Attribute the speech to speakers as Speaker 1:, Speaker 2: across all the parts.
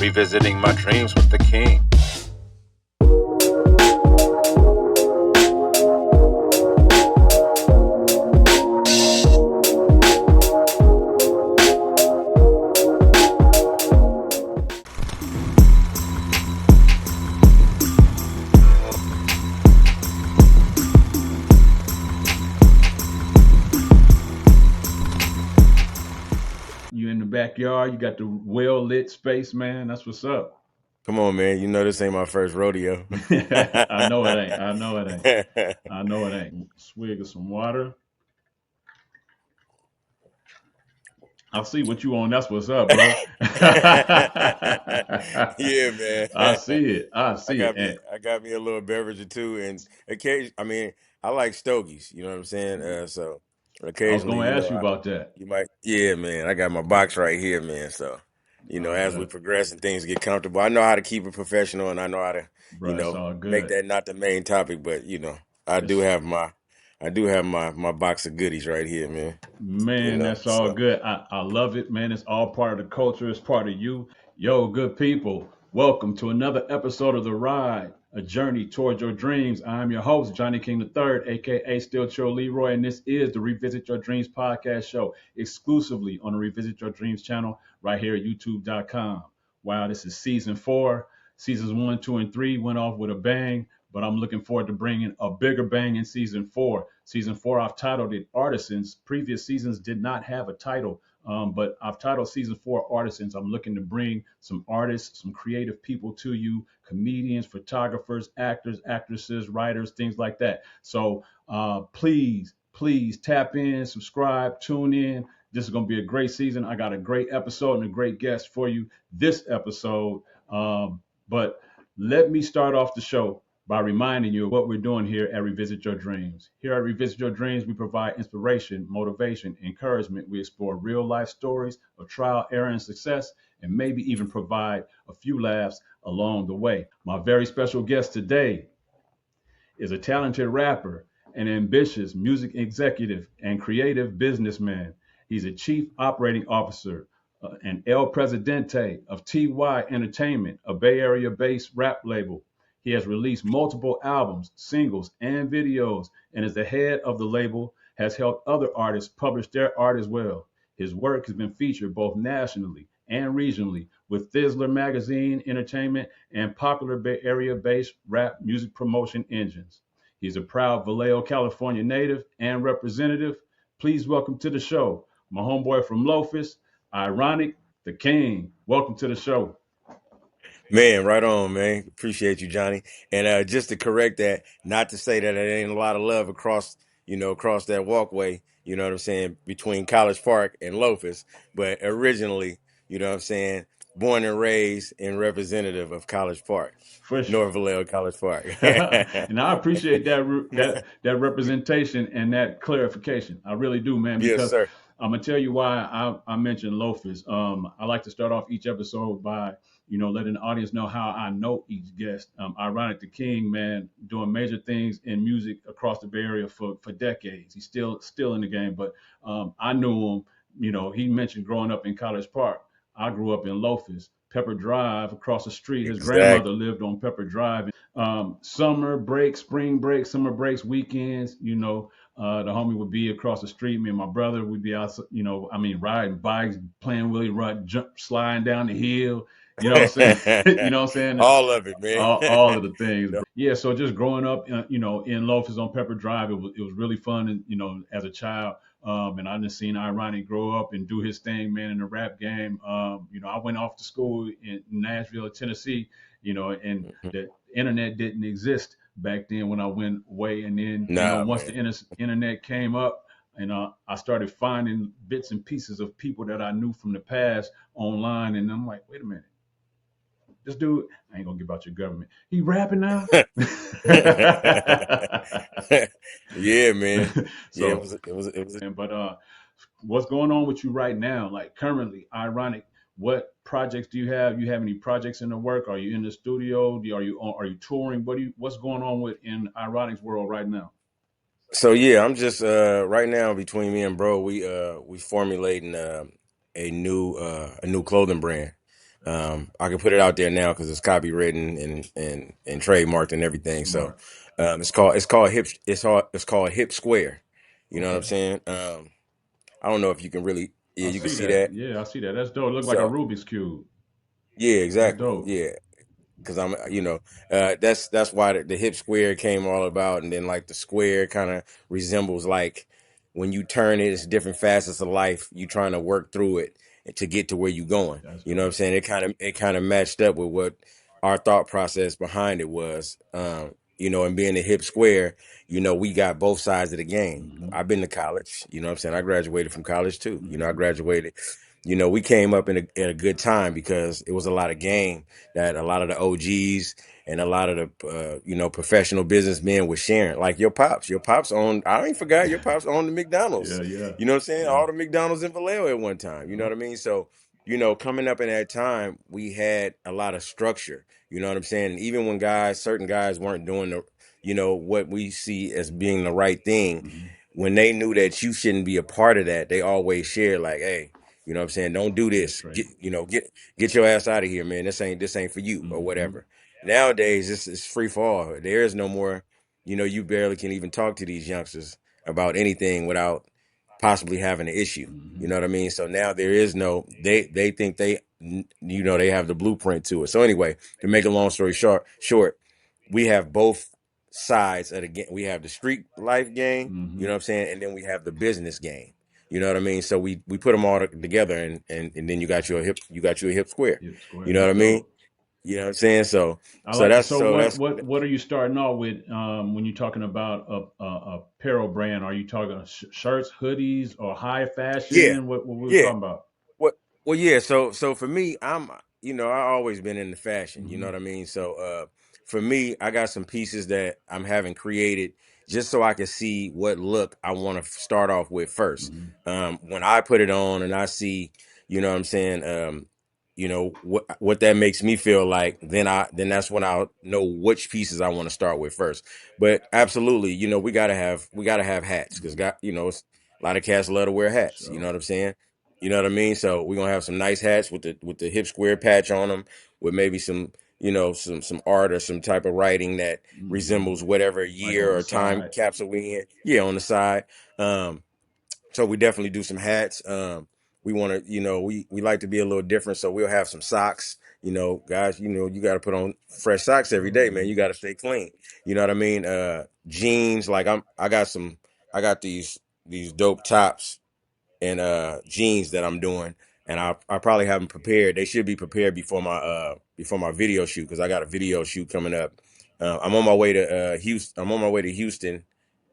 Speaker 1: revisiting my dreams with the king.
Speaker 2: You in the backyard, you got the well-lit space, man. That's what's up.
Speaker 3: Come on, man. You know this ain't my first rodeo.
Speaker 2: I know it ain't. I know it ain't. I know it ain't. Swig of some water. I see what you on. That's what's up, bro.
Speaker 3: Yeah, man.
Speaker 2: I see it. I
Speaker 3: I
Speaker 2: see it.
Speaker 3: got me
Speaker 2: And
Speaker 3: I got me a little beverage or two, and occasion I mean, I like stogies, you know what I'm saying? So
Speaker 2: I was
Speaker 3: occasionally,
Speaker 2: gonna ask you about that.
Speaker 3: you might, yeah, man. I got my box right here, man. So,
Speaker 2: I
Speaker 3: as we
Speaker 2: bet,
Speaker 3: progress and things get comfortable, I know how to keep it professional, and I know how to,
Speaker 2: bro. It's all
Speaker 3: make
Speaker 2: good.
Speaker 3: that not the main topic, but I do
Speaker 2: It's
Speaker 3: have my box of goodies right here, man.
Speaker 2: Man, that's all
Speaker 3: So
Speaker 2: good. I love it, man. It's all part of the culture. It's part of you. Yo, good people. Welcome to another episode of The Ride, a journey towards your dreams. I'm your host, Johnny King III, aka Still Chill Leroy, and this is the Revisit Your Dreams podcast show, exclusively on the Revisit Your Dreams channel right here at YouTube.com. Wow, this is season 4. Seasons 1, 2, and 3 went off with a bang, but I'm looking forward to bringing a bigger bang in season 4. Season 4, I've titled it Artisans. Previous seasons did not have a title, but I've titled season 4 Artisans. I'm looking to bring some artists, some creative people to you, comedians, photographers, actors, actresses, writers, things like that. So please tap in, subscribe, tune in. This is going to be a great season. I got a great episode and a great guest for you this episode. But let me start off the show by reminding you of what we're doing here at Revisit Your Dreams. Here at Revisit Your Dreams, we provide inspiration, motivation, encouragement. We explore real life stories of trial, error, and success, and maybe even provide a few laughs along the way. My very special guest today is a talented rapper, an ambitious music executive, and creative businessman. He's a chief operating officer and El Presidente of TY Entertainment, a Bay Area based rap label. He has released multiple albums, singles, and videos, and as the head of the label, has helped other artists publish their art as well. His work has been featured both nationally and regionally with Thizzler Magazine Entertainment and popular Bay Area based rap music promotion engines. He's a proud Vallejo, California native and representative. Please welcome to the show my homeboy from Lofus, Ironic the King. Welcome to the show.
Speaker 3: man, right on, man. Appreciate you, Johnny. And just to correct that, not to say that there ain't a lot of love across, across that walkway, you know what I'm saying, between College Park and Lofus, but originally, you know what I'm saying, born and raised and representative of College Park,
Speaker 2: For
Speaker 3: North Vallejo College Park.
Speaker 2: and I appreciate that representation and that clarification. I really do, man,
Speaker 3: Yes,
Speaker 2: because
Speaker 3: sir.
Speaker 2: I'm gonna tell you why I mentioned Lofus. I like to start off each episode by letting the audience know how I know each guest. Ironic the King, man, doing major things in music across the Bay Area for decades. He's still in the game, but I knew him. He mentioned growing up in College Park. I grew up in Lofus, Pepper Drive across the street. His grandmother
Speaker 3: Exactly.
Speaker 2: lived on Pepper Drive. Summer break, spring break, summer breaks, weekends, the homie would be across the street. Me and my brother would be out, riding bikes, playing Willie Rudd, sliding down the hill. You know what I'm saying? you know what I'm saying?
Speaker 3: All of it, man.
Speaker 2: All of the things. Yeah. So just growing up, in Loftus on Pepper Drive, it was really fun, and as a child. And I just seen Ironic grow up and do his thing, man, in the rap game. I went off to school in Nashville, Tennessee, and the internet didn't exist back then when I went away. And then,
Speaker 3: Nah,
Speaker 2: once the
Speaker 3: man.
Speaker 2: internet came up, and I started finding bits and pieces of people that I knew from the past online, and I'm like, wait a minute, this dude, I ain't gonna give out your government. He rapping now.
Speaker 3: Yeah, man. Yeah,
Speaker 2: so,
Speaker 3: it was.
Speaker 2: but what's going on with you right now? Like currently, Ironic, what projects do you have? You have any projects in the work? Are you in the studio? Are you touring? What's going on with in Ironic's world right now?
Speaker 3: So yeah, I'm just right now between me and bro, we formulating a new clothing brand. I can put it out there now because it's copywritten and trademarked and everything. So
Speaker 2: Smart.
Speaker 3: it's called Hip Square. You know what I'm
Speaker 2: Okay.
Speaker 3: saying? I don't know if you can really, yeah,
Speaker 2: I
Speaker 3: you can
Speaker 2: see
Speaker 3: see
Speaker 2: that.
Speaker 3: that.
Speaker 2: Yeah, I see that. That's dope. It look like a
Speaker 3: So
Speaker 2: Rubik's cube.
Speaker 3: yeah,
Speaker 2: That's
Speaker 3: exactly.
Speaker 2: dope.
Speaker 3: Yeah, because that's why the hip square came all about, and then like the square kind of resembles like when you turn it, it's different facets of life. You trying to work through it to get to where you going.
Speaker 2: That's
Speaker 3: You know what I'm
Speaker 2: dope.
Speaker 3: saying? It kind of matched up with what our thought process behind it was. And being a hip square, we got both sides of the game.
Speaker 2: Mm-hmm.
Speaker 3: I've been to college. You know what I'm saying? I graduated from college too. I
Speaker 2: Mm-hmm.
Speaker 3: graduated. We came up in a good time because it was a lot of game that a lot of the OGs and a lot of the professional businessmen were sharing. Like your pops owned. I ain't forgot your pops owned the
Speaker 2: Yeah,
Speaker 3: McDonald's.
Speaker 2: yeah,
Speaker 3: You know what I'm saying?
Speaker 2: yeah.
Speaker 3: All the McDonald's in Vallejo at one time. You know
Speaker 2: Yep.
Speaker 3: what I mean? So coming up in that time, we had a lot of structure. You know what I'm saying? And even when certain guys weren't doing what we see as being the right thing,
Speaker 2: Mm-hmm.
Speaker 3: when they knew that you shouldn't be a part of that, they always shared like, hey. You know what I'm saying? Don't do
Speaker 2: Get
Speaker 3: this.
Speaker 2: straight.
Speaker 3: Get your ass out of here, man. This ain't for you or
Speaker 2: Mm-hmm.
Speaker 3: whatever. Nowadays, it's free for all. There is no more, you barely can even talk to these youngsters about anything without possibly having an issue.
Speaker 2: Mm-hmm.
Speaker 3: You know what I mean? So now there is they think they have the blueprint to it. So anyway, to make a long story short, we have both sides of the game. We have the street life game, you
Speaker 2: Mm-hmm.
Speaker 3: know what I'm saying? And then we have the business game. You know what I mean? So we put them all together, and then you got you a hip square.
Speaker 2: Hip square.
Speaker 3: You know
Speaker 2: That's
Speaker 3: what I mean?
Speaker 2: dope.
Speaker 3: You know what I'm saying? So
Speaker 2: I
Speaker 3: so
Speaker 2: like.
Speaker 3: that's
Speaker 2: So
Speaker 3: so
Speaker 2: what
Speaker 3: that's
Speaker 2: what are you starting off with when you're talking about a apparel brand? Are you talking shirts, hoodies, or high
Speaker 3: yeah,
Speaker 2: fashion? What we were
Speaker 3: yeah.
Speaker 2: talking about?
Speaker 3: What? Well, yeah. So for me, I always been into fashion. You know
Speaker 2: Mm-hmm.
Speaker 3: what I mean. So for me, I got some pieces that I'm having created just so I can see what look I want to start off with first.
Speaker 2: Mm-hmm.
Speaker 3: When I put it on and I see, what I'm saying, what that makes me feel like, then that's when I'll know which pieces I want to start with first. But absolutely, we gotta have hats because
Speaker 2: Mm-hmm.
Speaker 3: a lot of cats love to wear
Speaker 2: For
Speaker 3: hats. You know
Speaker 2: sure.
Speaker 3: what I'm saying? You know what I mean? So we're gonna have some nice hats with the hip square patch on them, with maybe some art or some type of writing that
Speaker 2: Mm-hmm.
Speaker 3: resembles whatever
Speaker 2: Like
Speaker 3: year
Speaker 2: on the
Speaker 3: or time
Speaker 2: side.
Speaker 3: capsule we in. Yeah, on the side. So we definitely do some hats. We want to, we like to be a little different, so we'll have some socks. Guys, you got to put on fresh socks every day, man.
Speaker 2: Mm-hmm.
Speaker 3: You got to stay clean. You know what I mean? Jeans, like I got these dope tops and jeans that I'm doing, and I probably have them prepared. They should be prepared before my video shoot because I got a video shoot coming up. I'm on my way to Houston. I'm on my way to Houston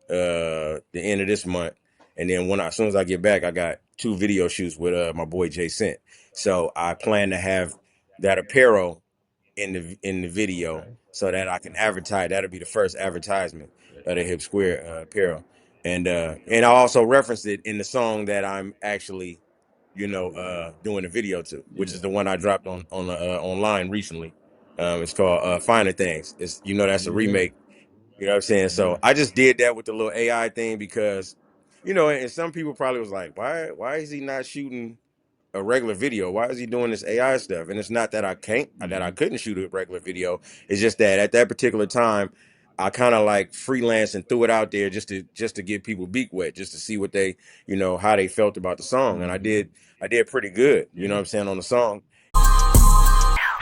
Speaker 3: the end of this month, and then as soon as I get back, I got 2 video shoots with my boy Jay Cent. So I plan to have that apparel in the video
Speaker 2: Okay.
Speaker 3: so that I can advertise. That'll be the first advertisement
Speaker 2: Bet.
Speaker 3: of the Hip Square apparel, and I also referenced it in the song that I'm actually doing a video to, which
Speaker 2: Yeah.
Speaker 3: is the one I dropped online recently. It's called Finer Things. That's a
Speaker 2: Yeah.
Speaker 3: remake, you know what I'm saying?
Speaker 2: Yeah.
Speaker 3: So I just did that with the little AI thing because, and some people probably was like, why is he not shooting a regular video? Why is he doing this AI stuff? And it's not that I
Speaker 2: Mm-hmm.
Speaker 3: couldn't shoot a regular video. It's just that at that particular time, I kind of like freelanced and threw it out there just to get people beak wet, just to see what they, how they felt about the song. And
Speaker 2: Mm-hmm.
Speaker 3: I did pretty good, you know
Speaker 2: Yeah.
Speaker 3: what I'm saying, on the song.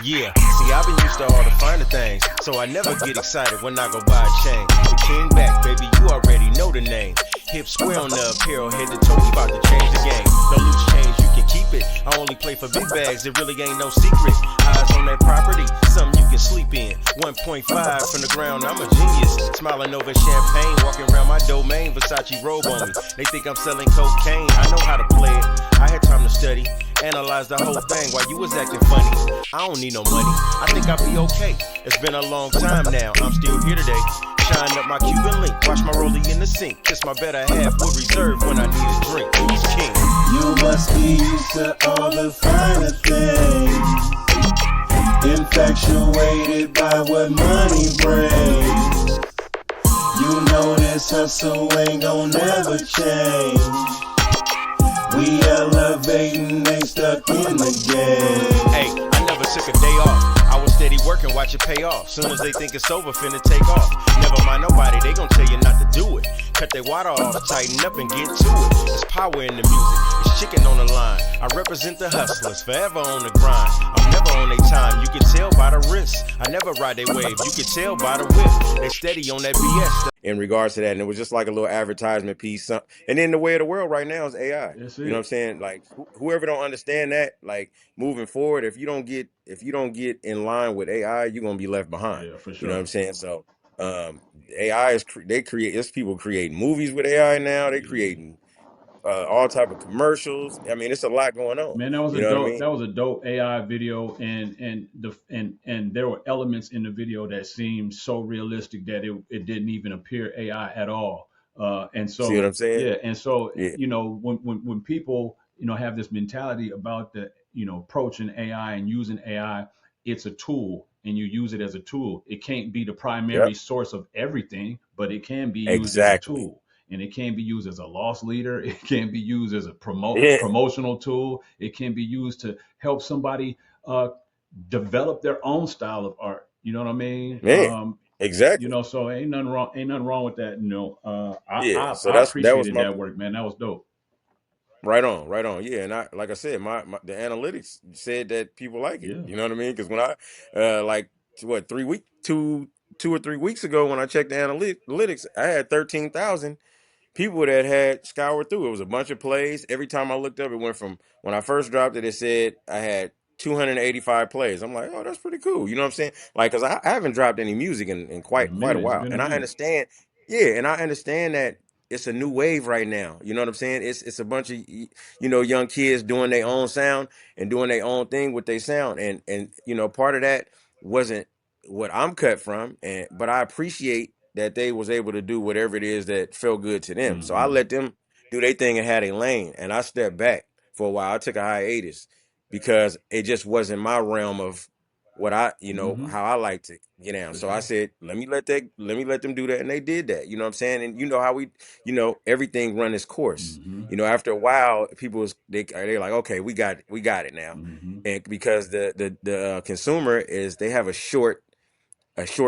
Speaker 3: Yeah, see, I've been used to all the finer things, so I never get excited when I go buy a chain. The king back, baby, you already know the name. Hip square on the apparel, head to toe, we about to change the game. No loose change, you can keep it. I only play for big bags, it really ain't no secret. Eyes on that property, something you can sleep in. 1.5 from the ground, I'm a genius. Smiling over champagne, walking around my domain, Versace robe on me. They think I'm selling cocaine, I know how to play it. I had time to study, analyze the whole thing while you was acting funny. I don't need no money, I think I'll be okay. It's been a long time now, I'm still here today. Shine up my Cuban link, wash my rollie in the sink. Kiss my better half with reserve when I need a drink. Who's king?
Speaker 4: You must be used to all the finer things, infatuated by what money brings. You know this hustle ain't gon' never change. We elevating, ain't stuck in the game.
Speaker 3: Hey, I never
Speaker 5: never took a day off. I was steady working, watch it pay off. Soon as they think it's over, finna take off. Never mind nobody, they gon' tell you not to do it. Cut their water off, tighten up and get to it. There's power in the music, it's chicken on the line. I represent the hustlers, forever on the grind. I'm never on their time, you can tell by the wrist. I never ride their wave, you can tell by the whip. They steady on that BS.
Speaker 3: In regards to that, and it was just like a little advertisement piece. And then the way of the world right now is AI.
Speaker 2: That's
Speaker 3: You know what I'm
Speaker 2: it.
Speaker 3: saying? Like whoever don't understand that, like moving forward, if you don't get in line with AI, you're gonna be left behind.
Speaker 2: Yeah, for
Speaker 3: You know what
Speaker 2: sure.
Speaker 3: I'm saying? So AI they create. There's people creating movies with AI now. They
Speaker 2: Yeah.
Speaker 3: creating all type of commercials. I mean, it's a lot going on.
Speaker 2: Man, that was
Speaker 3: You
Speaker 2: a
Speaker 3: know what I
Speaker 2: dope.
Speaker 3: mean?
Speaker 2: That was a dope AI video, and there were elements in the video that seemed so realistic that it didn't even appear AI at all. And
Speaker 3: See what
Speaker 2: so
Speaker 3: I'm saying?
Speaker 2: yeah, and so
Speaker 3: Yeah.
Speaker 2: when people have this mentality about the approaching AI and using AI, it's a tool, and you use it as a tool. It can't be the primary
Speaker 3: Yep.
Speaker 2: source of everything, but it can be used as a
Speaker 3: Exactly.
Speaker 2: tool, and it can be used as a loss leader. It can be used as a
Speaker 3: Yeah.
Speaker 2: promotional tool. It can be used to help somebody uh, develop their own style of art. You know what I mean?
Speaker 3: Man. Exactly.
Speaker 2: So ain't nothing wrong. Ain't nothing wrong with that.
Speaker 3: Yeah. So
Speaker 2: I
Speaker 3: that was
Speaker 2: appreciated
Speaker 3: my
Speaker 2: that work, man. That was dope.
Speaker 3: Right on, right on. Yeah, and I like I said, the analytics said that people like it.
Speaker 2: Yeah.
Speaker 3: You know what I mean? Because when I like what 2 or 3 weeks ago when I checked the analytics, I had 13,000 people that had scoured through. It was a bunch of plays. Every time I looked up, it went from when I first dropped it, it said I had 285 plays. I'm like, oh, that's pretty cool. You know what I'm saying? Like, cause I haven't dropped any music in
Speaker 2: In a
Speaker 3: quite a
Speaker 2: minute. It's
Speaker 3: while,
Speaker 2: been a
Speaker 3: and I
Speaker 2: minute.
Speaker 3: understand. Yeah, and I understand that it's a new wave right now. You know what I'm saying? It's a bunch of young kids doing their own sound and doing their own thing with their sound, and part of that wasn't what I'm cut from, and but I appreciate that they was able to do whatever it is that felt good to them. So I
Speaker 2: Mm-hmm.
Speaker 3: let them do their thing and had a lane, and I stepped back for a while. I took a hiatus because it just wasn't my realm of what
Speaker 2: Mm-hmm.
Speaker 3: how I like to get down.
Speaker 2: For
Speaker 3: So I
Speaker 2: sure.
Speaker 3: said, let me let them do that, and they did that. You know what I'm saying? And you know how everything run its course.
Speaker 2: Mm-hmm.
Speaker 3: After a while, people they're like, okay, we got it now,
Speaker 2: Mm-hmm.
Speaker 3: and because the consumer is they have a short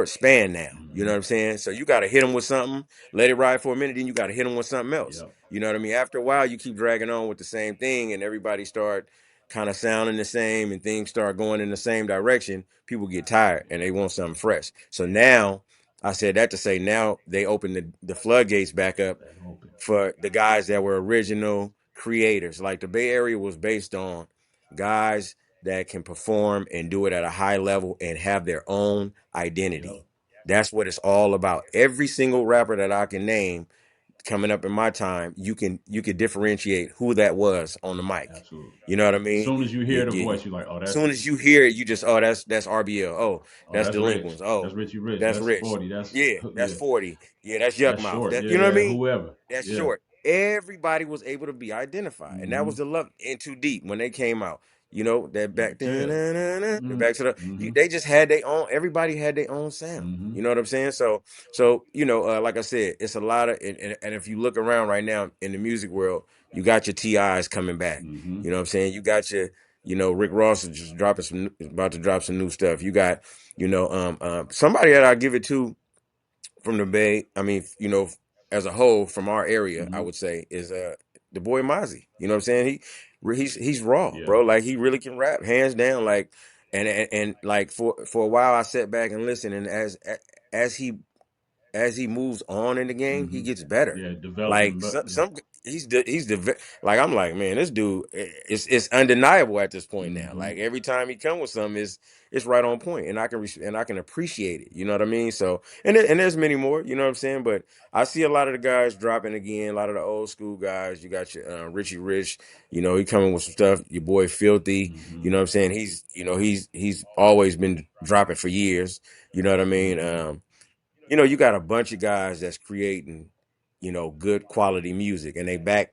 Speaker 3: span now. You know
Speaker 2: Mm-hmm.
Speaker 3: what I'm saying? So you got to hit them with something, let it ride for a minute, then you got to hit them with something else.
Speaker 2: Yep.
Speaker 3: You know what I mean? After a while, you keep dragging on with the same thing, and everybody start kind of sounding the same, and things start going in the same direction. People get tired and they want something fresh. So now, I said that to say now they open the floodgates back up
Speaker 2: That open.
Speaker 3: for the guys that were original creators. Like the Bay Area was based on guys that can perform and do it at a high level and have their own
Speaker 2: Yep.
Speaker 3: identity. That's what it's all about. Every single rapper that I can name coming up in my time, you could differentiate who that was on the mic.
Speaker 2: Absolutely.
Speaker 3: You know what I mean?
Speaker 2: Soon as you
Speaker 3: You
Speaker 2: hear the
Speaker 3: get
Speaker 2: voice, you're like, oh,
Speaker 3: as
Speaker 2: that's
Speaker 3: soon as you hear it, you just that's RBL. Oh, that's
Speaker 2: that's Rich.
Speaker 3: Delinquents.
Speaker 2: That's
Speaker 3: Oh,
Speaker 2: Richie Rich.
Speaker 3: that's
Speaker 2: That's
Speaker 3: Rich.
Speaker 2: 40. That's
Speaker 3: Yeah, that's
Speaker 2: yeah.
Speaker 3: 40. Yeah, that's Yuck
Speaker 2: That's
Speaker 3: Mouth.
Speaker 2: short.
Speaker 3: That
Speaker 2: Yeah,
Speaker 3: you know what I
Speaker 2: yeah.
Speaker 3: mean?
Speaker 2: Whoever.
Speaker 3: That's
Speaker 2: Yeah.
Speaker 3: short. Everybody was able to be identified, and that
Speaker 2: Mm-hmm.
Speaker 3: was the love in Too Deep when they came out. That
Speaker 2: You
Speaker 3: back
Speaker 2: could tell.
Speaker 3: the
Speaker 2: Mm-hmm.
Speaker 3: back to the
Speaker 2: Mm-hmm.
Speaker 3: they just had their own. Everybody had their own sound.
Speaker 2: Mm-hmm.
Speaker 3: You know what I'm saying? Like I said, it's a lot of and if you look around right now in the music world, you got your TIs coming back.
Speaker 2: Mm-hmm.
Speaker 3: You know what I'm saying? You got your Rick Ross is just about to drop some new stuff. You got somebody that I give it to from the Bay. I mean, as a whole from our area, I
Speaker 2: Mm-hmm.
Speaker 3: would say is the boy Mozzie. You know what I'm saying? He's raw,
Speaker 2: Yeah.
Speaker 3: bro. Like he really can rap, hands down. Like and like for a while, I sat back and listened, and as he as he moves on in the game, he
Speaker 2: Mm-hmm.
Speaker 3: gets better.
Speaker 2: Yeah. Developing,
Speaker 3: Like
Speaker 2: but yeah.
Speaker 3: like I'm like, man, this dude, it's undeniable at this point now.
Speaker 2: Mm-hmm.
Speaker 3: Like every time he come with something, it's right on point, and I can appreciate it. You know what I mean? So and there's many more. You know what I'm saying? But I see a lot of the guys dropping again. A lot of the old school guys. You got your Richie Rich. He coming with some stuff. Your boy Filthy.
Speaker 2: Mm-hmm.
Speaker 3: You know what I'm saying? He's always been dropping for years. You know what I mean?
Speaker 2: Mm-hmm.
Speaker 3: You got a bunch of guys that's creating, good quality music, and they back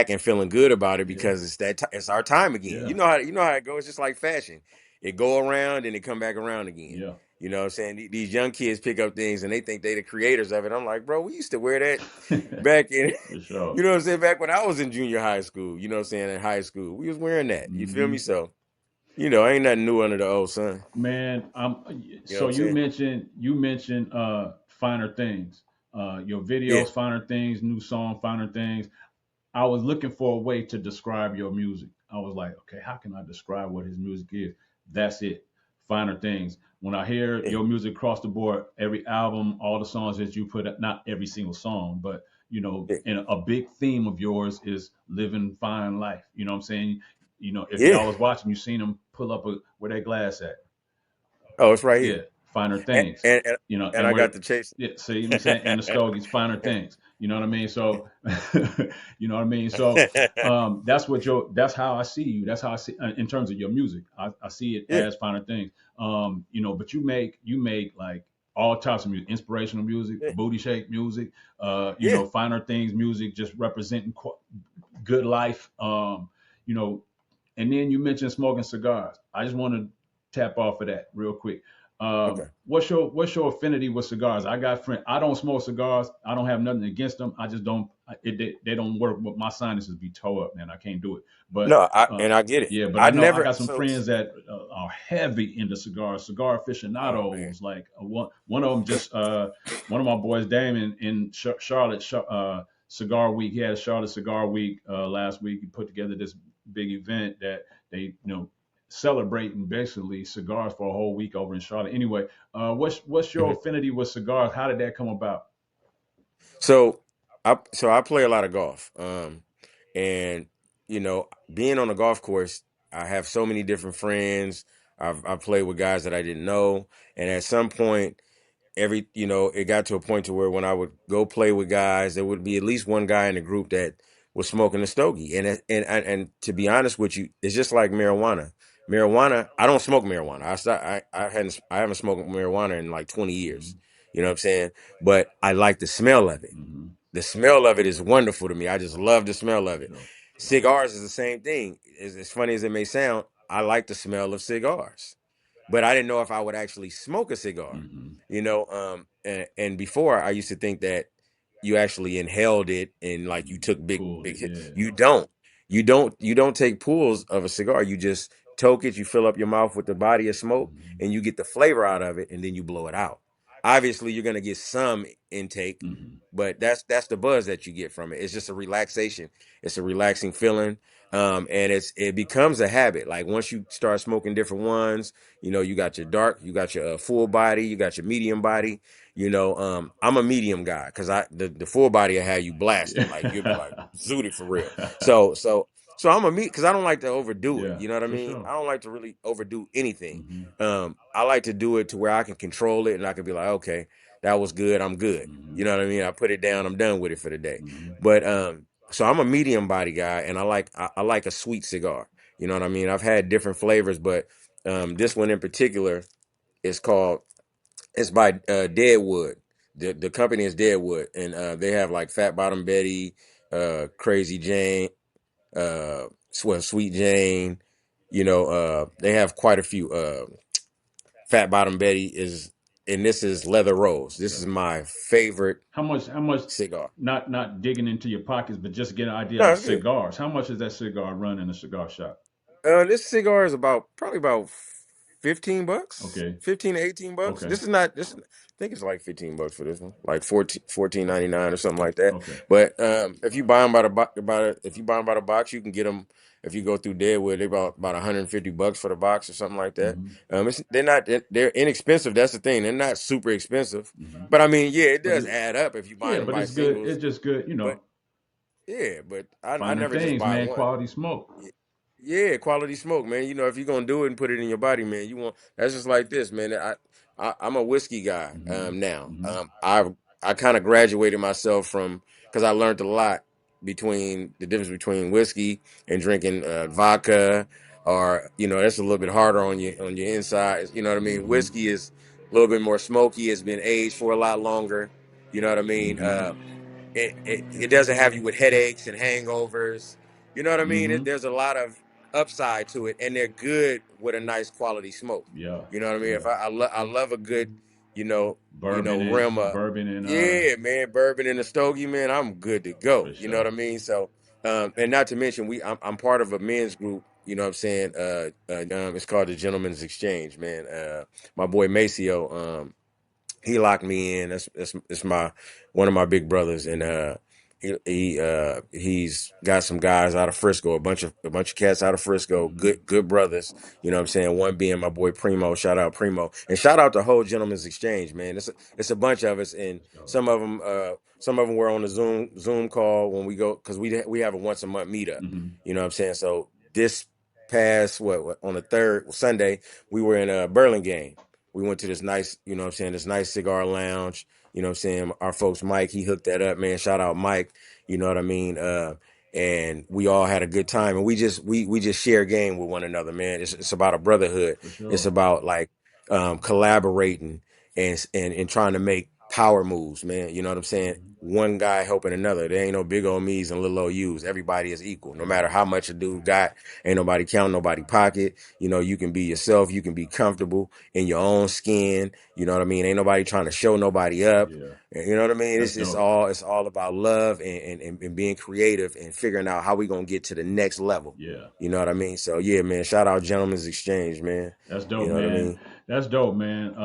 Speaker 3: and feeling good about it
Speaker 2: Yeah.
Speaker 3: because it's our time again.
Speaker 2: Yeah.
Speaker 3: You know how it goes. It's just like fashion. It go around and it come back around again.
Speaker 2: Yeah.
Speaker 3: You know what I'm saying? These young kids pick up things and they think they the creators of it. I'm like, bro, we used to wear that back in,
Speaker 2: For sure.
Speaker 3: you know what I'm saying? Back when I was in junior high school, you know what I'm saying? In high school, we was wearing that. You feel
Speaker 2: Mm-hmm.
Speaker 3: me? So ain't nothing new under the old sun.
Speaker 2: Man,
Speaker 3: You know what
Speaker 2: so
Speaker 3: I'm saying?
Speaker 2: you mentioned finer things. Your
Speaker 3: Yeah,
Speaker 2: videos, finer things, new song, finer things. I was looking for a way to describe your music. I was like, okay, how can I describe what his music is? That's it. Finer things. When I hear
Speaker 3: yeah,
Speaker 2: your music across the board, every album, all the songs that you put up, not every single song, but
Speaker 3: yeah,
Speaker 2: and a big theme of yours is living fine life. You know what I'm saying? If
Speaker 3: yeah.
Speaker 2: y'all was watching, you seen them pull up where that glass at.
Speaker 3: Oh, it's right
Speaker 2: Yeah,
Speaker 3: here.
Speaker 2: finer
Speaker 3: And
Speaker 2: things.
Speaker 3: and and, and
Speaker 2: And
Speaker 3: I got
Speaker 2: where,
Speaker 3: the chase.
Speaker 2: yeah, see what I'm saying? And the stogies, finer things. You know what I mean? So, you know what I mean? So, that's how I see you. That's how I see in terms of your music. I see it
Speaker 3: Yeah,
Speaker 2: as finer things. But you make like all types of music, inspirational music,
Speaker 3: yeah,
Speaker 2: booty shake music,
Speaker 3: yeah.
Speaker 2: finer things music, just representing good life. You know, and then you mentioned smoking cigars. I just want to tap off of that real quick.
Speaker 3: Okay.
Speaker 2: What's your affinity with cigars? I got friends. I don't smoke cigars. I don't have nothing against them. I just don't. They don't work. But my sinuses be toe up, man. I can't do it. But
Speaker 3: No, I get it.
Speaker 2: yeah. But I
Speaker 3: I
Speaker 2: know I
Speaker 3: never
Speaker 2: got some
Speaker 3: so
Speaker 2: friends that are heavy into cigars, cigar
Speaker 3: oh man.
Speaker 2: aficionados. Like one of them just one of my boys, Damon, in Charlotte Cigar Week. He had a Charlotte Cigar Week last week. He put together this big event that they celebrating basically cigars for a whole week over in Charlotte. Anyway, what's your
Speaker 3: Mhm.
Speaker 2: affinity with cigars? How did that come about?
Speaker 3: So I play a lot of golf. And being on a golf course, I have so many different friends. I've played with guys that I didn't know, and at some point, it got to a point to where when I would go play with guys, there would be at least one guy in the group that was smoking a stogie. And to be honest with you, it's just like marijuana. Marijuana, I don't smoke marijuana. I haven't smoked marijuana in like 20 years.
Speaker 2: Mm-hmm.
Speaker 3: You know what I'm saying? But I like the smell of it.
Speaker 2: Mm-hmm.
Speaker 3: The smell of it is wonderful to me. I just love the smell
Speaker 2: For
Speaker 3: of it.
Speaker 2: sure.
Speaker 3: Cigars is the same thing. As funny as it may sound, I like the smell of cigars, but I didn't know if I would actually smoke a cigar.
Speaker 2: Mm-hmm.
Speaker 3: And before I used to think that you actually inhaled it and like you took
Speaker 2: Pulled
Speaker 3: big
Speaker 2: it,
Speaker 3: hits.
Speaker 2: yeah.
Speaker 3: You don't take pulls of a cigar. You just toke it, you fill up your mouth with the body of smoke,
Speaker 2: Mm-hmm.
Speaker 3: and you get the flavor out of it, and then you blow it out. Obviously, you're gonna get some intake,
Speaker 2: Mm-hmm.
Speaker 3: but that's the buzz that you get from it. It's just a relaxation. It's a relaxing feeling. And it becomes a habit. Like once you start smoking different ones, you got your dark, you got your full body, you got your medium body. I'm a medium guy because the full body will have you blasting, like you'll be like
Speaker 2: Yeah.
Speaker 3: zooted for real. So I'm a meat because I don't like to overdo it.
Speaker 2: Yeah,
Speaker 3: You know what I
Speaker 2: for
Speaker 3: mean?
Speaker 2: sure.
Speaker 3: I don't like to really overdo anything.
Speaker 2: Mm-hmm.
Speaker 3: I like to do it to where I can control it and I can be like, okay, that was good. I'm good.
Speaker 2: Mm-hmm.
Speaker 3: You know what I mean? I put it down. I'm done with it for the day.
Speaker 2: Mm-hmm.
Speaker 3: But so I'm a medium body guy, and I like a sweet cigar. You know what I mean? I've had different flavors, but this one in particular is called. It's by Deadwood. The company is Deadwood, and they have like Fat Bottom Betty, Crazy Jane, Sweet Jane. They have quite a few. Fat Bottom Betty is, and this is Leather Rose. This
Speaker 2: Okay.
Speaker 3: is my favorite
Speaker 2: How much
Speaker 3: cigar.
Speaker 2: not digging into your pockets, but just get an idea
Speaker 3: No,
Speaker 2: of
Speaker 3: it's good.
Speaker 2: cigars. How much does that cigar run in a cigar shop?
Speaker 3: This cigar is probably about $15,
Speaker 2: Okay.
Speaker 3: 15 to $18.
Speaker 2: Okay.
Speaker 3: This is not this. I think it's like $15 for this one, like 14.99 or something like that.
Speaker 2: Okay.
Speaker 3: But if you buy them if you buy them by the box, you can get them. If you go through Deadwood, they're about $150 for the box or something like that.
Speaker 2: Mm-hmm.
Speaker 3: They're inexpensive. That's the thing. They're not super expensive,
Speaker 2: Mm-hmm.
Speaker 3: but I mean, yeah, it
Speaker 2: But
Speaker 3: does add up if you buy
Speaker 2: yeah,
Speaker 3: them
Speaker 2: but
Speaker 3: by
Speaker 2: it's good.
Speaker 3: singles.
Speaker 2: It's just good,
Speaker 3: But yeah, but I
Speaker 2: finer
Speaker 3: never just
Speaker 2: things,
Speaker 3: buy
Speaker 2: man.
Speaker 3: one.
Speaker 2: Quality smoke.
Speaker 3: Yeah, quality smoke, man. If you're gonna do it and put it in your body, man, you want that's just like this, man. I'm a whiskey guy
Speaker 2: Mm-hmm.
Speaker 3: now.
Speaker 2: Mm-hmm.
Speaker 3: I kind of graduated myself from because I learned a lot between the difference between whiskey and drinking vodka, or that's a little bit harder on your inside. You know what I mean?
Speaker 2: Mm-hmm.
Speaker 3: Whiskey is a little bit more smoky. It's been aged for a lot longer. You know what I mean?
Speaker 2: Mm-hmm.
Speaker 3: It doesn't have you with headaches and hangovers. You know what I mean?
Speaker 2: Mm-hmm.
Speaker 3: There's a lot of upside to it, and they're good with a nice quality smoke.
Speaker 2: Yeah.
Speaker 3: You know what I mean?
Speaker 2: Yeah.
Speaker 3: If I love a good, rim of
Speaker 2: Bourbon and
Speaker 3: yeah, man, bourbon and a stogie, man, I'm good to go.
Speaker 2: for
Speaker 3: You know what
Speaker 2: sure.
Speaker 3: I mean? So, and not to mention I'm part of a men's group You know what I'm saying? It's called the Gentleman's Exchange, man. My boy Maceo, he locked me in. That's my one of my big brothers, and he's got some guys out of Frisco, a bunch of cats out of Frisco,
Speaker 2: Mm-hmm.
Speaker 3: good brothers. You know what I'm saying? One being my boy Primo. Shout out Primo, and shout out the whole Gentleman's Exchange, man. It's a bunch of us, and
Speaker 2: Let's go.
Speaker 3: some of them were on the Zoom call when we go, because we have a once a month meetup.
Speaker 2: Mm-hmm.
Speaker 3: You know what I'm saying? So this past on the third Sunday, we were in Burlingame. We went to this nice, you know what I'm saying, this nice cigar lounge. You know what I'm saying? Our folks, Mike, he hooked that up, man. Shout out Mike. You know what I mean? And we all had a good time, and we just share game with one another, man. It's about a brotherhood.
Speaker 2: For
Speaker 3: It's
Speaker 2: sure.
Speaker 3: about like collaborating and trying to make power moves, man. You know what I'm saying?
Speaker 2: Mm-hmm.
Speaker 3: One guy helping another. There ain't no big old me's and little old you's. Everybody is equal. No matter how much a dude got, ain't nobody counting nobody pocket. You know, you can be yourself. You can be comfortable in your own skin. You know what I mean? Ain't nobody trying to show nobody up.
Speaker 2: Yeah.
Speaker 3: You know what I mean?
Speaker 2: That's
Speaker 3: It's
Speaker 2: dope.
Speaker 3: all about love and being creative and figuring out how we gonna get to the next level.
Speaker 2: Yeah.
Speaker 3: You know what I mean? So yeah, man. Shout out Gentlemen's Exchange, man.
Speaker 2: That's
Speaker 3: You
Speaker 2: dope,
Speaker 3: know what I
Speaker 2: man.
Speaker 3: mean?
Speaker 2: That's dope, man.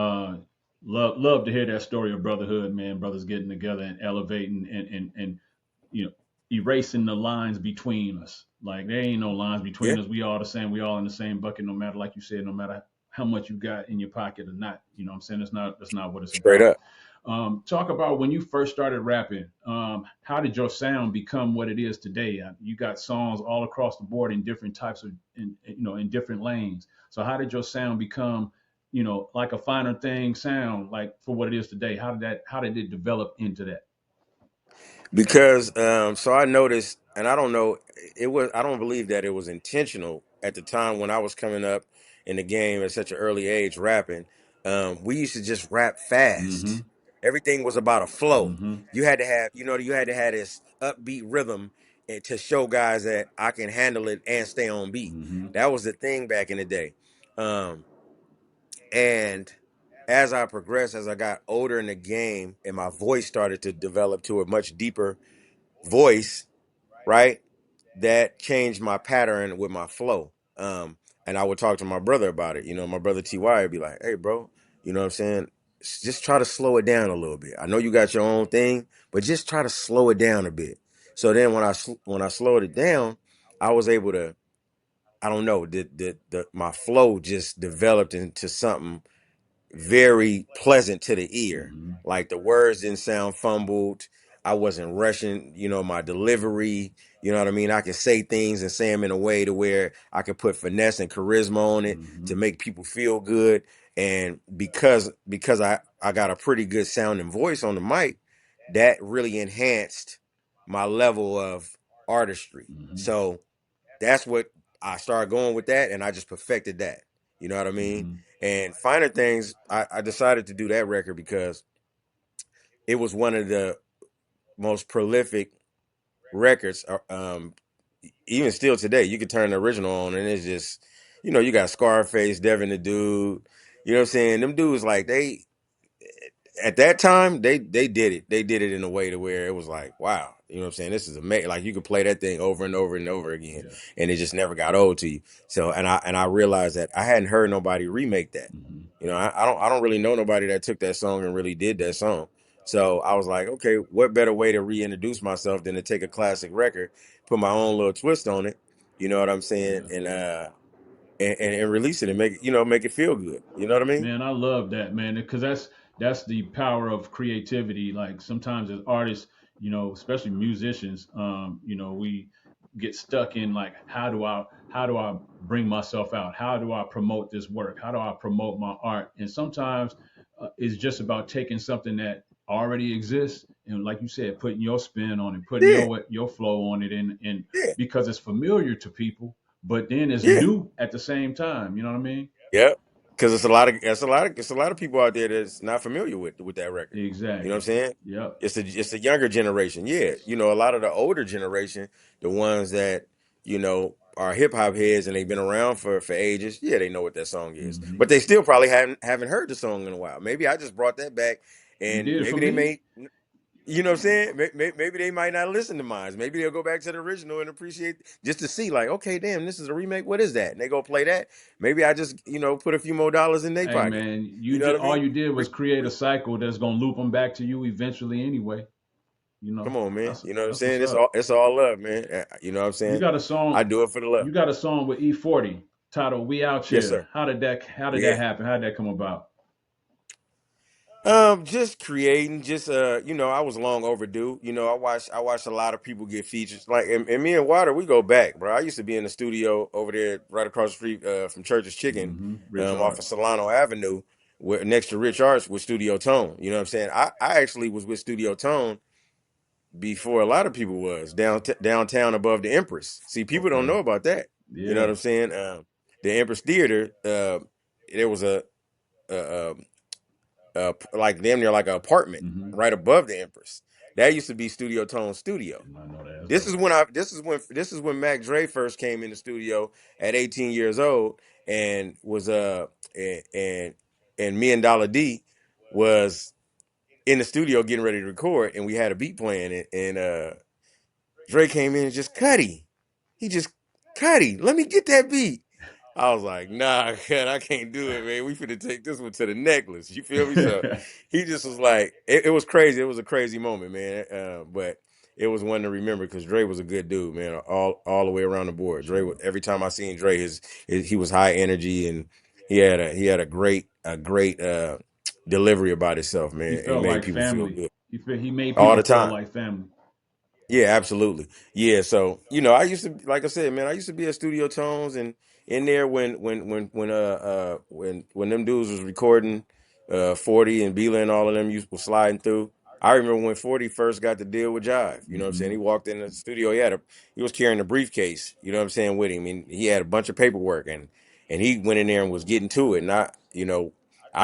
Speaker 2: Love to hear that story of brotherhood, man. Brothers getting together and elevating and you know erasing the lines between us. Like there ain't no lines
Speaker 3: Yeah,
Speaker 2: between us. We all the same. We all in the same bucket. No matter, like you said, no matter how much you got in your pocket or not. You know what I'm saying? That's not what it's
Speaker 3: straight
Speaker 2: about.
Speaker 3: up.
Speaker 2: Talk about when you first started rapping. How did your sound become what it is today? You got songs all across the board in different types of, in different lanes. So how did your sound become, like a finer thing sound, like for what it is today? How did it develop into that?
Speaker 3: Because so I noticed, and I don't know, I don't believe that it was intentional at the time when I was coming up in the game at such an early age rapping. We used to just rap
Speaker 2: Mm-hmm.
Speaker 3: fast. Everything was about a flow.
Speaker 2: Mm-hmm.
Speaker 3: You had to have this upbeat rhythm and to show guys that I can handle it and stay on beat.
Speaker 2: Mm-hmm.
Speaker 3: That was the thing back in the day. Um, and as I progressed, as I got older in the game, and my voice started to develop to a much deeper voice, right? That changed my pattern with my flow. And I would talk to my brother about it. You know, my brother TY would be like, "Hey, bro, you know what I'm saying? Just try to slow it down a little bit. I know you got your own thing, but just try to slow it down a bit." So then when I slowed it down, I was able to, I don't know, my flow just developed into something very pleasant to the ear.
Speaker 2: Mm-hmm.
Speaker 3: Like the words didn't sound fumbled. I wasn't rushing, my delivery. You know what I mean? I can say things and say them in a way to where I can put finesse and charisma on it
Speaker 2: Mm-hmm.
Speaker 3: to make people feel good. And because I got a pretty good sounding voice on the mic, that really enhanced my level of artistry.
Speaker 2: Mm-hmm.
Speaker 3: So that's what I started going with that, and I just perfected that. You know what I mean?
Speaker 2: Mm-hmm.
Speaker 3: And Finer Things, I decided to do that record because it was one of the most prolific records. Even still today, you could turn the original on, and it's just, you got Scarface, Devin the Dude. You know what I'm saying? Them dudes, like, they at that time they did it. They did it in a way to where it was like, wow, you know what I'm saying? This is amazing. Like you could play that thing over and over and over again,
Speaker 2: Yeah.
Speaker 3: and it just never got old to you. So and I realized that I hadn't heard nobody remake that.
Speaker 2: Mm-hmm.
Speaker 3: I don't really know nobody that took that song and really did that song. So I was like, okay, what better way to reintroduce myself than to take a classic record, put my own little twist on it, you know what I'm saying,
Speaker 2: Yeah.
Speaker 3: and release it and make it feel good. You know what I mean?
Speaker 2: Man, I love that, man, because that's the power of creativity. Like sometimes as artists, especially musicians, we get stuck in like how do I bring myself out? How do I promote this work? How do I promote my art? And sometimes it's just about taking something that already exists and, like you said, putting your spin on it, putting
Speaker 3: Yeah,
Speaker 2: your flow on it, and
Speaker 3: yeah,
Speaker 2: because it's familiar to people, but then it's
Speaker 3: yeah.
Speaker 2: new at the same time. You know what I mean?
Speaker 3: Yeah, because it's a lot of people out there that's not familiar with that record. You know what I'm
Speaker 2: Exactly.
Speaker 3: saying?
Speaker 2: Yep.
Speaker 3: It's a younger generation. Yeah, a lot of the older generation, the ones that are hip hop heads and they've been around for ages. Yeah, they know what that song is,
Speaker 2: Hmm.
Speaker 3: but they still probably haven't heard the song in a while. Maybe I just brought that back,
Speaker 2: You
Speaker 3: and
Speaker 2: did it for
Speaker 3: maybe they
Speaker 2: me.
Speaker 3: may. You know what I'm saying? Maybe they might not listen to mine. Maybe they'll go back to the original and appreciate just to see, like, okay, damn, this is a remake. What is that? And they go play that. Maybe I just, put a few more dollars in their
Speaker 2: Hey
Speaker 3: pocket.
Speaker 2: man,
Speaker 3: You
Speaker 2: you
Speaker 3: know
Speaker 2: just
Speaker 3: what I
Speaker 2: all
Speaker 3: mean?
Speaker 2: you did
Speaker 3: Re,
Speaker 2: was create a
Speaker 3: re,
Speaker 2: cycle that's gonna loop them back to you eventually anyway. You
Speaker 3: come
Speaker 2: know,
Speaker 3: on, man.
Speaker 2: that's
Speaker 3: You know what I'm
Speaker 2: that's what's
Speaker 3: saying? It's
Speaker 2: up.
Speaker 3: all love, man. You know what I'm
Speaker 2: You
Speaker 3: saying?
Speaker 2: got a
Speaker 3: I
Speaker 2: song.
Speaker 3: do it for the love.
Speaker 2: You got a song with E40 titled "We Out
Speaker 3: Yes,
Speaker 2: Here."
Speaker 3: sir.
Speaker 2: How did that
Speaker 3: Yeah.
Speaker 2: happen? How did that come about?
Speaker 3: Just creating, I was long overdue. I watched a lot of people get features. Like, and me and Water, we go back, bro. I used to be in the studio over there right across the street from Church's Chicken,
Speaker 2: Rich
Speaker 3: off of
Speaker 2: Arts.
Speaker 3: Solano Avenue, where next to Rich Arts with Studio Tone. You know what I'm saying? I actually was with Studio Tone before a lot of people was downtown above the Empress. See, people don't
Speaker 2: Okay.
Speaker 3: know about that. You know what
Speaker 2: Yeah.
Speaker 3: I'm saying? The Empress Theater, there was a like damn near like an apartment
Speaker 2: Mm-hmm.
Speaker 3: right above the Empress. That used to be Studio Tone Studio.
Speaker 2: Did not know that. That's
Speaker 3: This is
Speaker 2: dope.
Speaker 3: when this is when Mac Dre first came in the studio at 18 years old and was and me and Dollar D was in the studio getting ready to record, and we had a beat playing, and Dre came in and just Cuddy. He just Cuddy, let me get that beat. I was like, nah, cut, I can't do it, man. We finna take this one to the necklace. You feel me? So he just was like, it was crazy. It was a crazy moment, man. But it was one to remember because Dre was a good dude, man. All the way around the
Speaker 2: For
Speaker 3: board.
Speaker 2: sure.
Speaker 3: Every time I seen Dre, he was high energy, and he had a great delivery about himself,
Speaker 2: He
Speaker 3: man, and
Speaker 2: felt
Speaker 3: made
Speaker 2: like
Speaker 3: people feel
Speaker 2: family.
Speaker 3: good
Speaker 2: He made
Speaker 3: all
Speaker 2: people
Speaker 3: the
Speaker 2: feel
Speaker 3: time.
Speaker 2: like family.
Speaker 3: Yeah, absolutely. Yeah, so I used to, like I said, man, I used to be at Studio Tones and in there when them dudes was recording 40 and Beela and all of them was sliding through. I remember when 40 first got to deal with Jive. You know what I'm saying?
Speaker 2: Mm-hmm.
Speaker 3: He walked in the studio, he was carrying a briefcase, you know what I'm saying, with him. And he had a bunch of paperwork and he went in there and was getting to it. And I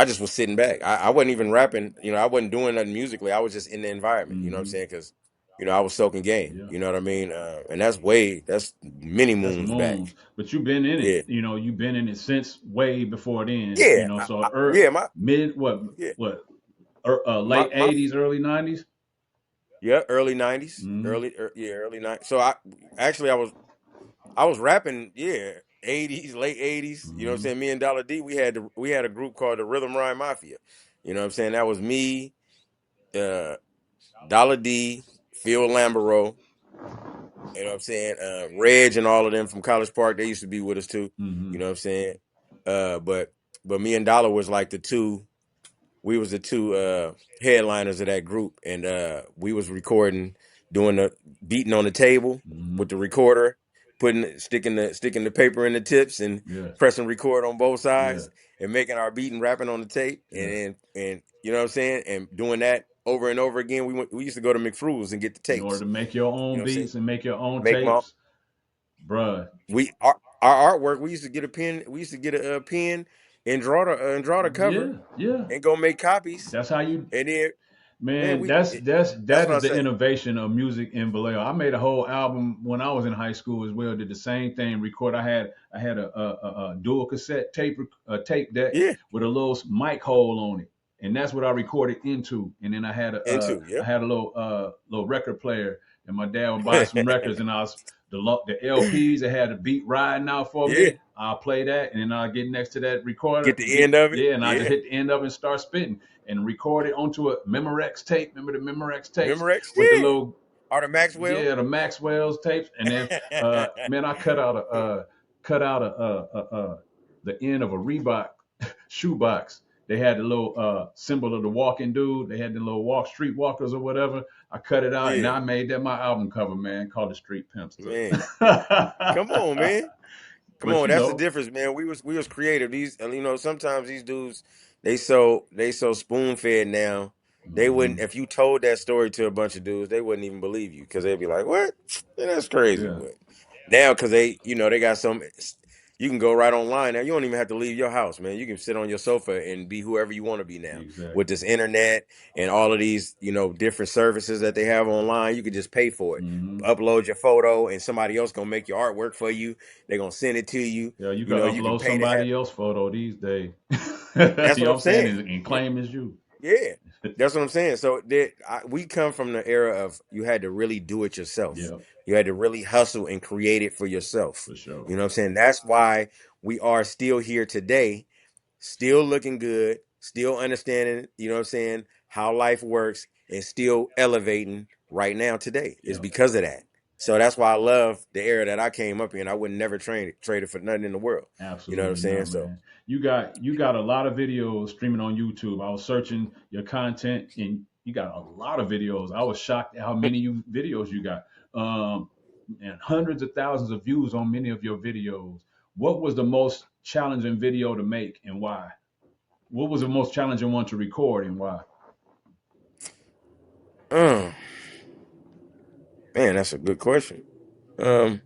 Speaker 3: just was sitting back. I wasn't even rapping, I wasn't doing nothing musically. I was just in the environment, you know what I'm
Speaker 2: Mm-hmm.
Speaker 3: saying? Because I was soaking game.
Speaker 2: Yeah.
Speaker 3: You know what I mean? And that's many
Speaker 2: That's
Speaker 3: moons back.
Speaker 2: moons. But you've been in it.
Speaker 3: Yeah,
Speaker 2: You've been in it since way before then.
Speaker 3: yeah,
Speaker 2: So
Speaker 3: yeah. My
Speaker 2: mid what
Speaker 3: yeah,
Speaker 2: what
Speaker 3: my
Speaker 2: late
Speaker 3: my
Speaker 2: '80s, early '90s.
Speaker 3: yeah, early '90s,
Speaker 2: Mm-hmm.
Speaker 3: early '90s. So I was rapping, yeah, '80s, late '80s. You know what I'm
Speaker 2: Mm-hmm.
Speaker 3: saying? Me and Dollar D, we had a group called the Rhythm Rhyme Mafia. You know what I'm saying? That was me, uh, Dollar D, Phil Lambero. You know what I'm saying? Reg and all of them from College Park, they used to be with us too. You
Speaker 2: Mm-hmm.
Speaker 3: know what I'm saying? But me and Dollar was like the two headliners of that group, and we was recording, doing the beating on the table
Speaker 2: Mm-hmm.
Speaker 3: with the recorder, sticking the paper in the tips and
Speaker 2: Yeah.
Speaker 3: pressing record on both
Speaker 2: Yeah.
Speaker 3: sides and making our beat and rapping on the tape,
Speaker 2: Yeah.
Speaker 3: and you know what I'm saying, and doing that over and over again. We used to go to McFru's and get the
Speaker 2: In order
Speaker 3: tapes.
Speaker 2: to make your
Speaker 3: You
Speaker 2: own
Speaker 3: know what I'm saying?
Speaker 2: beats and make your own
Speaker 3: Make my
Speaker 2: tapes, bruh.
Speaker 3: our artwork. We used to get a pen. We used to get a pen and draw the cover
Speaker 2: Yeah. Yeah.
Speaker 3: and go make copies.
Speaker 2: That's how you.
Speaker 3: And then, man,
Speaker 2: Man, that
Speaker 3: that's what
Speaker 2: is
Speaker 3: I
Speaker 2: the
Speaker 3: say.
Speaker 2: innovation of music in Vallejo. I made a whole album when I was in high school as well. Did the same thing. Record. I had a dual cassette tape deck
Speaker 3: Yeah,
Speaker 2: with a little mic hole on it, and that's what I recorded into. And then
Speaker 3: into
Speaker 2: I
Speaker 3: yep.
Speaker 2: had a little record player, and my dad would buy some records, and I was the LPs that had the beat riding out for
Speaker 3: Yeah,
Speaker 2: me. I'll play that, and then I'll get next to that recorder
Speaker 3: get the
Speaker 2: beat.
Speaker 3: end of it.
Speaker 2: Yeah, and I just
Speaker 3: Yeah,
Speaker 2: hit the end of it and start spitting and record it onto a Memorex tape. Remember the Memorex tapes
Speaker 3: Memorex.
Speaker 2: with the
Speaker 3: Yeah,
Speaker 2: little,
Speaker 3: Arthur Maxwell.
Speaker 2: yeah, the Maxwell's tapes. And then man, I cut out the end of a Reebok shoebox. They had the little symbol of the walking dude. They had the little street walkers or whatever. I cut it out and
Speaker 3: Yeah,
Speaker 2: I made that my album cover, man, called it Street Pimpster.
Speaker 3: man. Come on, man. Come
Speaker 2: But
Speaker 3: on, that's the difference, man. We was creative. Sometimes these dudes they so spoon fed now. They wouldn't,
Speaker 2: mhm,
Speaker 3: if you told that story to a bunch of dudes, they wouldn't even believe you because they'd be like, "What? Man, that's crazy."
Speaker 2: yeah,
Speaker 3: But now, because they got some, you can go right online now. You don't even have to leave your house, man. You can sit on your sofa and be whoever you want to be now with
Speaker 2: exactly.
Speaker 3: this internet and all of these, different services that they have online. You can just pay for it,
Speaker 2: Hmm.
Speaker 3: upload your photo, and somebody else gonna make your artwork for you. They're gonna send it to you.
Speaker 2: Yeah, you can
Speaker 3: You can
Speaker 2: upload
Speaker 3: pay to have
Speaker 2: somebody
Speaker 3: it.
Speaker 2: else's photo these days. You
Speaker 3: That's
Speaker 2: know
Speaker 3: what
Speaker 2: what
Speaker 3: I'm
Speaker 2: I'm saying?
Speaker 3: saying.
Speaker 2: And claim it's you.
Speaker 3: Yeah, that's what I'm saying. So we come from the era of you had to really do it yourself.
Speaker 2: Yeah,
Speaker 3: You had to really hustle and create it for yourself.
Speaker 2: for sure.
Speaker 3: You know what I'm saying? That's why we are still here today, still looking good, still understanding, you know what I'm saying, how life works, and still elevating right now today is
Speaker 2: Yeah,
Speaker 3: because of that. So that's why I love the era that I came up in. I would never trade it for nothing in the world. You know what I'm
Speaker 2: absolutely
Speaker 3: saying?
Speaker 2: not,
Speaker 3: So
Speaker 2: man. You got a lot of videos streaming on YouTube. I was searching your content, and you got a lot of videos. I was shocked at how many videos you got, and hundreds of thousands of views on many of your videos. What was the most challenging video to make, and why? What was the most challenging one to record, and why?
Speaker 3: uh, man, that's a good question. Um,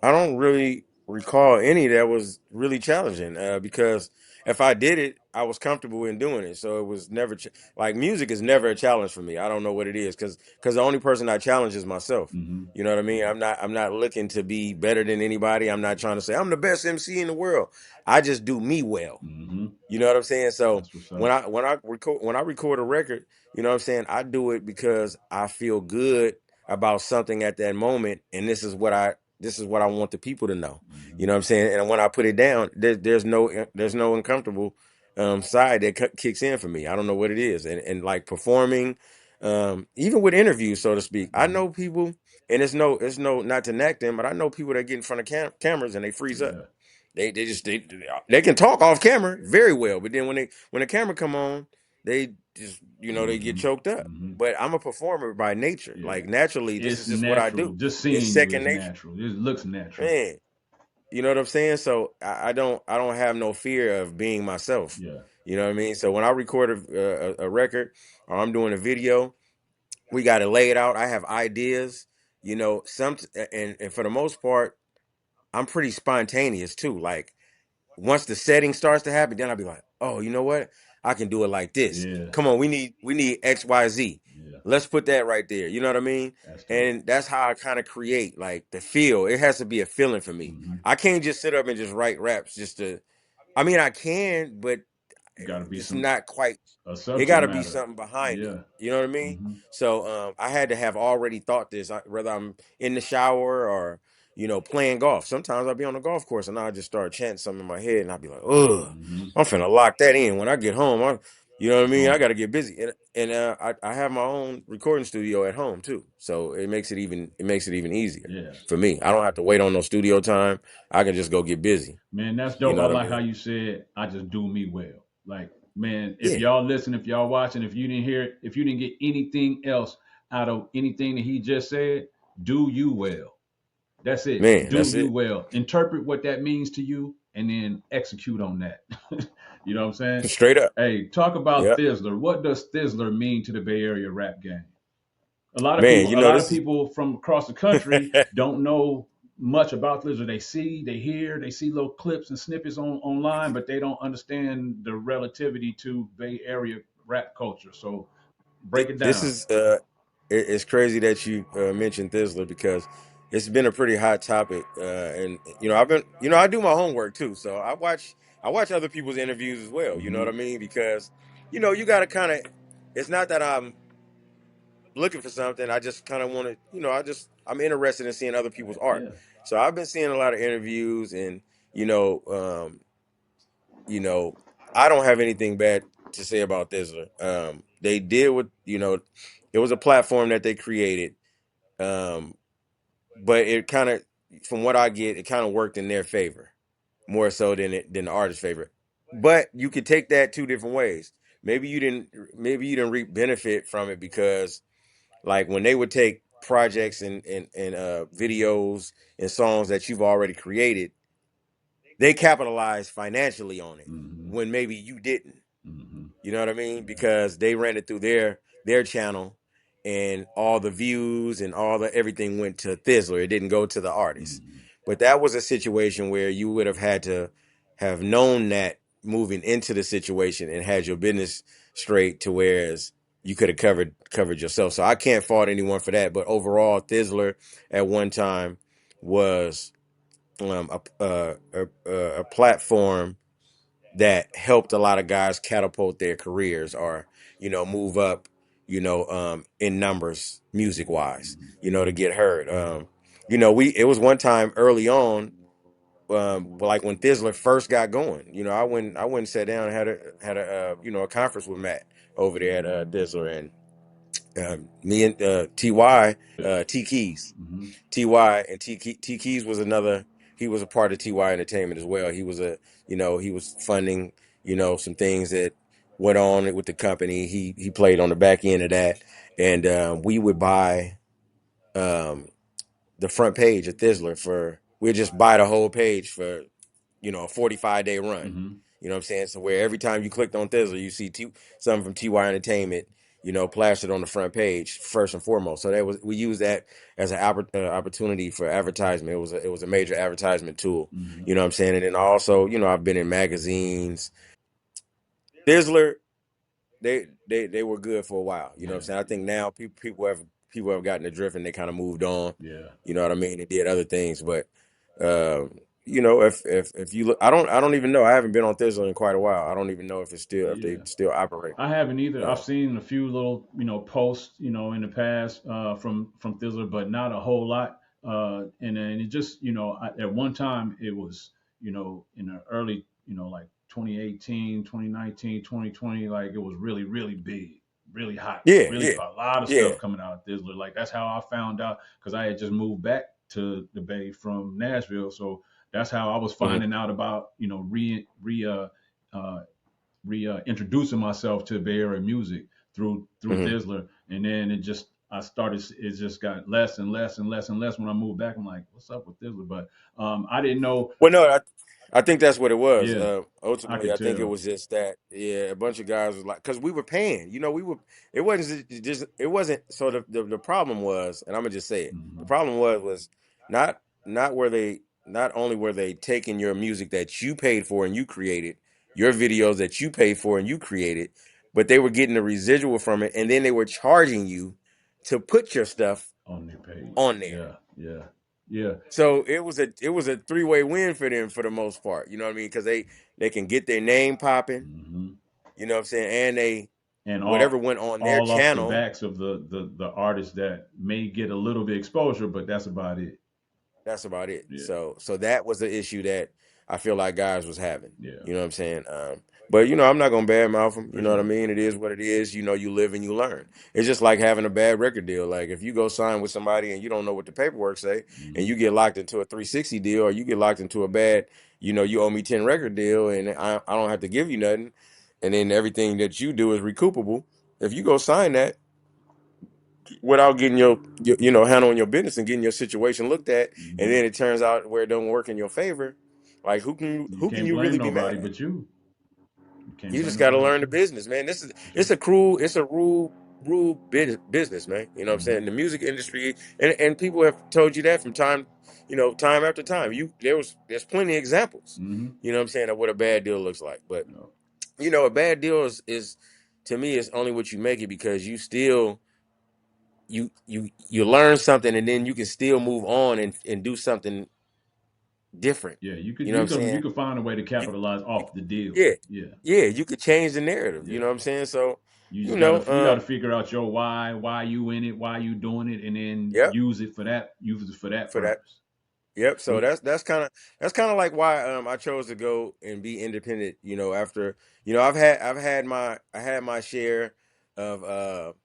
Speaker 3: I don't really recall any that was really challenging because if I did it, I was comfortable in doing it. So it was never like music is never a challenge for me. I don't know what it is because the only person I challenge is myself.
Speaker 2: Mm-hmm.
Speaker 3: You know what I mean? I'm not looking to be better than anybody. I'm not trying to say I'm the best MC in the world. I just do me well.
Speaker 2: Mm-hmm.
Speaker 3: You know what I'm saying? So
Speaker 2: That's what's
Speaker 3: when
Speaker 2: up.
Speaker 3: I record a record, you know what I'm saying, I do it because I feel good about something at that moment, and this is what I want the people to know.
Speaker 2: Mm-hmm.
Speaker 3: You know what I'm saying? And when I put it down, there's no uncomfortable side that kicks in for me. I don't know what it is, and like performing, even with interviews, so to speak. I
Speaker 2: Mm-hmm.
Speaker 3: know people, and it's no not to knock them, but I know people that get in front of cameras and they freeze up.
Speaker 2: Yeah.
Speaker 3: They can talk off camera very well, but then when the camera come on, they just they get
Speaker 2: Mm-hmm.
Speaker 3: choked up.
Speaker 2: Mm-hmm.
Speaker 3: But I'm a performer by nature.
Speaker 2: Yeah.
Speaker 3: Like naturally, this is
Speaker 2: It's
Speaker 3: just what I
Speaker 2: natural.
Speaker 3: do.
Speaker 2: Just
Speaker 3: It's
Speaker 2: seeing you
Speaker 3: second
Speaker 2: is
Speaker 3: nature,
Speaker 2: natural. It looks natural.
Speaker 3: man. You know what I'm saying? So I don't have no fear of being myself.
Speaker 2: Yeah.
Speaker 3: You know what I mean? So when I record a record or I'm doing a video, we got to lay it out. I have ideas. And for the most part, I'm pretty spontaneous too. Like once the setting starts to happen, then I'll be like, oh, you know what? I can do it like this.
Speaker 2: Yeah.
Speaker 3: Come on, we need XYZ.
Speaker 2: Yeah.
Speaker 3: Let's put that right there. You know what I mean?
Speaker 2: That's dope.
Speaker 3: And that's how I kind of create like the feel. It has to be a feeling for me.
Speaker 2: Mm-hmm.
Speaker 3: I can't just sit up and just write raps just to I mean I can, but
Speaker 2: Got to be
Speaker 3: it's
Speaker 2: some
Speaker 3: not quite
Speaker 2: a
Speaker 3: it
Speaker 2: subject
Speaker 3: got to be
Speaker 2: matter.
Speaker 3: something behind it.
Speaker 2: Yeah.
Speaker 3: You know what I mean?
Speaker 2: Mm-hmm.
Speaker 3: So I had to have already thought this, whether I'm in the shower or playing golf. Sometimes I'll be on the golf course and I'll just start chanting something in my head and I'll be like, ugh,
Speaker 2: Mm-hmm.
Speaker 3: I'm finna lock that in when I get home. You know what I mean? I
Speaker 2: Boom.
Speaker 3: got to get busy, and I have my own recording studio at home too, so it makes it even easier
Speaker 2: Yeah.
Speaker 3: for me. I don't have to wait on no studio time. I can just go get busy.
Speaker 2: Man, that's
Speaker 3: You
Speaker 2: dope.
Speaker 3: know
Speaker 2: I
Speaker 3: what I
Speaker 2: like how
Speaker 3: mean?
Speaker 2: you said, I just do me well. Like, man, if
Speaker 3: Yeah,
Speaker 2: y'all listen, if y'all watching, if you didn't hear it, if you didn't get anything else out of anything that he just said, do you well. That's it.
Speaker 3: man,
Speaker 2: Do
Speaker 3: that's
Speaker 2: you
Speaker 3: it.
Speaker 2: well. Interpret what that means to you and then execute on that. You know what I'm saying?
Speaker 3: Straight up.
Speaker 2: Hey, talk about
Speaker 3: Yep.
Speaker 2: Thizzler. What does Thizzler mean to the Bay Area rap game?
Speaker 3: Man,
Speaker 2: A lot of
Speaker 3: this is
Speaker 2: people from across the country don't know much about Thizzler. They see, they hear, they see little clips and snippets online, but they don't understand the relativity to Bay Area rap culture. So break it
Speaker 3: this
Speaker 2: down.
Speaker 3: is it's crazy that you mentioned Thizzler because it's been a pretty hot topic, and I've been I do my homework too, so I watch other people's interviews as well. You know what
Speaker 2: Hmm.
Speaker 3: I mean? Because you got to kind of. It's not that I'm looking for something. I just kind of want to. I'm interested in seeing other people's art.
Speaker 2: Yeah.
Speaker 3: So I've been seeing a lot of interviews, and you know, um, you know, I don't have anything bad to say about Thizzler. They did what it was a platform that they created, um, but it kind of, from what I get, it kind of worked in their favor more so than the artist's favor. But you could take that two different ways. Maybe you didn't reap benefit from it because, like, when they would take projects and videos and songs that you've already created, they capitalized financially on it
Speaker 2: Hmm.
Speaker 3: when maybe you didn't.
Speaker 2: Hmm.
Speaker 3: You know what I mean?
Speaker 2: Yeah.
Speaker 3: Because they ran it through their channel, and all the views and all the everything went to Thizzler. It didn't go to the artist.
Speaker 2: Hmm.
Speaker 3: But that was a situation where you would have had to have known that moving into the situation and had your business straight to whereas you could have covered yourself. So I can't fault anyone for that. But overall, Thizzler at one time was a platform that helped a lot of guys catapult their careers or, move up, in numbers music wise, to get heard. It was one time early on, like when Thizzler first got going, I went and sat down and had a conference with Matt over there at Thizzler, and me and Ty, T Keys.
Speaker 2: Mm-hmm.
Speaker 3: Ty and T Keys was another. He was a part of Ty Entertainment as well. He was funding, some things that went on with the company. He played on the back end of that, and we would buy the front page of Thizzler we'd just buy the whole page for, a 45-day run.
Speaker 2: Mm-hmm.
Speaker 3: You know what I'm saying? So where every time you clicked on Thizzler, you see something from Ty Entertainment, plastered on the front page first and foremost. So we used that as an opportunity for advertisement. It was a major advertisement tool.
Speaker 2: Mm-hmm.
Speaker 3: You know what I'm saying? And then also, I've been in magazines. Thizzler, they were good for a while. You know what I'm
Speaker 2: Yeah.
Speaker 3: saying? I think now people have gotten the drift and they kind of moved on.
Speaker 2: Yeah.
Speaker 3: You know what I mean? They did other things, but if you look, I don't even know. I haven't been on Thizzle in quite a while. I don't even know if they
Speaker 2: Yeah.
Speaker 3: still operate.
Speaker 2: I haven't either. I've
Speaker 3: Uh,
Speaker 2: seen a few little, posts, in the past from Thizzler, but not a whole lot. And then it just, at one time it was, in the early, like 2018, 2019, 2020, like it was really, really big, really hot,
Speaker 3: yeah,
Speaker 2: really
Speaker 3: yeah,
Speaker 2: a lot of
Speaker 3: yeah.
Speaker 2: stuff coming out of Thizzler. Like that's how I found out because I had just moved back to the Bay from Nashville, so that's how I was
Speaker 3: hmm
Speaker 2: finding out about, uh, reintroducing myself to Bay Area music through
Speaker 3: hmm
Speaker 2: Thizzler, and then it just got less and less and less and less when I moved back. I'm like, what's up with Thizzler? But I didn't know.
Speaker 3: Well, no, I think that's what it was.
Speaker 2: Yeah, I
Speaker 3: Ultimately,
Speaker 2: could
Speaker 3: I think it
Speaker 2: tell.
Speaker 3: was just that, yeah, a bunch of guys was like, because we were paying, it wasn't just, it wasn't. So the problem was, and I'm gonna just say it, the
Speaker 2: Hmm.
Speaker 3: problem was not where not only were they taking your music that you paid for and you created, your videos that you paid for and you created, but they were getting the residual from it, and then they were charging you to put your stuff
Speaker 2: On their page.
Speaker 3: on there.
Speaker 2: Yeah, yeah, yeah.
Speaker 3: So it was a three-way win for them for the most part. You know what I mean? Because they can get their name popping.
Speaker 2: Hmm.
Speaker 3: You know what I'm saying? And they
Speaker 2: And
Speaker 3: whatever went on their
Speaker 2: all off the
Speaker 3: channel.
Speaker 2: backs of the artists that may get a little bit exposure, but that's about it.
Speaker 3: That's about it.
Speaker 2: Yeah,
Speaker 3: So that was the issue that I feel like guys was having.
Speaker 2: yeah,
Speaker 3: You know what I'm saying? But I'm not gonna badmouth them. You
Speaker 2: for
Speaker 3: know what I
Speaker 2: sure.
Speaker 3: mean? It is what it is. You live and you learn. It's just like having a bad record deal. Like if you go sign with somebody and you don't know what the paperwork say, and
Speaker 2: Hmm.
Speaker 3: you get locked into a 360 deal, or you get locked into a bad, you owe me 10 record deal, and I don't have to give you nothing, and then everything that you do is recoupable. If you go sign that without getting handling your business and getting your situation looked at, and
Speaker 2: Hmm.
Speaker 3: then it turns out where it don't work in your favor, like
Speaker 2: You
Speaker 3: who can
Speaker 2: can't
Speaker 3: you
Speaker 2: blame
Speaker 3: really be
Speaker 2: nobody
Speaker 3: mad at?
Speaker 2: but you. You can't
Speaker 3: You
Speaker 2: blame
Speaker 3: just got to
Speaker 2: nobody but
Speaker 3: learn the
Speaker 2: you.
Speaker 3: business, man. This is
Speaker 2: For
Speaker 3: it's
Speaker 2: sure.
Speaker 3: a cruel, it's a rule business, man. You know what I'm
Speaker 2: Hmm.
Speaker 3: saying? The music industry, and people have told you that from time after time. There's plenty of examples.
Speaker 2: Hmm.
Speaker 3: You know what I'm saying, of what a bad deal looks like. But
Speaker 2: No.
Speaker 3: a bad deal is to me is only what you make it, because you still you learn something, and then you can still move on and do something different.
Speaker 2: Yeah,
Speaker 3: You know what I'm
Speaker 2: you
Speaker 3: saying?
Speaker 2: could find a way to
Speaker 3: You,
Speaker 2: capitalize
Speaker 3: you
Speaker 2: off the deal.
Speaker 3: yeah,
Speaker 2: Yeah,
Speaker 3: yeah, you could change the narrative. You
Speaker 2: yeah.
Speaker 3: know what I'm saying? So,
Speaker 2: You
Speaker 3: you
Speaker 2: just
Speaker 3: know,
Speaker 2: you gotta
Speaker 3: um,
Speaker 2: figure out your why you in it, why you doing it, and then
Speaker 3: yep,
Speaker 2: use it for that
Speaker 3: for that.
Speaker 2: purpose.
Speaker 3: Yep. So
Speaker 2: What?
Speaker 3: that's kind of like why I chose to go and be independent. After I had my share of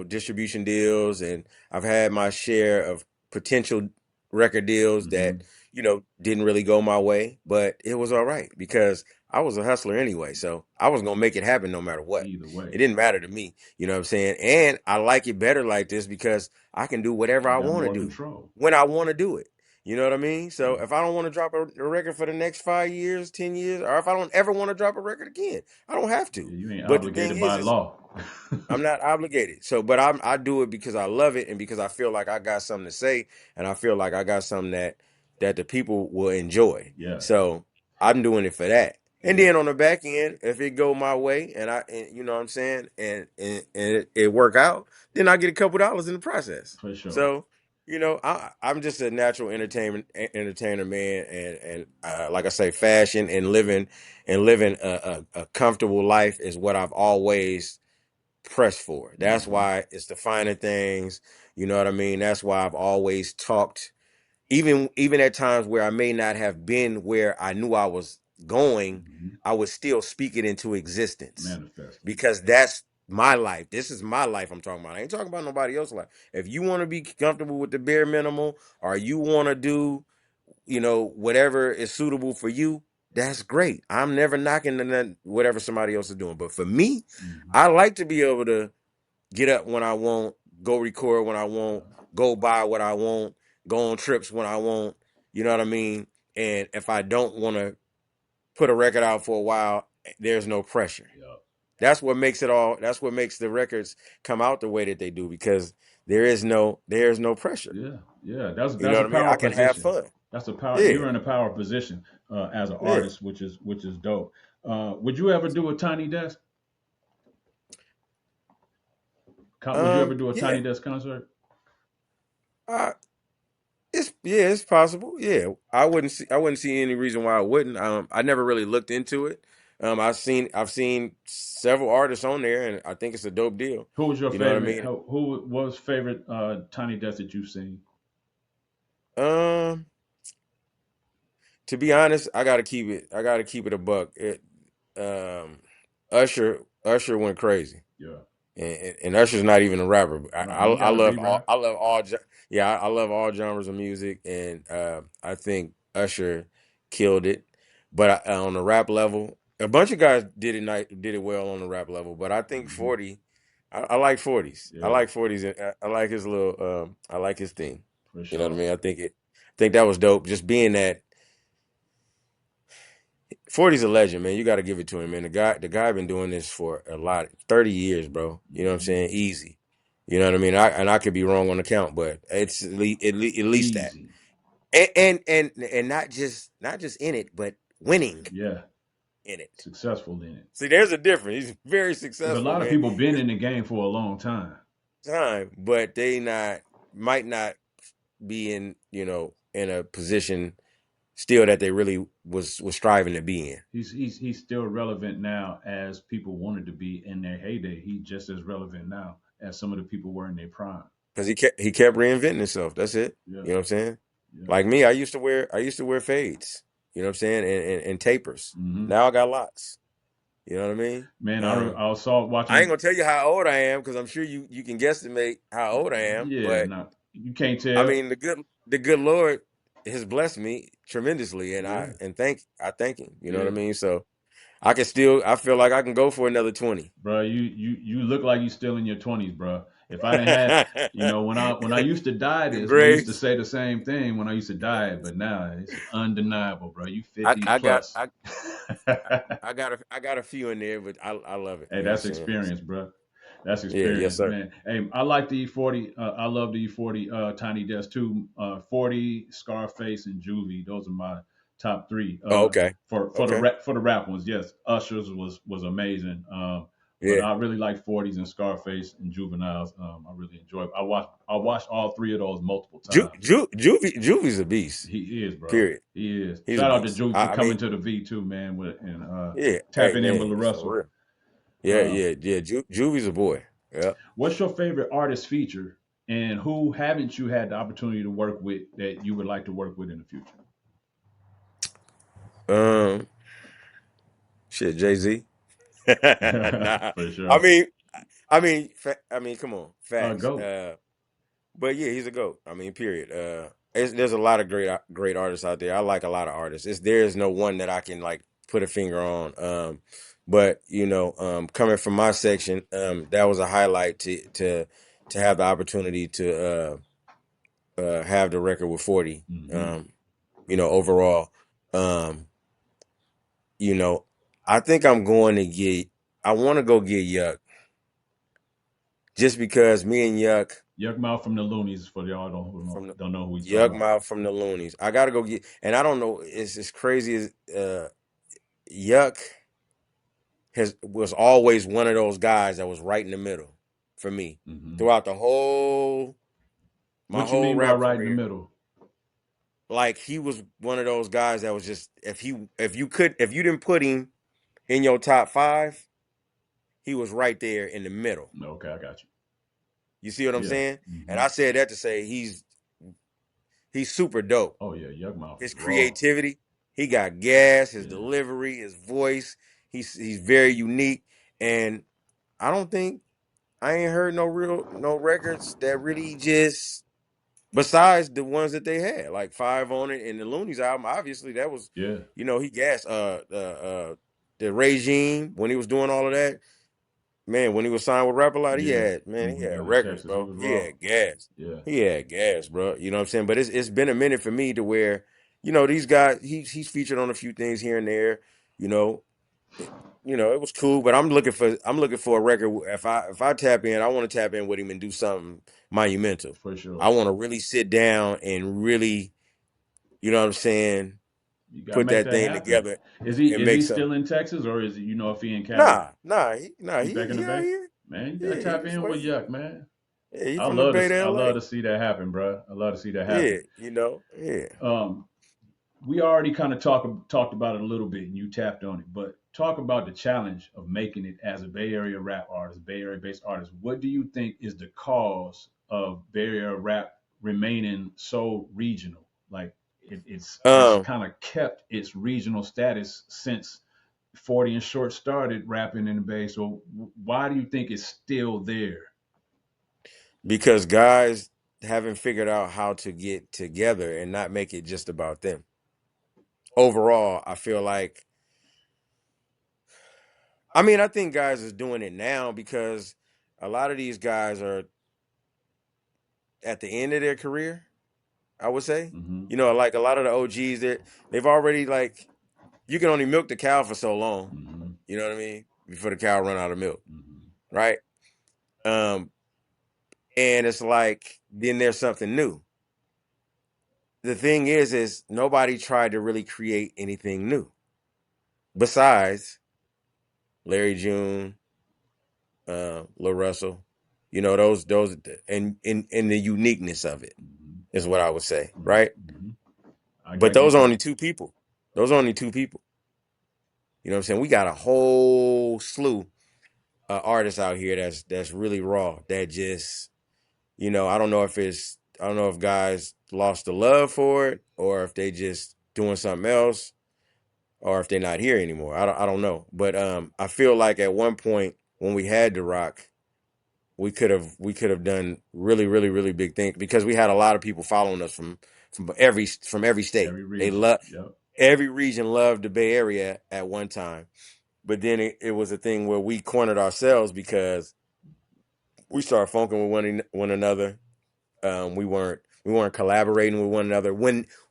Speaker 3: distribution deals, and I've had my share of potential record deals that
Speaker 2: Hmm.
Speaker 3: didn't really go my way, but it was all right because I was a hustler anyway. So I was gonna make it happen no matter what.
Speaker 2: Either
Speaker 3: It
Speaker 2: way,
Speaker 3: didn't matter to me. You know what I'm saying? And I like it better like this because I can do whatever
Speaker 2: you
Speaker 3: I
Speaker 2: got
Speaker 3: want to
Speaker 2: more
Speaker 3: do
Speaker 2: control.
Speaker 3: when I want to do it. You know what I mean? So
Speaker 2: Yeah,
Speaker 3: if I don't want to drop a record for the next 5 years, 10 years, or if I don't ever want to drop a record again, I don't have to.
Speaker 2: yeah. You ain't
Speaker 3: But the thing
Speaker 2: obligated by
Speaker 3: is
Speaker 2: law.
Speaker 3: I'm not obligated. So, but I do it because I love it, and because I feel like I got something to say, and I feel like I got something that the people will enjoy.
Speaker 2: Yeah,
Speaker 3: So I'm doing it for that. And
Speaker 2: yeah,
Speaker 3: then on the back end, if it go my way, and you know what I'm saying, and it work out, then I get a couple dollars in the process.
Speaker 2: for sure.
Speaker 3: So. I'm just a natural entertainer, man, and like I say, fashion and living a comfortable life is what I've always pressed for. That's
Speaker 2: Mm-hmm.
Speaker 3: why it's the finer things. You know what I mean? That's why I've always talked, even at times where I may not have been where I knew I was going,
Speaker 2: Mm-hmm.
Speaker 3: I would still speak it into existence
Speaker 2: Manifest.
Speaker 3: because that's my life. This is my life I'm talking about. I ain't talking about nobody else's life. If you want to be comfortable with the bare minimal or you want to do, whatever is suitable for you, that's great. I'm never knocking whatever somebody else is doing. But for me,
Speaker 2: Mm-hmm.
Speaker 3: I like to be able to get up when I want, go record when I want,
Speaker 2: Yeah.
Speaker 3: go buy what I want, go on trips when I want. You know what I mean? And if I don't want to put a record out for a while, there's no pressure.
Speaker 2: Yeah.
Speaker 3: That's what makes the records come out the way that they do because there's no pressure.
Speaker 2: Yeah. Yeah. That's
Speaker 3: You know
Speaker 2: that's a
Speaker 3: what I mean?
Speaker 2: power
Speaker 3: I can have
Speaker 2: position.
Speaker 3: fun.
Speaker 2: That's a power.
Speaker 3: Yeah.
Speaker 2: You're in a power position as an
Speaker 3: Yeah.
Speaker 2: artist, which is dope. Would you ever do a tiny desk? Would you ever do a
Speaker 3: Yeah.
Speaker 2: tiny desk concert?
Speaker 3: Uh, it's possible. Yeah. I wouldn't see any reason why I wouldn't. I never really looked into it. I've seen several artists on there and I think it's a dope deal.
Speaker 2: Who was your
Speaker 3: You know what I
Speaker 2: favorite?
Speaker 3: mean?
Speaker 2: Who was favorite tiny desk that you've seen?
Speaker 3: Um, to be honest, I gotta keep it a buck. Um, Usher went crazy.
Speaker 2: Yeah.
Speaker 3: And Usher's not even a rapper. But I,
Speaker 2: Right.
Speaker 3: I
Speaker 2: He
Speaker 3: I
Speaker 2: got a
Speaker 3: love
Speaker 2: B
Speaker 3: all
Speaker 2: rap.
Speaker 3: I love all yeah, I love all genres of music, and I think Usher killed it. But on the rap level, a bunch of guys did it well on the rap level. But I think
Speaker 2: Hmm.
Speaker 3: 40, I like 40s. I
Speaker 2: Yeah,
Speaker 3: like 40s, and I like his little I like his theme.
Speaker 2: for
Speaker 3: You know what I
Speaker 2: sure.
Speaker 3: mean? I think that was dope. Just being that 40's a legend, man. You got to give it to him, man. The guy been doing this for a lot, 30 years, bro. You know what I'm
Speaker 2: Hmm.
Speaker 3: saying? Easy. You know what I mean? I could be wrong on the count, but it's at least that.
Speaker 2: Easy.
Speaker 3: And not just in it, but winning
Speaker 2: Yeah,
Speaker 3: in it.
Speaker 2: successful in it.
Speaker 3: See, there's a difference. He's very
Speaker 2: There's a
Speaker 3: successful,
Speaker 2: lot of
Speaker 3: man.
Speaker 2: people been in the game for a long time.
Speaker 3: Time, but they not might not be in a position still that they really was striving to be in.
Speaker 2: He's still relevant now as people wanted to be in their heyday. He's just as relevant now as some of the people were in their prime.
Speaker 3: Because he kept reinventing himself. That's it.
Speaker 2: Yeah,
Speaker 3: You know what I'm saying?
Speaker 2: yeah.
Speaker 3: Like me, I used to wear fades. You know what I'm saying? And tapers.
Speaker 2: Hmm.
Speaker 3: Now I got lots. You know what I mean?
Speaker 2: Man,
Speaker 3: Um,
Speaker 2: I saw
Speaker 3: I ain't
Speaker 2: watching.
Speaker 3: gonna tell you how old I am because I'm sure you can guesstimate how old I am.
Speaker 2: Yeah,
Speaker 3: But
Speaker 2: no, you can't
Speaker 3: I
Speaker 2: tell.
Speaker 3: mean the good Lord has blessed me tremendously, and I
Speaker 2: Yeah,
Speaker 3: and thank him. You know what I
Speaker 2: yeah.
Speaker 3: mean? So I feel like I can go for another 20.
Speaker 2: Bro, you look like you still in your 20s, bro. If I didn't have, when I used to dye this, we used to
Speaker 3: Grace,
Speaker 2: say the same thing when I used to dye it, but now it's undeniable, bro. You
Speaker 3: I,
Speaker 2: 50
Speaker 3: I got
Speaker 2: plus.
Speaker 3: I, I got a few in there, but I love it.
Speaker 2: Hey,
Speaker 3: You know what
Speaker 2: that's
Speaker 3: I'm saying?
Speaker 2: experience, bro. That's
Speaker 3: Yeah, yes,
Speaker 2: experience,
Speaker 3: sir.
Speaker 2: man. Hey, I like the E40. I love the E40 Tiny Desk too. 40, Scarface, and Juvie. Those are my top three.
Speaker 3: Oh, okay.
Speaker 2: For the
Speaker 3: Okay.
Speaker 2: rap ones, yes. Usher's was amazing. But
Speaker 3: Yeah.
Speaker 2: I really like 40s and Scarface and Juveniles. I really enjoy it. I watched all three of those multiple times.
Speaker 3: Juvie's a beast.
Speaker 2: He is, bro.
Speaker 3: Period.
Speaker 2: He is.
Speaker 3: He's a
Speaker 2: Shout out to
Speaker 3: beast.
Speaker 2: Juve for
Speaker 3: I
Speaker 2: coming
Speaker 3: mean,
Speaker 2: to the V too, man, and
Speaker 3: yeah. Hey,
Speaker 2: tapping in with
Speaker 3: man,
Speaker 2: La
Speaker 3: for
Speaker 2: Russell.
Speaker 3: real. Yeah,
Speaker 2: Uh,
Speaker 3: yeah, yeah. Juvie's a boy. Yeah.
Speaker 2: What's your favorite artist feature, and who haven't you had the opportunity to work with that you would like to work with in the future?
Speaker 3: Um. Shit, Jay-Z. Nah.
Speaker 2: For
Speaker 3: I
Speaker 2: sure.
Speaker 3: mean, come on, facts.
Speaker 2: Go.
Speaker 3: But yeah, he's a goat. I mean, period. There's a lot of great artists out there. I like a lot of artists. There's no one that I can like put a finger on. But coming from my section, that was a highlight to have the opportunity to have the record with 40.
Speaker 2: Hmm.
Speaker 3: Overall, um, you know, I think I'm going to get. I want to go get Yuck just because me and Yuck
Speaker 2: Yuck Mouth from the Loonies for y'all don't know,
Speaker 3: from the
Speaker 2: don't know who he's talking
Speaker 3: Yuck
Speaker 2: about.
Speaker 3: Mouth from the Loonies. I gotta go get, and I don't know. It's as crazy as Yuck was always one of those guys that was right in the middle for me
Speaker 2: Hmm.
Speaker 3: throughout the whole. My
Speaker 2: What you
Speaker 3: whole
Speaker 2: mean by
Speaker 3: rap
Speaker 2: right in the
Speaker 3: career.
Speaker 2: middle?
Speaker 3: Like he was one of those guys that was just if you didn't put him in your top 5, he was right there in the middle.
Speaker 2: Okay, I got you.
Speaker 3: You see what I'm
Speaker 2: Yeah.
Speaker 3: saying? And
Speaker 2: Hmm.
Speaker 3: I said that to say he's super dope.
Speaker 2: Oh yeah, Yuck Mouth is
Speaker 3: His
Speaker 2: raw.
Speaker 3: creativity, he got gas, his
Speaker 2: Yeah.
Speaker 3: delivery, his voice, he's very unique. And I don't think I ain't heard no records that really just besides the ones that they had, like Five on it and the Looney's album. Obviously, that was,
Speaker 2: Yeah.
Speaker 3: he gassed the regime when he was doing all of that. Man, when he was signed with Rap a Lot,
Speaker 2: Yeah.
Speaker 3: he
Speaker 2: Hmm.
Speaker 3: had
Speaker 2: Down in
Speaker 3: records,
Speaker 2: Texas, he
Speaker 3: bro.
Speaker 2: was
Speaker 3: He
Speaker 2: raw.
Speaker 3: had gas.
Speaker 2: Yeah.
Speaker 3: He had gas, bro. You know what I'm saying? But it's been a minute for me to where, these guys, he's featured on a few things here and there, you know. It was cool, but I'm looking for a record. If I tap in, I want to tap in with him and do something monumental.
Speaker 2: For sure.
Speaker 3: I want to really sit down and really, you know what I'm saying,
Speaker 2: You gotta
Speaker 3: put
Speaker 2: make
Speaker 3: that
Speaker 2: that
Speaker 3: thing
Speaker 2: happen.
Speaker 3: together
Speaker 2: Is he
Speaker 3: and
Speaker 2: is he
Speaker 3: make some.
Speaker 2: still in Texas, or is he, if he in Cali?
Speaker 3: Nah,
Speaker 2: He back in the
Speaker 3: he out
Speaker 2: Bay?
Speaker 3: here.
Speaker 2: Man, you gotta
Speaker 3: Yeah, he
Speaker 2: tap
Speaker 3: was
Speaker 2: in with
Speaker 3: west.
Speaker 2: Yuck, man.
Speaker 3: Yeah, he from the Bay to
Speaker 2: I
Speaker 3: LA.
Speaker 2: love to see that happen, bro. I love to see that
Speaker 3: Yeah,
Speaker 2: happen.
Speaker 3: yeah.
Speaker 2: Um, we already kind of talked about it a little bit, and you tapped on it. But talk about the challenge of making it as a Bay Area rap artist, Bay Area based artist. What do you think is the cause of Bay Area rap remaining so regional? Like it's
Speaker 3: Um,
Speaker 2: kind of kept its regional status since 40 and Short started rapping in the Bay. So why do you think it's still there?
Speaker 3: because guys haven't figured out how to get together and not make it just about them. Overall, I feel like I think guys is doing it now because a lot of these guys are at the end of their career, I would say.
Speaker 2: Mm-hmm.
Speaker 3: Like a lot of the OGs that they've already like you can only milk the cow for so long,
Speaker 2: Mm-hmm.
Speaker 3: you know what I mean? Before the cow run out of milk,
Speaker 2: Mm-hmm.
Speaker 3: right? Um and it's like then there's something new. The thing is nobody tried to really create anything new besides Larry June, Lil Russell, those and in the uniqueness of it
Speaker 2: Mm-hmm.
Speaker 3: is what I would say, right?
Speaker 2: Mm-hmm. I
Speaker 3: But
Speaker 2: get
Speaker 3: those are
Speaker 2: that.
Speaker 3: only two people. Those are only two people. You know what I'm saying? We got a whole slew of artists out here that's really raw. That just, I don't know if guys lost the love for it or if they just doing something else or if they're not here anymore. I don't know. But I feel like at one point when we had the rock, we could have done really really really big things because we had a lot of people following us from every state.
Speaker 2: Every
Speaker 3: They
Speaker 2: region.
Speaker 3: love
Speaker 2: Yep.
Speaker 3: every region loved the Bay Area at one time, but then it was a thing where we cornered ourselves because we started funking with one another. We weren't collaborating with one another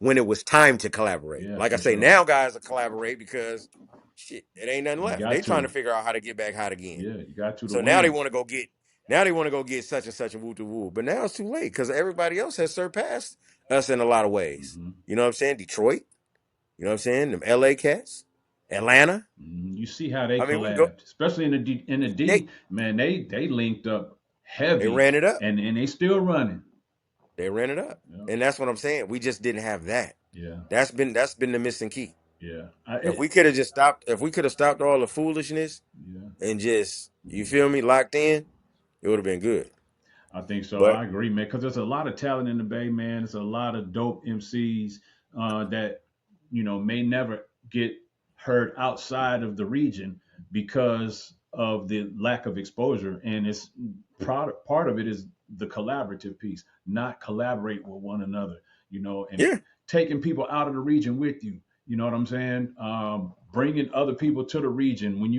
Speaker 3: when it was time to collaborate.
Speaker 2: Yeah,
Speaker 3: Like I
Speaker 2: for
Speaker 3: say,
Speaker 2: sure.
Speaker 3: now guys are collaborate because shit, it ain't nothing
Speaker 2: You
Speaker 3: left. They
Speaker 2: got
Speaker 3: trying to
Speaker 2: to.
Speaker 3: figure out how to get back hot again.
Speaker 2: Yeah, you got to
Speaker 3: So now they
Speaker 2: win.
Speaker 3: want to go get now they want to go get such and such a woo to woo. But now it's too late because everybody else has surpassed us in a lot of ways.
Speaker 2: Hmm.
Speaker 3: You know what I'm saying? Detroit. You know what I'm saying? Them LA cats, Atlanta.
Speaker 2: You see how they
Speaker 3: I mean, we can go.
Speaker 2: collabed, especially in the
Speaker 3: They
Speaker 2: D. Man, they linked up
Speaker 3: they
Speaker 2: heavy,
Speaker 3: ran it up.
Speaker 2: and they still running.
Speaker 3: They ran it up,
Speaker 2: Yeah,
Speaker 3: and that's what I'm saying. We just didn't have that.
Speaker 2: yeah,
Speaker 3: That's been the missing key.
Speaker 2: yeah.
Speaker 3: If we could have stopped all the foolishness
Speaker 2: Yeah.
Speaker 3: and just you
Speaker 2: Mhm.
Speaker 3: feel me locked in, it would have been good.
Speaker 2: I think so.
Speaker 3: But
Speaker 2: I agree, man. Because there's a lot of talent in the Bay, man. There's a lot of dope MCs that may never get heard outside of the region because of the lack of exposure. And it's part of it is the collaborative piece, not collaborate with one another. And
Speaker 3: yeah,
Speaker 2: taking people out of the region with you. You know what I'm saying? Bringing other people to the region when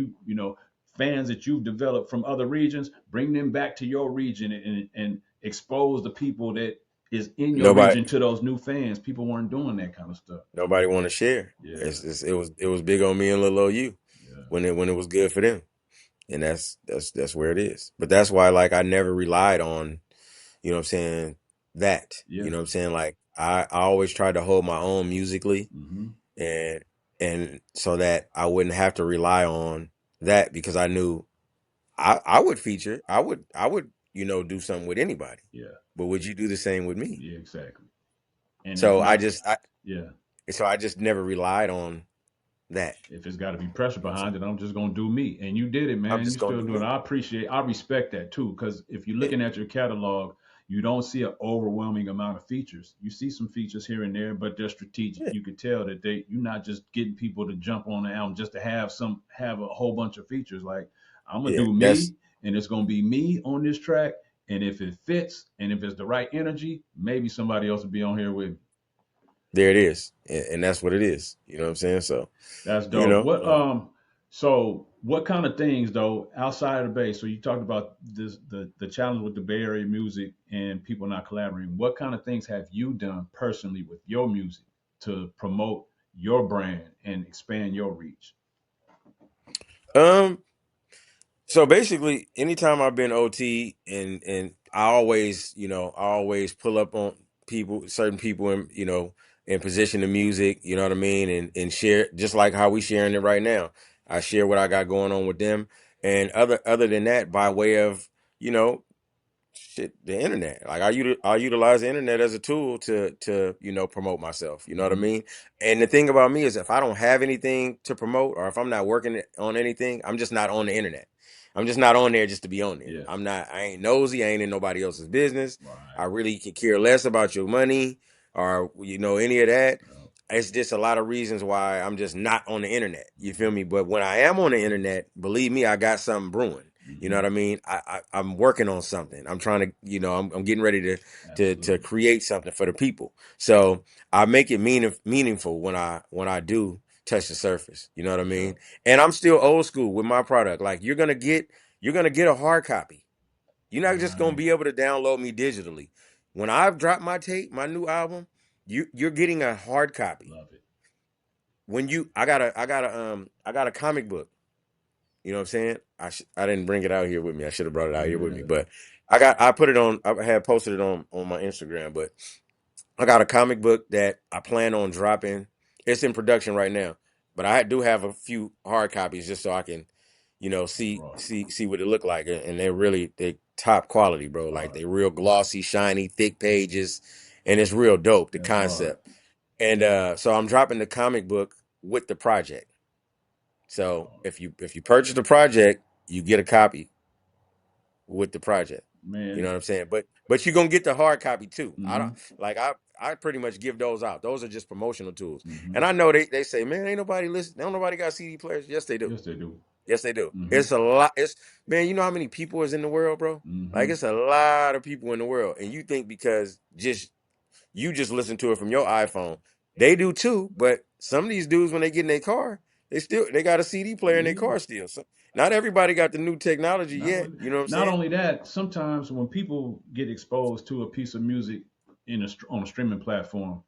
Speaker 2: fans that you've developed from other regions, bring them back to your region and expose the people that is in your
Speaker 3: nobody
Speaker 2: region to those new fans. People weren't doing that kind of stuff.
Speaker 3: nobody want to share.
Speaker 2: Yeah,
Speaker 3: It was big on me and little you
Speaker 2: yeah,
Speaker 3: when it was good for them, and that's where it is. But that's why like I never relied on what I'm saying that
Speaker 2: yeah.
Speaker 3: what I'm saying like I always tried to hold my own musically
Speaker 2: Mm-hmm.
Speaker 3: and and so that I wouldn't have to rely on that because I knew I would feature. I would do something with anybody.
Speaker 2: Yeah.
Speaker 3: But would you do the same with me?
Speaker 2: Yeah. Exactly. And if
Speaker 3: So I
Speaker 2: not,
Speaker 3: just I
Speaker 2: yeah.
Speaker 3: so I just never relied on that.
Speaker 2: If it's got to be pressure
Speaker 3: You know what I'm saying?
Speaker 2: behind it, I'm just gonna do me. And you did it,
Speaker 3: I'm
Speaker 2: man. You
Speaker 3: just gonna
Speaker 2: still
Speaker 3: do
Speaker 2: doing it.
Speaker 3: me.
Speaker 2: I respect that too. Because if you're
Speaker 3: Yeah.
Speaker 2: looking at your catalog, you don't see an overwhelming amount of features. You see some features here and there, but they're strategic.
Speaker 3: Yeah.
Speaker 2: You could tell that you're not just getting people to jump on the album just to have a whole bunch of features. Like I'm gonna
Speaker 3: Yeah.
Speaker 2: do
Speaker 3: That's
Speaker 2: me, and it's gonna be me on this track. And if it fits, and if it's the right energy, maybe somebody else will be on here with me.
Speaker 3: there it is. And that's what it is. You know what I'm saying? So,
Speaker 2: That's
Speaker 3: you
Speaker 2: dope.
Speaker 3: know,
Speaker 2: What so what kind of things though outside of the Bay? So you talked about this the challenge with the Bay Area music and people not collaborating. What kind of things have you done personally with your music to promote your brand and expand your reach?
Speaker 3: um so basically anytime I've been OT and I always pull up on certain people in position of music, you know what I mean, and share just like how we sharing it right now. I share what I got going on with them. And other than that, by way of, you know, shit, the internet. Like I utilize the internet as a tool to promote myself. You know what I
Speaker 2: Hmm.
Speaker 3: mean? And the thing about me is if I don't have anything to promote or if I'm not working on anything, I'm just not on the internet. I'm just not on there just to be on there.
Speaker 2: Yeah.
Speaker 3: I ain't nosy. I ain't in nobody else's business.
Speaker 2: Right.
Speaker 3: I really could care less about your money or any of that.
Speaker 2: Yeah.
Speaker 3: It's just a lot of reasons why I'm just not on the internet. You feel
Speaker 2: Hmm.
Speaker 3: me? But when I am on the internet, believe me, I got something brewing. You know
Speaker 2: Hmm.
Speaker 3: what I mean? I'm working on something. I'm trying to, I'm getting ready to
Speaker 2: Absolutely.
Speaker 3: create something for the people. So I make it meaningful when I do touch the surface. You know what I
Speaker 2: For
Speaker 3: mean?
Speaker 2: sure.
Speaker 3: And I'm still old school with my product. Like you're gonna get a hard copy. You're not just gonna
Speaker 2: Right.
Speaker 3: be able to download me digitally. When I've dropped my tape, my new album, you're getting a hard copy.
Speaker 2: Love it.
Speaker 3: When you, I got a comic book. You know what I'm saying? I didn't bring it out here with me. I should have brought it out here with me.
Speaker 2: Yeah.
Speaker 3: But I put it on. I had posted it on my Instagram. But I got a comic book that I plan on dropping. It's in production right now. But I do have a few hard copies just so I can,
Speaker 2: That's
Speaker 3: see
Speaker 2: raw.
Speaker 3: see see what it look like. And they top quality, bro. Like
Speaker 2: Hard.
Speaker 3: they real glossy, shiny, thick pages, and it's real dope. The
Speaker 2: That's hard.
Speaker 3: concept. And so I'm dropping the comic book with the project. So
Speaker 2: Hard.
Speaker 3: if you purchase the project, you get a copy with the project. You know
Speaker 2: Man.
Speaker 3: what I'm saying? But you're gonna get the hard copy too. I don't
Speaker 2: Hmm.
Speaker 3: like I pretty much give those out. Those are just promotional tools. And
Speaker 2: Hmm.
Speaker 3: I know they say, man, ain't nobody listen, don't nobody got CD players. Yes, they do.
Speaker 2: Yes, they do.
Speaker 3: Yes, they do.
Speaker 2: Hmm.
Speaker 3: It's a lot. It's Man, you know how many people is in the world, bro? Like
Speaker 2: Hmm.
Speaker 3: it's a lot of people in the world. And you think because you just listen to it from your iPhone. They do too, but some of these dudes when they get in their car, they got a CD player in their
Speaker 2: Yeah.
Speaker 3: car still. So not everybody got the new technology
Speaker 2: Not
Speaker 3: yet.
Speaker 2: only,
Speaker 3: You know what I'm
Speaker 2: not
Speaker 3: saying?
Speaker 2: only that, sometimes when people get exposed to a piece of music on a streaming platform,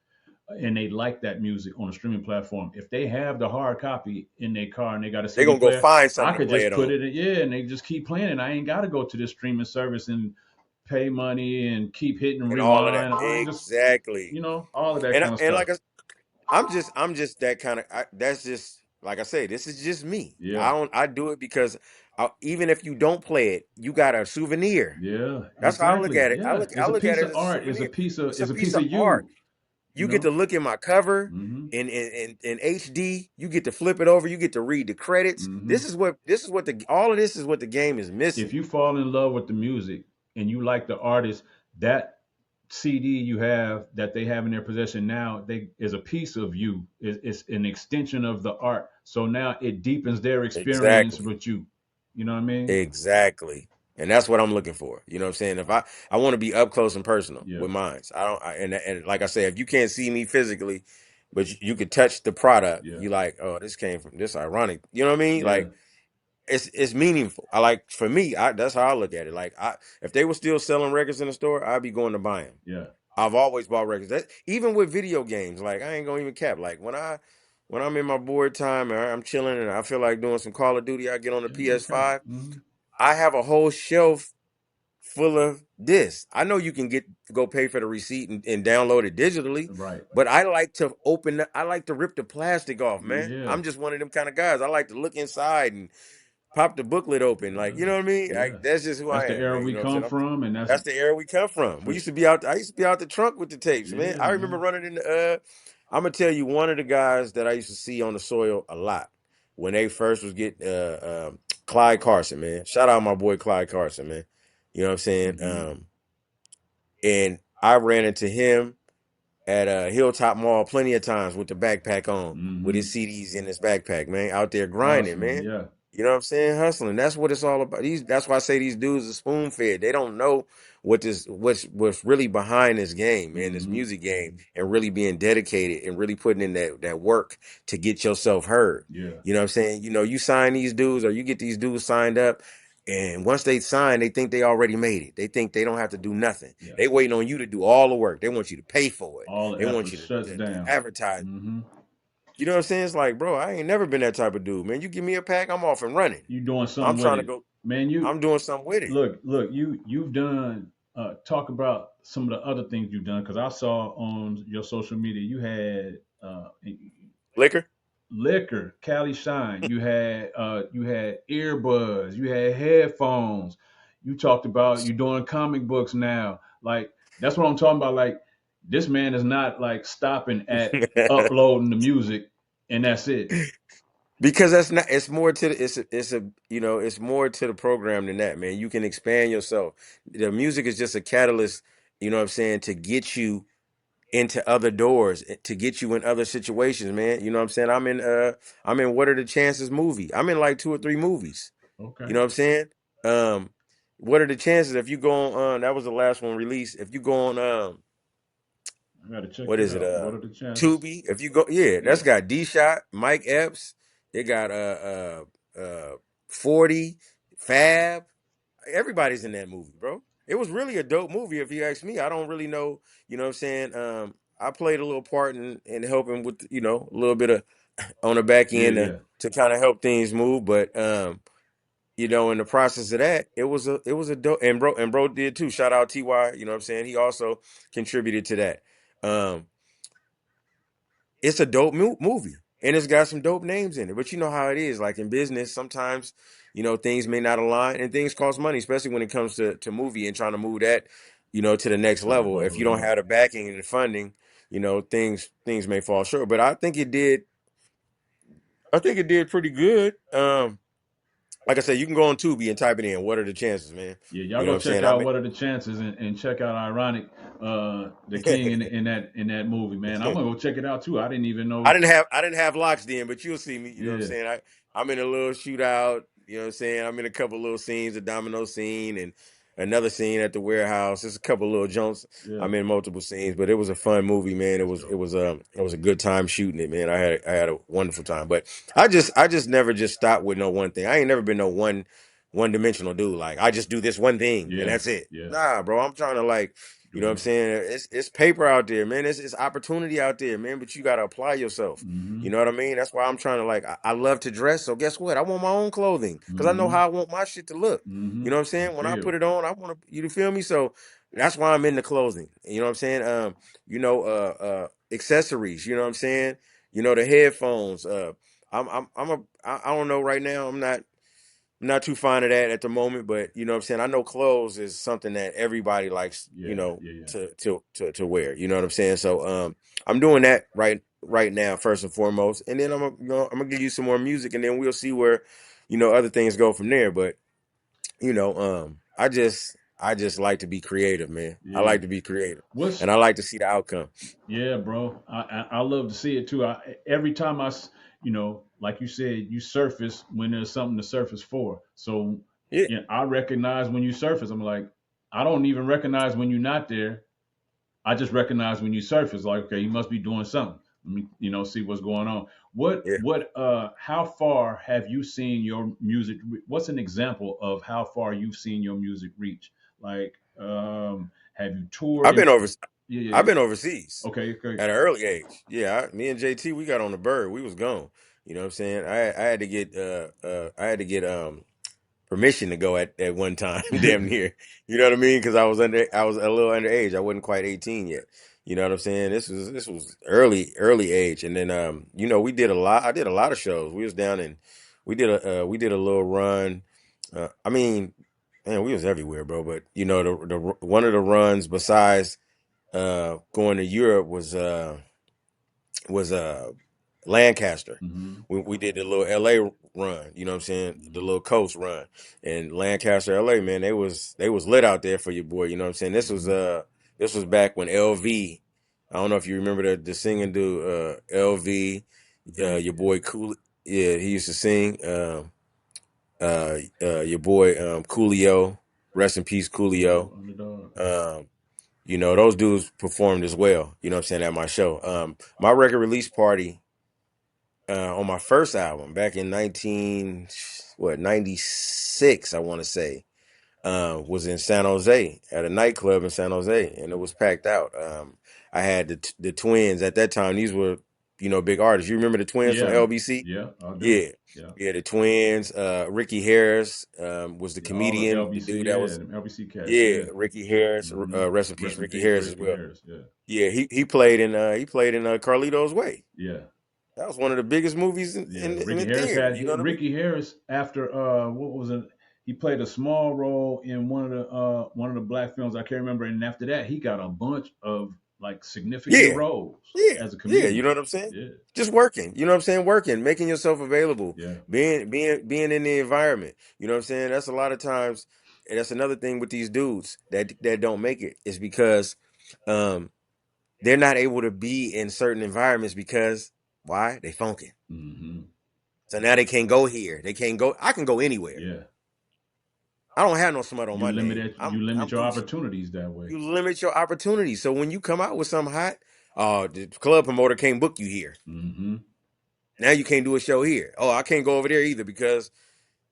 Speaker 2: and they like that music on a streaming platform, if they have the hard copy in their car and they got a
Speaker 3: They're
Speaker 2: CD
Speaker 3: gonna go
Speaker 2: player,
Speaker 3: find
Speaker 2: I
Speaker 3: something to
Speaker 2: could
Speaker 3: play
Speaker 2: just
Speaker 3: it
Speaker 2: put
Speaker 3: on.
Speaker 2: it in, yeah, and they just keep playing it. I ain't got to go to this streaming service and pay money and keep hitting
Speaker 3: And all of that.
Speaker 2: rewind. I just,
Speaker 3: Exactly.
Speaker 2: all of that
Speaker 3: And
Speaker 2: kind of
Speaker 3: and
Speaker 2: stuff.
Speaker 3: like I'm just that kind of. That's just like I say. This is just me.
Speaker 2: Yeah,
Speaker 3: I do it because even if you don't play it, you got a souvenir.
Speaker 2: yeah,
Speaker 3: That's how I look
Speaker 2: exactly.
Speaker 3: at it. I
Speaker 2: Yeah,
Speaker 3: look
Speaker 2: it's
Speaker 3: I
Speaker 2: a
Speaker 3: look at
Speaker 2: piece
Speaker 3: it
Speaker 2: of
Speaker 3: as a
Speaker 2: art. It's a
Speaker 3: souvenir.
Speaker 2: piece of,
Speaker 3: It's a
Speaker 2: it's a
Speaker 3: piece
Speaker 2: piece of
Speaker 3: of art.
Speaker 2: you. You
Speaker 3: You get to
Speaker 2: know.
Speaker 3: look at my cover
Speaker 2: Mm-hmm.
Speaker 3: in HD. You get to flip it over. You get to read the credits.
Speaker 2: Mm-hmm.
Speaker 3: This is what all of this is what the game is
Speaker 2: If
Speaker 3: missing.
Speaker 2: you fall in love with the music and you like the artist, that CD you have that they have in their possession now, they is a piece of you. It's an extension of the art. So now it deepens their experience
Speaker 3: Exactly.
Speaker 2: with you. You know what I mean?
Speaker 3: Exactly. And that's what I'm looking for. You know what I'm saying? If I want to be up close and personal
Speaker 2: Yeah,
Speaker 3: with mine. I don't and like I say, if you can't see me physically, but you could touch the product,
Speaker 2: yeah,
Speaker 3: you like, oh, this came from this ironic. You know what I mean?
Speaker 2: yeah,
Speaker 3: Like it's meaningful. I like for me, that's how I look at it. Like if they were still selling records in the store, I'd be going to buy them.
Speaker 2: yeah.
Speaker 3: I've always bought records. That even with video games, like I ain't gonna even cap. Like when I'm in my board time and I'm chilling and I feel like doing some Call of Duty, I get on the
Speaker 2: Yeah, no cap.
Speaker 3: PS5.
Speaker 2: Hmm.
Speaker 3: I have a whole shelf full of this. I know you can go pay for the receipt and download it digitally,
Speaker 2: Right.
Speaker 3: but I like to I like to rip the plastic off, man.
Speaker 2: Yeah.
Speaker 3: I'm just one of them kind of guys. I like to look inside and pop the booklet open. Like,
Speaker 2: Yeah,
Speaker 3: you know what I mean?
Speaker 2: yeah.
Speaker 3: Like, that's just who
Speaker 2: That's
Speaker 3: I
Speaker 2: the
Speaker 3: am,
Speaker 2: era
Speaker 3: man. You
Speaker 2: we
Speaker 3: know what I'm
Speaker 2: come
Speaker 3: saying?
Speaker 2: from, and
Speaker 3: That's the era we come from.
Speaker 2: for
Speaker 3: I used to be out the trunk with the tapes, man.
Speaker 2: yeah,
Speaker 3: I remember
Speaker 2: man.
Speaker 3: running in the I'm gonna tell you one of the guys that I used to see on the soil a lot when they first was getting Clyde Carson, man. Shout out my boy Clyde Carson, man. You know what I'm saying?
Speaker 2: Mm-hmm.
Speaker 3: And I ran into him at Hilltop Mall plenty of times with the backpack on, with
Speaker 2: Mm-hmm.
Speaker 3: his CDs in his backpack, man, out there grinding,
Speaker 2: Hustling,
Speaker 3: man.
Speaker 2: yeah.
Speaker 3: You know what I'm saying? Hustling. That's what it's all about. That's why I say these dudes are spoon fed. They don't know what's really behind this game, man, this
Speaker 2: Mm-hmm.
Speaker 3: music game, and really being dedicated and really putting in that work to get yourself heard.
Speaker 2: Yeah,
Speaker 3: You know what I'm saying? You know, you sign these dudes or you get these dudes signed up, and once they sign, they think they already made it. They think they don't have to do nothing.
Speaker 2: yeah.
Speaker 3: They waiting on you to do all the work. They want you to pay for it.
Speaker 2: All the
Speaker 3: They want
Speaker 2: effort
Speaker 3: you
Speaker 2: shuts
Speaker 3: to
Speaker 2: down.
Speaker 3: advertise.
Speaker 2: Mm-hmm.
Speaker 3: You know what I'm saying? It's like, bro, I ain't never been that type of dude, man. You give me a pack, I'm off and running.
Speaker 2: You doing
Speaker 3: I'm
Speaker 2: something with
Speaker 3: trying to
Speaker 2: it,
Speaker 3: go.
Speaker 2: man. You
Speaker 3: I'm doing something with it.
Speaker 2: look. You've done. Talk about some of the other things you've done because I saw on your social media you had
Speaker 3: Liquor.
Speaker 2: liquor, Cali Shine. You had earbuds. You had headphones. You talked about you doing comic books now. Like that's what I'm talking about. Like this man is not like stopping at uploading the music and that's it.
Speaker 3: Because that's not. It's more to the. It's a. You know. It's more to the program than that, man. You can expand yourself. The music is just a catalyst. You know what I'm saying, to get you into other doors, to get you in other situations, man. You know what I'm saying. I'm in What Are the Chances movie. I'm in like 2 or 3 movies. You
Speaker 2: Okay,
Speaker 3: know what I'm saying? Um, what are the chances if you go on? That was the last one released. If you go on,
Speaker 2: I gotta check
Speaker 3: what
Speaker 2: that
Speaker 3: is it?
Speaker 2: out. What are the chances?
Speaker 3: Tubi. If you go, yeah,
Speaker 2: Yeah.
Speaker 3: that's got D Shot, Mike Epps. It got 40, Fab. Everybody's in that movie, bro. It was really a dope movie, if you ask me. I don't really know. You know what I'm saying? I played a little part in helping with, a little bit of on the back
Speaker 2: Yeah,
Speaker 3: end
Speaker 2: yeah.
Speaker 3: to kind of help things move, but in the process of that, it was a dope, and bro did too. Shout out Ty, you know what I'm saying? He also contributed to that. Um, it's a dope movie, and it's got some dope names in it. But you know how it is, like in business, sometimes things may not align, and things cost money, especially when it comes to movie and trying to move that to the next
Speaker 2: To the
Speaker 3: level. If
Speaker 2: level,
Speaker 3: you don't
Speaker 2: yeah.
Speaker 3: have the backing and the funding, things may fall short. But I think it did. I think it did pretty good. Like I said, you can go on Tubi and type it in. What are the chances, man?
Speaker 2: Yeah, y'all
Speaker 3: You know
Speaker 2: go
Speaker 3: what I'm
Speaker 2: check
Speaker 3: saying?
Speaker 2: out what are the chances and check out Ironic, the King in that movie, man. I'm gonna go check it out too. I didn't even know.
Speaker 3: I didn't have locks then, but you'll see me. You know what I'm
Speaker 2: Yeah,
Speaker 3: saying? I'm in a little shootout. You know what I'm saying? I'm in a couple little scenes, a domino scene and another scene at the warehouse. There's a couple little jumps.
Speaker 2: yeah,
Speaker 3: I'm in multiple scenes, but it was a fun movie, man.
Speaker 2: that's dope.
Speaker 3: It was a good time shooting it, man. I had a wonderful time. But I just never just stopped with no one thing. I ain't never been no one dimensional dude. Like I just do this one thing and
Speaker 2: Yeah,
Speaker 3: that's it.
Speaker 2: yeah.
Speaker 3: Nah, bro. I'm trying to like you know what I'm
Speaker 2: Do
Speaker 3: saying? It's paper out there, man. It's opportunity out there, man. But you gotta apply yourself.
Speaker 2: mm-hmm,
Speaker 3: You know what I mean? That's why I'm trying to like. I love to dress, so guess what? I want my own clothing because I know
Speaker 2: mm-hmm,
Speaker 3: how I want my shit to look.
Speaker 2: mm-hmm.
Speaker 3: You know what I'm
Speaker 2: I
Speaker 3: saying? When I
Speaker 2: feel.
Speaker 3: put it on, I want you to feel me. So that's why I'm in the clothing. You know what I'm saying? Accessories. You know what I'm saying? The headphones. I don't know right now. I'm not too fond of that at the moment, but you know what I'm saying? I know clothes is something that everybody likes,
Speaker 2: Yeah, yeah, yeah.
Speaker 3: to wear. You know what I'm saying? So I'm doing that right now, first and foremost. And then I'm gonna give you some more music and then we'll see where, other things go from there. But, I just like to be creative, man. I
Speaker 2: Yeah.
Speaker 3: like to be creative.
Speaker 2: What's
Speaker 3: And I like to see the outcome.
Speaker 2: Yeah, bro. I love to see it too. Every time like you said, you surface when there's something to surface for. So
Speaker 3: Yeah.
Speaker 2: yeah, I recognize when you surface. I'm like, I don't even recognize when you're not there. I just recognize when you surface. Like, okay, you must be doing something. Let me, see what's going on.
Speaker 3: Yeah.
Speaker 2: How far have you seen your music? What's an example of how far you've seen your music reach? Like, have you toured
Speaker 3: I've
Speaker 2: in?
Speaker 3: been over
Speaker 2: Yeah, yeah,
Speaker 3: I've
Speaker 2: yeah.
Speaker 3: been overseas
Speaker 2: Okay, okay.
Speaker 3: at an early age. Yeah, me and JT, we got on the bird. We was gone. You know what I'm saying? I had to get permission to go at one time, damn near. You know what I mean? Because I was a little underage. I wasn't quite 18 yet. You know what I'm saying? This was early age, and then we did a lot. I did a lot of shows. We was down in we did a little run. I mean, man, we was everywhere, bro. But you know, the one of the runs besides going to Europe was Lancaster.
Speaker 2: Mm-hmm.
Speaker 3: We did the little LA run, you know what I'm saying? The
Speaker 2: Mm-hmm.
Speaker 3: little coast run. And Lancaster, LA, man, they was lit out there for your boy, you know what I'm saying?
Speaker 2: Mm-hmm.
Speaker 3: This was back when LV, I don't know if you remember the singing dude, LV, your
Speaker 2: Vaguely,
Speaker 3: boy Cool, yeah, he used to sing. Your boy Coolio, rest in peace,
Speaker 2: Coolio,
Speaker 3: Coolio.
Speaker 2: Underdog.
Speaker 3: Um, you know, those dudes performed as well, you know what I'm saying, at my show. My record release party on my first album back in 96, I want to say, was in San Jose at a nightclub in San Jose, and it was packed out. I had the twins at that time. These were, you know, big artists. You remember the twins from
Speaker 2: Yeah,
Speaker 3: LBC?
Speaker 2: yeah, I do.
Speaker 3: Yeah,
Speaker 2: Yeah,
Speaker 3: yeah, the twins. Ricky Harris was the
Speaker 2: yeah, all the
Speaker 3: comedian, the
Speaker 2: LBC,
Speaker 3: dude that
Speaker 2: yeah,
Speaker 3: was,
Speaker 2: them LBC cats,
Speaker 3: yeah,
Speaker 2: yeah.
Speaker 3: Ricky Harris.
Speaker 2: Mm-hmm.
Speaker 3: Rest in peace,
Speaker 2: Rest in
Speaker 3: Ricky
Speaker 2: peace,
Speaker 3: Harris as
Speaker 2: Ricky
Speaker 3: well.
Speaker 2: Harris. Yeah,
Speaker 3: Yeah, he played in Carlito's Way.
Speaker 2: yeah,
Speaker 3: That was one of the biggest movies
Speaker 2: yeah.
Speaker 3: in
Speaker 2: Ricky
Speaker 3: the
Speaker 2: Harris
Speaker 3: theater.
Speaker 2: had
Speaker 3: You know what I mean?
Speaker 2: Ricky Harris after what was it? He played a small role in one of the black films I can't remember, and after that he got a bunch of like significant
Speaker 3: Yeah,
Speaker 2: roles
Speaker 3: yeah,
Speaker 2: as a
Speaker 3: yeah. You know
Speaker 2: comedian.
Speaker 3: what I'm saying?
Speaker 2: Yeah,
Speaker 3: Just working. You know what I'm saying? Working, making yourself available,
Speaker 2: yeah.
Speaker 3: being in the environment. You know what I'm saying? That's a lot of times. And that's another thing with these dudes that don't make it is because um they're not able to be in certain environments because why? They funking.
Speaker 2: Mm-hmm.
Speaker 3: So now they can't go here. They can't go. I can go anywhere.
Speaker 2: Yeah.
Speaker 3: I don't have no smut on my name.
Speaker 2: You limit
Speaker 3: I'm
Speaker 2: your
Speaker 3: Boosie.
Speaker 2: opportunities that way.
Speaker 3: You limit your opportunities. So when you come out with something hot, the club promoter can't book you here.
Speaker 2: Mm-hmm.
Speaker 3: Now you can't do a show here. Oh, I can't go over there either because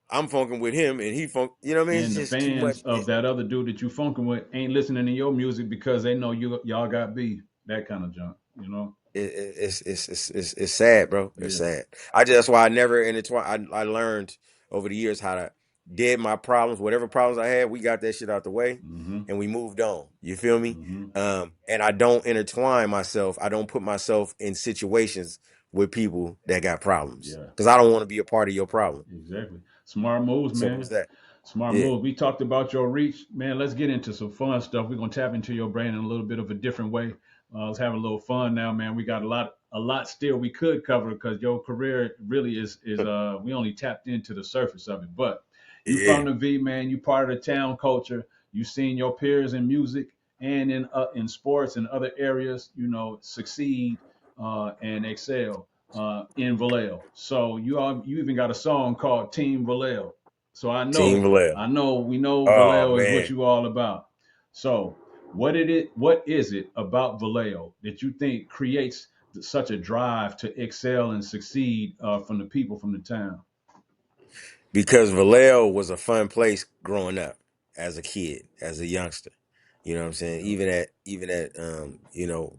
Speaker 3: I'm funking with him and he funk. You know what I mean? It's
Speaker 2: And the
Speaker 3: just too
Speaker 2: fans
Speaker 3: much.
Speaker 2: of that other dude that you funking with ain't listening to your music because they know y'all got beef. That kind of junk, you know?
Speaker 3: It's sad, bro. It's
Speaker 2: Yeah.
Speaker 3: sad. That's why I never intertwine. I learned over the years how to dead my problems, whatever problems I had. We got that shit out the way,
Speaker 2: Mm-hmm.
Speaker 3: and we moved on. You feel me?
Speaker 2: Mm-hmm.
Speaker 3: And I don't intertwine myself. I don't put myself in situations with people that got problems
Speaker 2: Yeah.
Speaker 3: because I don't want to be a part of your problem.
Speaker 2: Exactly. Smart moves,
Speaker 3: Simple
Speaker 2: man.
Speaker 3: as that.
Speaker 2: Smart
Speaker 3: Yeah.
Speaker 2: moves. We talked about your reach, man. Let's get into some fun stuff. We're gonna tap into your brain in a little bit of a different way. Let's have a little fun now, man. We got a lot still we could cover because your career really is we only tapped into the surface of it. But you from
Speaker 3: Yeah.
Speaker 2: the V, man. You part of the town culture. You seen your peers in music and in sports and other areas, you know, succeed and excel in Vallejo. So you even got a song called Team Vallejo. So
Speaker 3: Team Vallejo.
Speaker 2: we know
Speaker 3: Oh
Speaker 2: Vallejo is what
Speaker 3: man.
Speaker 2: you all about. So what is it about Vallejo that you think creates such a drive to excel and succeed from the people from the town?
Speaker 3: Because Vallejo was a fun place growing up as a kid, as a youngster. You know what I'm saying?
Speaker 2: Yeah.
Speaker 3: Even at you know,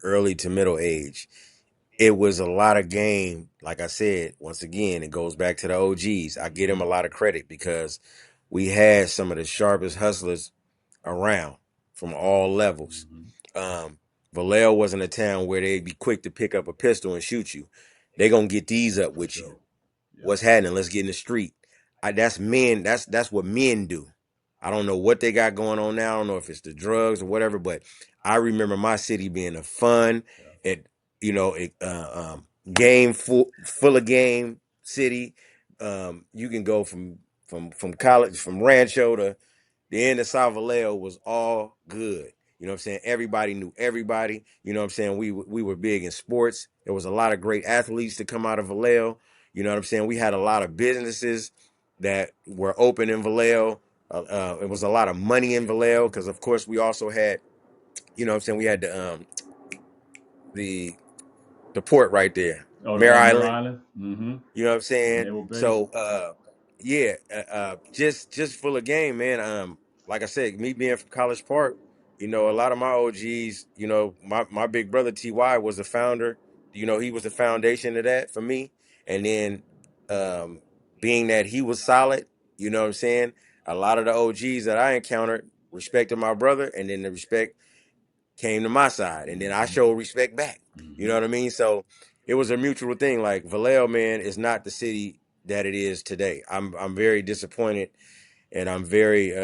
Speaker 3: early to middle age, it was a lot of game. Like I said, once again, it goes back to the OGs. I give them
Speaker 2: Mm-hmm.
Speaker 3: a lot of credit because we had some of the sharpest hustlers around from all levels.
Speaker 2: Mm-hmm.
Speaker 3: Um, Vallejo wasn't a town where they'd be quick to pick up a pistol and shoot you. They gonna get these up
Speaker 2: For
Speaker 3: with you.
Speaker 2: sure. Yeah.
Speaker 3: What's happening? Let's get in the street. That's men. That's what men do. I don't know what they got going on now. I don't know if it's the drugs or whatever, but I remember my city being a fun,
Speaker 2: Yeah.
Speaker 3: it game full of game city. You can go from college from Rancho to the end of South Vallejo was all good. You know what I'm saying? Everybody knew everybody. You know what I'm saying? We were big in sports. There was a lot of great athletes to come out of Vallejo. You know what I'm saying? We had a lot of businesses that were open in Vallejo. It was a lot of money in Vallejo because, of course, we also had, you know what I'm saying? We had the the port right there,
Speaker 2: Oh,
Speaker 3: Mare
Speaker 2: Mare
Speaker 3: Island.
Speaker 2: Island. Mm-hmm.
Speaker 3: You know what I'm saying?
Speaker 2: Naval Base.
Speaker 3: So yeah, just full of game, man. Like I said, me being from College Park, you know, a lot of my OGs, you know, my big brother TY was the founder. You know, he was the foundation of that for me. And then um being that he was solid, you know what I'm saying? A lot of the OGs that I encountered respected my brother, and then the respect came to my side, and then I
Speaker 2: Mm-hmm.
Speaker 3: showed respect back. You
Speaker 2: Mm-hmm.
Speaker 3: know what I mean? So it was a mutual thing. Like Vallejo, man, is not the city. that it is today. I'm very disappointed, and I'm very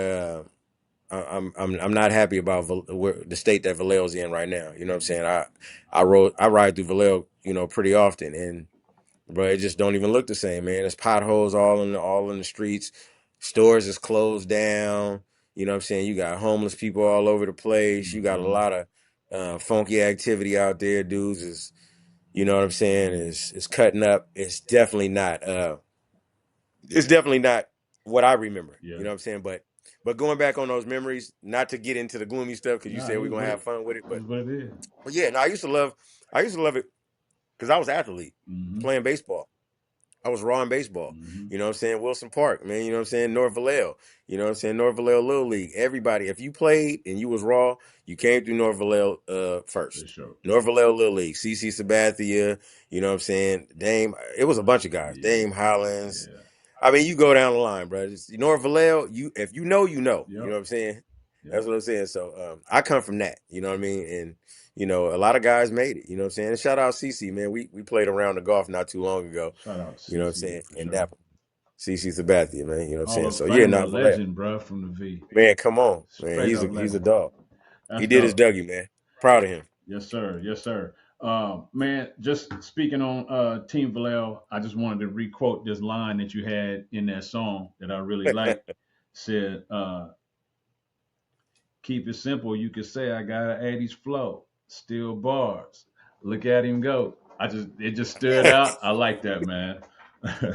Speaker 3: I'm not happy about the state that Vallejo's in right now. You know what I'm saying? I ride through Vallejo, pretty often, and bro, it just don't even look the same, man. There's potholes all in the streets. Stores is closed down. You know what I'm saying? You got homeless people all over the place. You got a lot of funky activity out there. Dudes is, you know what I'm saying, is cutting up. It's definitely not what I remember.
Speaker 2: Yeah.
Speaker 3: You know what I'm saying? But going back on those memories, not to get into the gloomy stuff because you
Speaker 2: Nah,
Speaker 3: said we're
Speaker 2: it's
Speaker 3: gonna
Speaker 2: what
Speaker 3: have fun with it,
Speaker 2: it's what it is.
Speaker 3: but yeah, no, I used to love it because I was an athlete
Speaker 2: Mm-hmm.
Speaker 3: playing baseball. I was raw in baseball.
Speaker 2: Mm-hmm.
Speaker 3: You know what I'm saying? Wilson Park, man. You know what I'm saying? North Vallejo. You know what I'm saying? North Vallejo Little League. Everybody, if you played and you was raw, you came through North Vallejo
Speaker 2: For
Speaker 3: first.
Speaker 2: sure.
Speaker 3: North Vallejo Little League. CC Sabathia. You know what I'm saying? Dame. It was a bunch of guys.
Speaker 2: Yeah.
Speaker 3: Dame Hollins.
Speaker 2: Yeah.
Speaker 3: I mean, you go down the line, bro. North Vallejo. If you know, you know. You know
Speaker 2: Yep.
Speaker 3: what I'm saying? That's
Speaker 2: Yep.
Speaker 3: what I'm saying. So I come from that. You know what I mean? And a lot of guys made it. You know what I'm saying? And shout out CC, man. We played around the golf not too long ago.
Speaker 2: Shout out to
Speaker 3: You know what I'm
Speaker 2: CC
Speaker 3: saying?
Speaker 2: for
Speaker 3: And
Speaker 2: sure.
Speaker 3: that CC Sabathia, man. You know what I'm
Speaker 2: Hall
Speaker 3: saying?
Speaker 2: of
Speaker 3: So yeah,
Speaker 2: Famer,
Speaker 3: not Vallejo.
Speaker 2: legend, bro, from the V.
Speaker 3: Man, come on, man.
Speaker 2: Straight up
Speaker 3: He's a
Speaker 2: legend.
Speaker 3: dog.
Speaker 2: That's
Speaker 3: He did his
Speaker 2: dope.
Speaker 3: Dougie, man. Proud of him.
Speaker 2: Yes, sir. Yes, sir. Man, just speaking on Team Vallejo, I just wanted to requote this line that you had in that song that I really like. Said, keep it simple. You could say I got an 80s flow, still bars. Look at him go. It just stood out. I like that, man.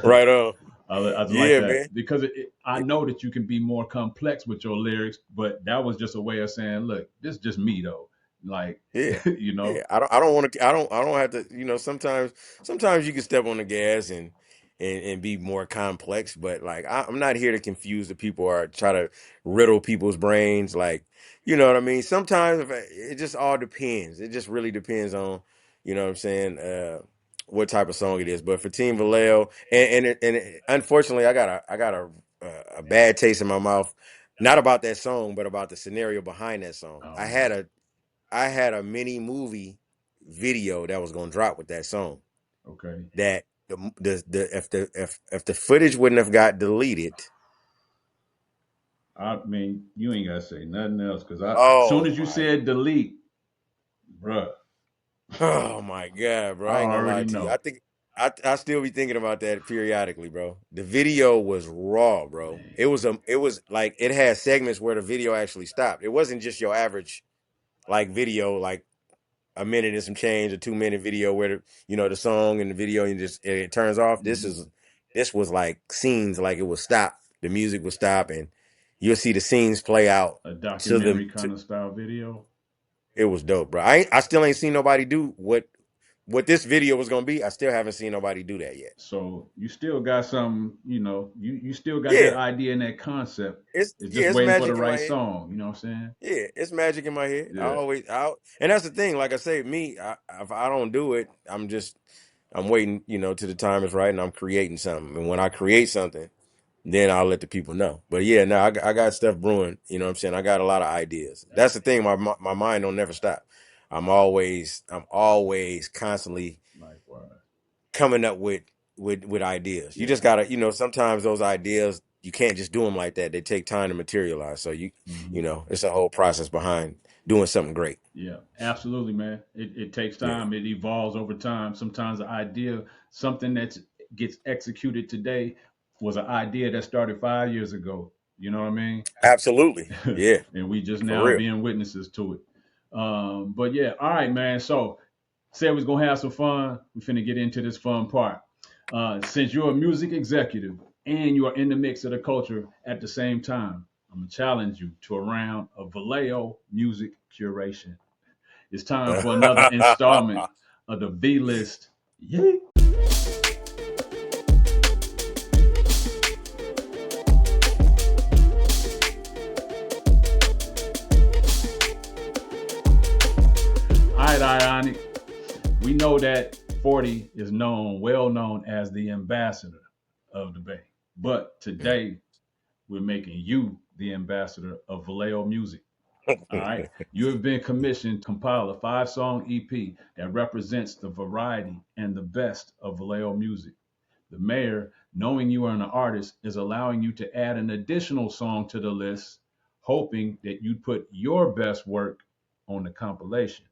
Speaker 3: Right on.
Speaker 2: I just like
Speaker 3: Yeah, man.
Speaker 2: that because I know that you can be more complex with your lyrics, but that was just a way of saying, look, this is just me though. Like,
Speaker 3: Yeah.
Speaker 2: you know,
Speaker 3: Yeah. I don't want to I don't have to, sometimes you can step on the gas and be more complex, but like I'm not here to confuse the people or try to riddle people's brains. Like, you know what I mean? Sometimes it just all depends. It just really depends on, you know what I'm saying, what type of song it is. But for Team Vallejo, unfortunately, I got a bad taste in my mouth, not about that song, but about the scenario behind that song.
Speaker 2: oh
Speaker 3: I had a mini movie video that was gonna drop with that song.
Speaker 2: okay.
Speaker 3: That if the footage wouldn't have got deleted,
Speaker 2: I mean, you ain't gotta say nothing else because as soon
Speaker 3: oh
Speaker 2: as you
Speaker 3: my,
Speaker 2: said delete, bruh,
Speaker 3: oh my God, bro!
Speaker 2: I
Speaker 3: I ain't gonna lie
Speaker 2: already
Speaker 3: to you. I
Speaker 2: know.
Speaker 3: think I still be thinking about that periodically, bro. The video was raw, bro.
Speaker 2: Man,
Speaker 3: It was like it had segments where the video actually stopped. It wasn't just your average like video, like a minute and some change, a 2 minute video where the song and the video and it turns off.
Speaker 2: mhm.
Speaker 3: This was like scenes, like it would stop, the music would stop, and you'll see the scenes play out
Speaker 2: A
Speaker 3: to them.
Speaker 2: documentary kind of style video.
Speaker 3: It was dope, bro. I still ain't seen nobody do what this video was gonna be. I still haven't seen nobody do that yet.
Speaker 2: So you still got some, you still got that
Speaker 3: Yeah,
Speaker 2: idea and that concept.
Speaker 3: it's
Speaker 2: It's
Speaker 3: yeah,
Speaker 2: just
Speaker 3: it's
Speaker 2: waiting for the
Speaker 3: magic in my
Speaker 2: right
Speaker 3: head.
Speaker 2: song. You know what I'm saying?
Speaker 3: Yeah, it's magic in my head.
Speaker 2: Yeah.
Speaker 3: And that's the thing. Like I say, if I don't do it, I'm waiting, till the time is right, and I'm creating something. And when I create something, then I'll let the people know. But yeah, no, I got stuff brewing. You know what I'm saying? I got a lot of ideas. That's the thing. My mind don't never stop. I'm always constantly
Speaker 2: Likewise.
Speaker 3: coming up with ideas. You
Speaker 2: Yeah.
Speaker 3: just gotta, sometimes those ideas you can't just do them like that. They take time to materialize. So
Speaker 2: Hmm.
Speaker 3: it's a whole process behind doing something great.
Speaker 2: Yeah. Absolutely, man. It takes
Speaker 3: Yeah,
Speaker 2: time. It evolves over time. Sometimes the idea, something that gets executed today, was an idea that started 5 years ago. You know what I mean?
Speaker 3: absolutely. Yeah,
Speaker 2: And we just
Speaker 3: for
Speaker 2: now
Speaker 3: real.
Speaker 2: being witnesses to it. But yeah, all right, man. So said we was gonna have some fun. We finna get into this fun part. Since you're a music executive and you are in the mix of the culture at the same time, I'm gonna challenge you to a round of Vallejo music curation. It's time for another installment of the V list. Yeah. All right, Ionic. We know that 40 is well known as the ambassador of the Bay. But today, we're making you the ambassador of Vallejo music. All right. You have been commissioned to compile a 5-song EP that represents the variety and the best of Vallejo music. The mayor, knowing you are an artist, is allowing you to add an additional song to the list, hoping that you put your best work on the compilation.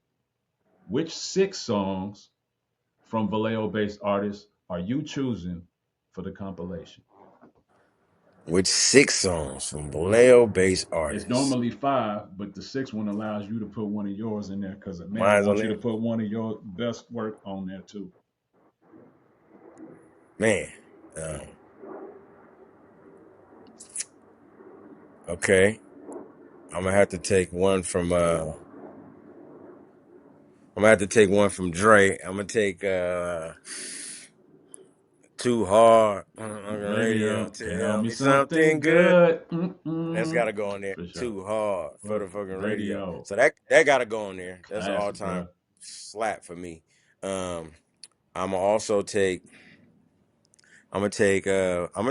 Speaker 2: Which 6 songs from Vallejo-based artists are you choosing for the compilation?
Speaker 3: Which 6 songs from Vallejo-based
Speaker 2: It's
Speaker 3: artists?
Speaker 2: normally 5, but the 6th one allows you to put one of yours in there because the mayor
Speaker 3: Mine's on
Speaker 2: wants you to
Speaker 3: there.
Speaker 2: put one of your best work on there too.
Speaker 3: Man. Um, okay. I'm gonna have to take one from Dre. I'm gonna take Too Hard on the radio.
Speaker 2: Radio, tell
Speaker 3: Tell
Speaker 2: me
Speaker 3: me something
Speaker 2: something
Speaker 3: good.
Speaker 2: good.
Speaker 3: That's
Speaker 2: Mm-mm.
Speaker 3: gotta go on there.
Speaker 2: For sure.
Speaker 3: Too Hard for the
Speaker 2: Well,
Speaker 3: fucking radio.
Speaker 2: radio,
Speaker 3: So that gotta go on there. That's an all
Speaker 2: classic,
Speaker 3: time
Speaker 2: bro.
Speaker 3: slap for me. Um, I'm gonna also take. I'm gonna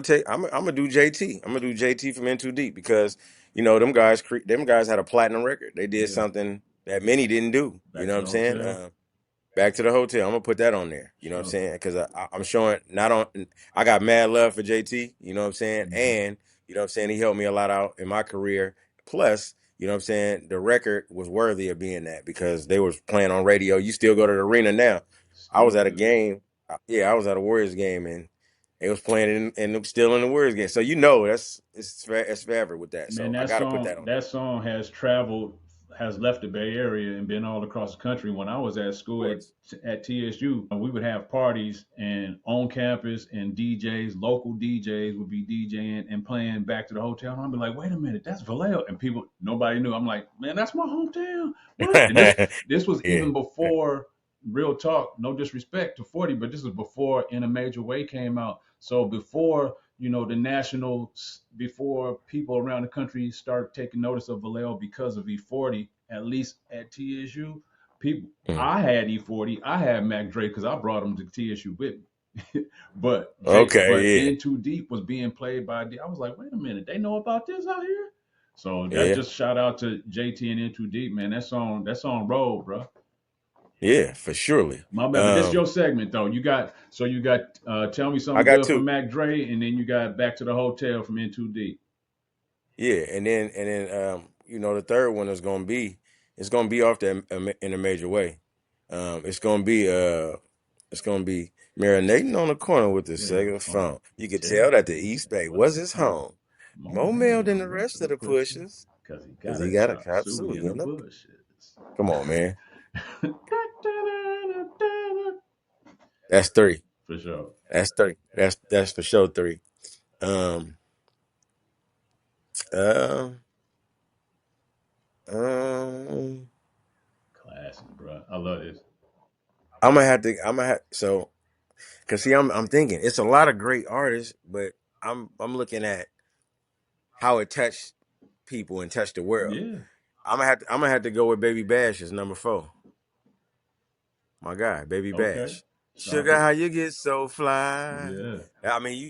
Speaker 3: take. I'm gonna do JT. I'm gonna do JT from In Too Deep because them guys had a platinum record. They did
Speaker 2: Yeah,
Speaker 3: something that many didn't do. You
Speaker 2: back
Speaker 3: know
Speaker 2: to
Speaker 3: what
Speaker 2: the
Speaker 3: I'm saying?
Speaker 2: hotel.
Speaker 3: Back to the hotel. I'm gonna put that on there. You know what I'm
Speaker 2: Sure.
Speaker 3: saying? Because I'm showing not on. I got mad love for JT. You know what I'm saying?
Speaker 2: Hmm.
Speaker 3: And you know what I'm saying. He helped me a lot out in my career. Plus, you know what I'm saying. The record was worthy of being that because they was playing on radio. You still go to the arena now. I was
Speaker 2: Still
Speaker 3: at a
Speaker 2: do.
Speaker 3: game. Yeah, I was at a Warriors game and it was playing and it was still in the Warriors game. So it's forever with that.
Speaker 2: Man,
Speaker 3: So I got to put that on
Speaker 2: that song has traveled, has left the Bay Area and been all across the country. When I was at
Speaker 3: there. Of
Speaker 2: school
Speaker 3: course.
Speaker 2: at TSU, we would have parties and on campus, and DJs, local DJs, would be DJing and playing Back to the Hotel. And I'd be like, wait a minute, that's Vallejo, and people, nobody knew. I'm like, man, that's my hometown. What? And this was
Speaker 3: Yeah.
Speaker 2: even before. Real talk, no disrespect to 40, but this was before In a Major Way came out. So before the national, before people around the country start taking notice of Vallejo because of E40, at least at TSU, people,
Speaker 3: Mm.
Speaker 2: I had E40, I had Mac Dre because I brought him to TSU with me. But
Speaker 3: Okay.
Speaker 2: In Too Deep was being played by I was like, wait a minute, they know about this out here. So
Speaker 3: Yeah.
Speaker 2: that's
Speaker 3: Yeah.
Speaker 2: just shout out to JT and In Too Deep, man. That song rolled, bro.
Speaker 3: Yeah. For surely.
Speaker 2: My bad, but this is your segment though. You got tell me
Speaker 3: I
Speaker 2: something
Speaker 3: got
Speaker 2: good from
Speaker 3: two.
Speaker 2: Mac Dre, and then you got Back to the Hotel from In Too Deep.
Speaker 3: Yeah, and then the third one is gonna be off that in a major way. It's gonna be marinating on the corner with the
Speaker 2: Yeah,
Speaker 3: cellular
Speaker 2: phone.
Speaker 3: phone. You could
Speaker 2: Tell
Speaker 3: tell that the
Speaker 2: the East
Speaker 3: East
Speaker 2: Bay
Speaker 3: Bay
Speaker 2: was
Speaker 3: was
Speaker 2: his
Speaker 3: his
Speaker 2: home.
Speaker 3: home.
Speaker 2: More
Speaker 3: More mail
Speaker 2: mail
Speaker 3: than
Speaker 2: than
Speaker 3: the
Speaker 2: the rest
Speaker 3: rest
Speaker 2: of
Speaker 3: of
Speaker 2: the
Speaker 3: the
Speaker 2: pushers,
Speaker 3: pushers,
Speaker 2: cause he
Speaker 3: cause
Speaker 2: got
Speaker 3: he
Speaker 2: a
Speaker 3: got a
Speaker 2: chop
Speaker 3: chop
Speaker 2: suey
Speaker 3: suey
Speaker 2: in the
Speaker 3: in the.
Speaker 2: bushes.
Speaker 3: Come on, man. That's three.
Speaker 2: For sure.
Speaker 3: That's three. That's for sure three. Um, um, um.
Speaker 2: Classic, bro. I love this.
Speaker 3: I'm gonna have to. I'm gonna have so. Cause see, I'm thinking it's a lot of great artists, but I'm looking at how it touched people and touched the world.
Speaker 2: Yeah.
Speaker 3: I'm gonna have to go with Baby Bash as number 4. My guy, Baby
Speaker 2: Okay.
Speaker 3: Bash.
Speaker 2: Shout out
Speaker 3: Sugar,
Speaker 2: to
Speaker 3: how you get so fly?
Speaker 2: yeah.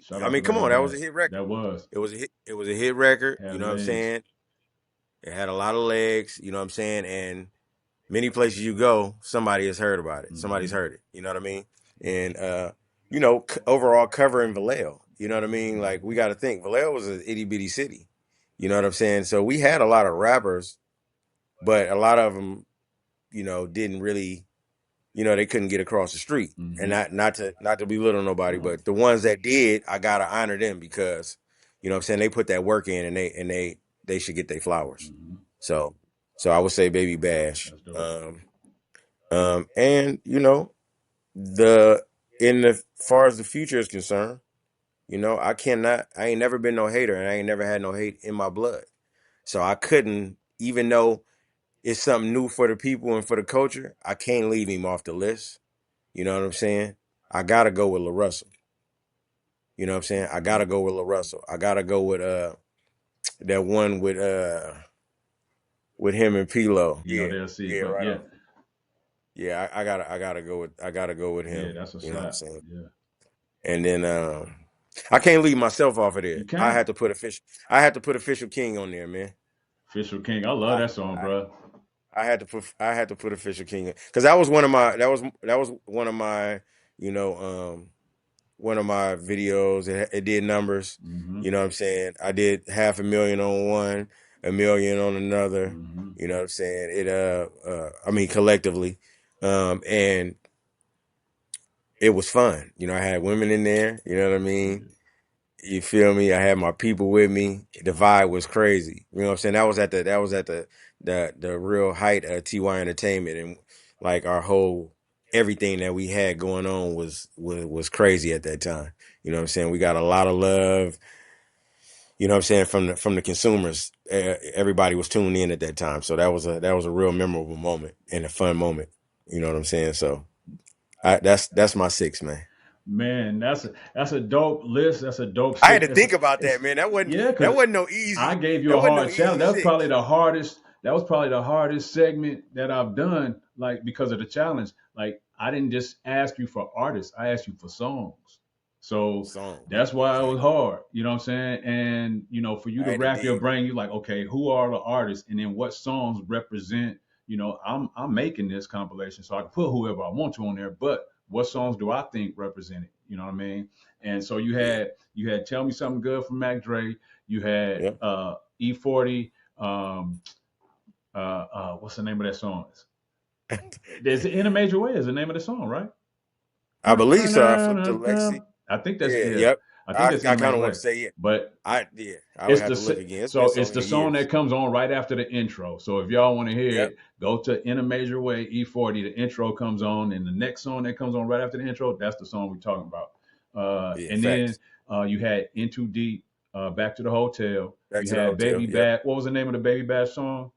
Speaker 2: Shout
Speaker 3: I
Speaker 2: out to
Speaker 3: mean, come
Speaker 2: Baby
Speaker 3: on, that was
Speaker 2: Bash.
Speaker 3: a hit record.
Speaker 2: That was
Speaker 3: It was a hit. It was a hit record. You
Speaker 2: had
Speaker 3: know what I'm
Speaker 2: legs.
Speaker 3: saying? It had a lot of legs. You know what I'm saying? And many places you go, somebody has heard about it. Somebody's
Speaker 2: Hmm.
Speaker 3: heard it. You know what I mean? And overall covering Vallejo. You know what I mean? Like we got to think Vallejo was an itty bitty city. You know what I'm saying? So we had a lot of rappers, but a lot of them, didn't really, they couldn't get across the street. And
Speaker 2: Hmm.
Speaker 3: not to belittle nobody,
Speaker 2: No.
Speaker 3: but the ones that did, I gotta honor them because, what I'm saying, they put that work in and they should get their flowers.
Speaker 2: Hmm.
Speaker 3: So I would say Baby Bash.
Speaker 2: That's dope.
Speaker 3: And the in the far as the future is concerned, I ain't never been no hater and I ain't never had no hate in my blood. So I couldn't, even though it's something new for the people and for the culture, I can't leave him off the list. You know what I'm saying? I gotta go with La Russell. You know what I'm saying? I
Speaker 2: Hmm.
Speaker 3: gotta go with La Russell. I gotta go with that one with him and Pilo.
Speaker 2: You know
Speaker 3: Yeah,
Speaker 2: they'll see,
Speaker 3: yeah,
Speaker 2: but
Speaker 3: right
Speaker 2: yeah,
Speaker 3: on. Yeah, I gotta go with
Speaker 2: yeah,
Speaker 3: him.
Speaker 2: that's a
Speaker 3: You know what I'm
Speaker 2: slap.
Speaker 3: saying?
Speaker 2: Yeah,
Speaker 3: And then I can't leave myself off of
Speaker 2: you
Speaker 3: there.
Speaker 2: can't.
Speaker 3: I had to put Official King on there, man.
Speaker 2: Official King, I love
Speaker 3: I
Speaker 2: that song,
Speaker 3: I,
Speaker 2: bro.
Speaker 3: I had to put Official King in because that was one of my you know one of my videos. It did numbers.
Speaker 2: Mm-hmm.
Speaker 3: You know what I'm saying? I did 500,000 on one, 1,000,000 on another.
Speaker 2: Mm-hmm.
Speaker 3: You know what I'm saying? I mean, collectively, and it was fun. You know, I had women in there. You know what I mean?
Speaker 2: Yeah.
Speaker 3: You feel me? I had my people with me. The vibe was crazy. You know what I'm saying? That was at the real height of TY Entertainment, and like our whole everything that we had going on was crazy at that time. You know what I'm saying? We got a lot of love. You know what I'm saying, from the consumers. Everybody was tuned in at that time, so that was a real memorable moment and a fun moment. You know what I'm saying? So that's my six, man.
Speaker 2: Man, that's a dope list. That's a dope
Speaker 3: I had
Speaker 2: six.
Speaker 3: to think about that, man.
Speaker 2: Yeah,
Speaker 3: That
Speaker 2: because
Speaker 3: wasn't no
Speaker 2: I
Speaker 3: easy.
Speaker 2: gave you
Speaker 3: That
Speaker 2: a
Speaker 3: wasn't no
Speaker 2: hard challenge.
Speaker 3: easy
Speaker 2: That was probably
Speaker 3: six.
Speaker 2: the hardest. That was probably the hardest segment that I've done, like because of the challenge. Like I didn't just ask you for artists. I asked you for songs. So
Speaker 3: Songs.
Speaker 2: that's why it was
Speaker 3: Exactly.
Speaker 2: hard. You know what I'm saying? And for you
Speaker 3: I
Speaker 2: to
Speaker 3: had to
Speaker 2: wrap your
Speaker 3: dig.
Speaker 2: brain, you like, okay, who are the artists, and then what songs represent. I'm making this compilation, so I can put whoever I want to on there. But what songs do I think represent it? You know what I mean? And so
Speaker 3: Yeah.
Speaker 2: you had Tell Me Something Good from Mac Dre. You had
Speaker 3: Yeah.
Speaker 2: E40. What's the name of that song? There's In a Major Way is the name of the song, right?
Speaker 3: I believe so. I flipped to Lexi.
Speaker 2: I think that's
Speaker 3: Yeah.
Speaker 2: yeah.
Speaker 3: Yep.
Speaker 2: I think
Speaker 3: I
Speaker 2: that's In
Speaker 3: I
Speaker 2: a
Speaker 3: kind
Speaker 2: Major
Speaker 3: of want
Speaker 2: Way.
Speaker 3: to say yeah.
Speaker 2: But
Speaker 3: I would
Speaker 2: it's
Speaker 3: have to look again. It's been
Speaker 2: so it's
Speaker 3: so
Speaker 2: the
Speaker 3: many
Speaker 2: song that
Speaker 3: years.
Speaker 2: comes on right after the intro. So if y'all want to hear
Speaker 3: Yep.
Speaker 2: it, go to In a Major Way E40. The intro comes on, and the next song that comes on right after the intro, that's the song we're talking about.
Speaker 3: Yeah.
Speaker 2: And then
Speaker 3: Facts.
Speaker 2: you had In Too Deep, Back to the Hotel.
Speaker 3: Back
Speaker 2: You
Speaker 3: to the
Speaker 2: had
Speaker 3: hotel.
Speaker 2: Baby
Speaker 3: Yep.
Speaker 2: Bad. What was the name of the Baby Bad song?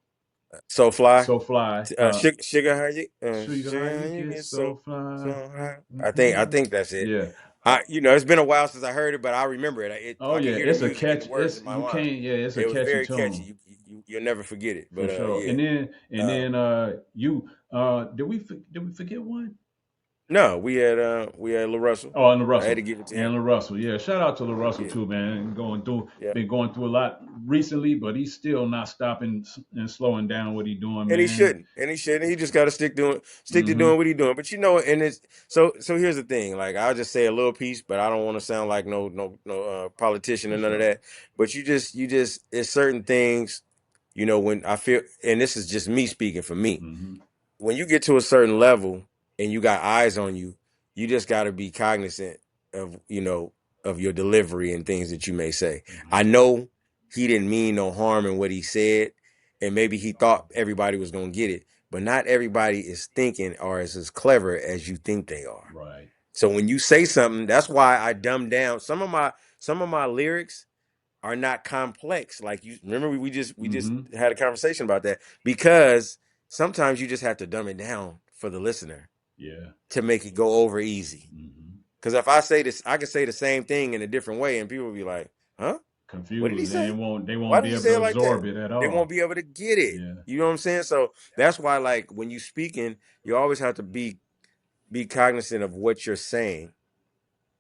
Speaker 3: So fly.
Speaker 2: So Fly.
Speaker 3: Sugar,
Speaker 2: How
Speaker 3: sugar, how
Speaker 2: you
Speaker 3: you
Speaker 2: get
Speaker 3: get
Speaker 2: so
Speaker 3: so
Speaker 2: fly.
Speaker 3: high. I
Speaker 2: Mhm.
Speaker 3: think that's it.
Speaker 2: Yeah. Uh,
Speaker 3: It's been a while since I heard it, but I remember it.
Speaker 2: oh
Speaker 3: I can
Speaker 2: yeah,
Speaker 3: hear the
Speaker 2: it's a
Speaker 3: music and the
Speaker 2: catch.
Speaker 3: words in
Speaker 2: It's
Speaker 3: my
Speaker 2: you
Speaker 3: mind.
Speaker 2: can't. Yeah, it's a
Speaker 3: It was
Speaker 2: catchy
Speaker 3: very catchy.
Speaker 2: tune
Speaker 3: You'll never forget it.
Speaker 2: for
Speaker 3: But
Speaker 2: sure.
Speaker 3: yeah.
Speaker 2: And
Speaker 3: Um,
Speaker 2: then you did we forget one?
Speaker 3: no, we had La Russell.
Speaker 2: Oh, and La
Speaker 3: I had
Speaker 2: Russell
Speaker 3: to give it to
Speaker 2: and
Speaker 3: him.
Speaker 2: La Russell. Yeah, shout out to La Russell
Speaker 3: Yeah,
Speaker 2: too, man.
Speaker 3: yeah.
Speaker 2: Been going through a lot recently, but he's still not stopping and slowing down what he's doing,
Speaker 3: And he
Speaker 2: man.
Speaker 3: shouldn't. And he shouldn't. He just got to stick to
Speaker 2: Mm-hmm.
Speaker 3: doing what he's doing. But and it's so. Here's the thing. Like I'll just say a little piece, but I don't want to sound like no politician
Speaker 2: For
Speaker 3: or none of
Speaker 2: sure.
Speaker 3: that. But you just it's certain things. When I feel, and this is just me speaking for me.
Speaker 2: Mm-hmm.
Speaker 3: When you get to a certain level and you got eyes on you, you just got to be cognizant of your delivery and things that you may say.
Speaker 2: Mm-hmm.
Speaker 3: I know he didn't mean no harm in what he said, and maybe he thought everybody was going to get it, but not everybody is thinking or is as clever as you think they are.
Speaker 2: Right.
Speaker 3: So when you say something, that's why I dumb down some of my lyrics are not complex. Like you remember we just
Speaker 2: Mm-hmm.
Speaker 3: had a conversation about that because sometimes you just have to dumb it down for the listener
Speaker 2: Yeah.
Speaker 3: to make it go over easy.
Speaker 2: Mm-hmm.
Speaker 3: Because if I say this, I could say the same thing in a different way, and people will be like, "Huh? What did he
Speaker 2: Confused.
Speaker 3: say?
Speaker 2: They
Speaker 3: Why
Speaker 2: won't
Speaker 3: did
Speaker 2: be
Speaker 3: he
Speaker 2: able
Speaker 3: say
Speaker 2: to
Speaker 3: it like that?"
Speaker 2: absorb it at
Speaker 3: They won't
Speaker 2: all.
Speaker 3: be able to get it.
Speaker 2: Yeah.
Speaker 3: You know what I'm saying? So that's why, like, when you speaking, you always have to be cognizant of what you're saying.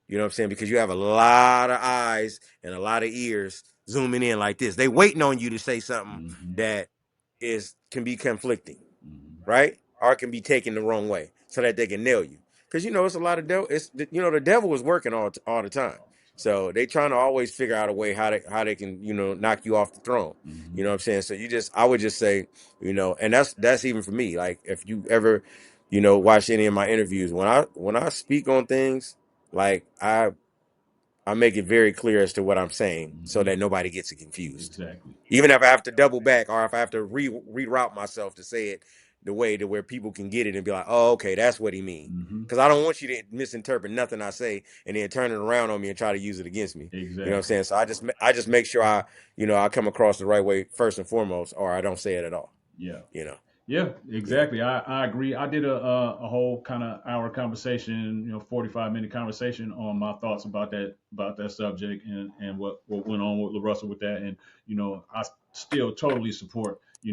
Speaker 3: You know what I'm saying? Because you have a lot of eyes and a lot of ears zooming in like this. They waiting on you to say something
Speaker 2: Mm-hmm.
Speaker 3: that can be conflicting,
Speaker 2: Mm-hmm.
Speaker 3: right? Or it can be taken the wrong way so that they can nail you. Because it's a lot of devil. The devil is working all the time. So they trying to always figure out a way how they can knock you off the throne. You
Speaker 2: Mm-hmm.
Speaker 3: know what I'm saying? So I would just say and that's even for me. Like if you ever watch any of my interviews when I speak on things like I make it very clear as to what I'm saying so
Speaker 2: Mm-hmm.
Speaker 3: that nobody gets it confused.
Speaker 2: Exactly.
Speaker 3: Even if I have to double back or if I have to reroute myself to say it the way to where people can get it and be like, oh, okay, that's what he means.
Speaker 2: Mm-hmm.
Speaker 3: Because I don't want you to misinterpret nothing I say and then turn it around on me and try to use it against me. You know what I'm
Speaker 2: Exactly.
Speaker 3: saying? So I just make sure I come across the right way first and foremost, or I don't say it at all.
Speaker 2: Yeah.
Speaker 3: You know?
Speaker 2: Yeah,
Speaker 3: Yeah.
Speaker 2: exactly. I agree. I did a whole kind of hour conversation, 45-minute conversation on my thoughts about that subject and what went on with LaRussell with that. And I still totally support the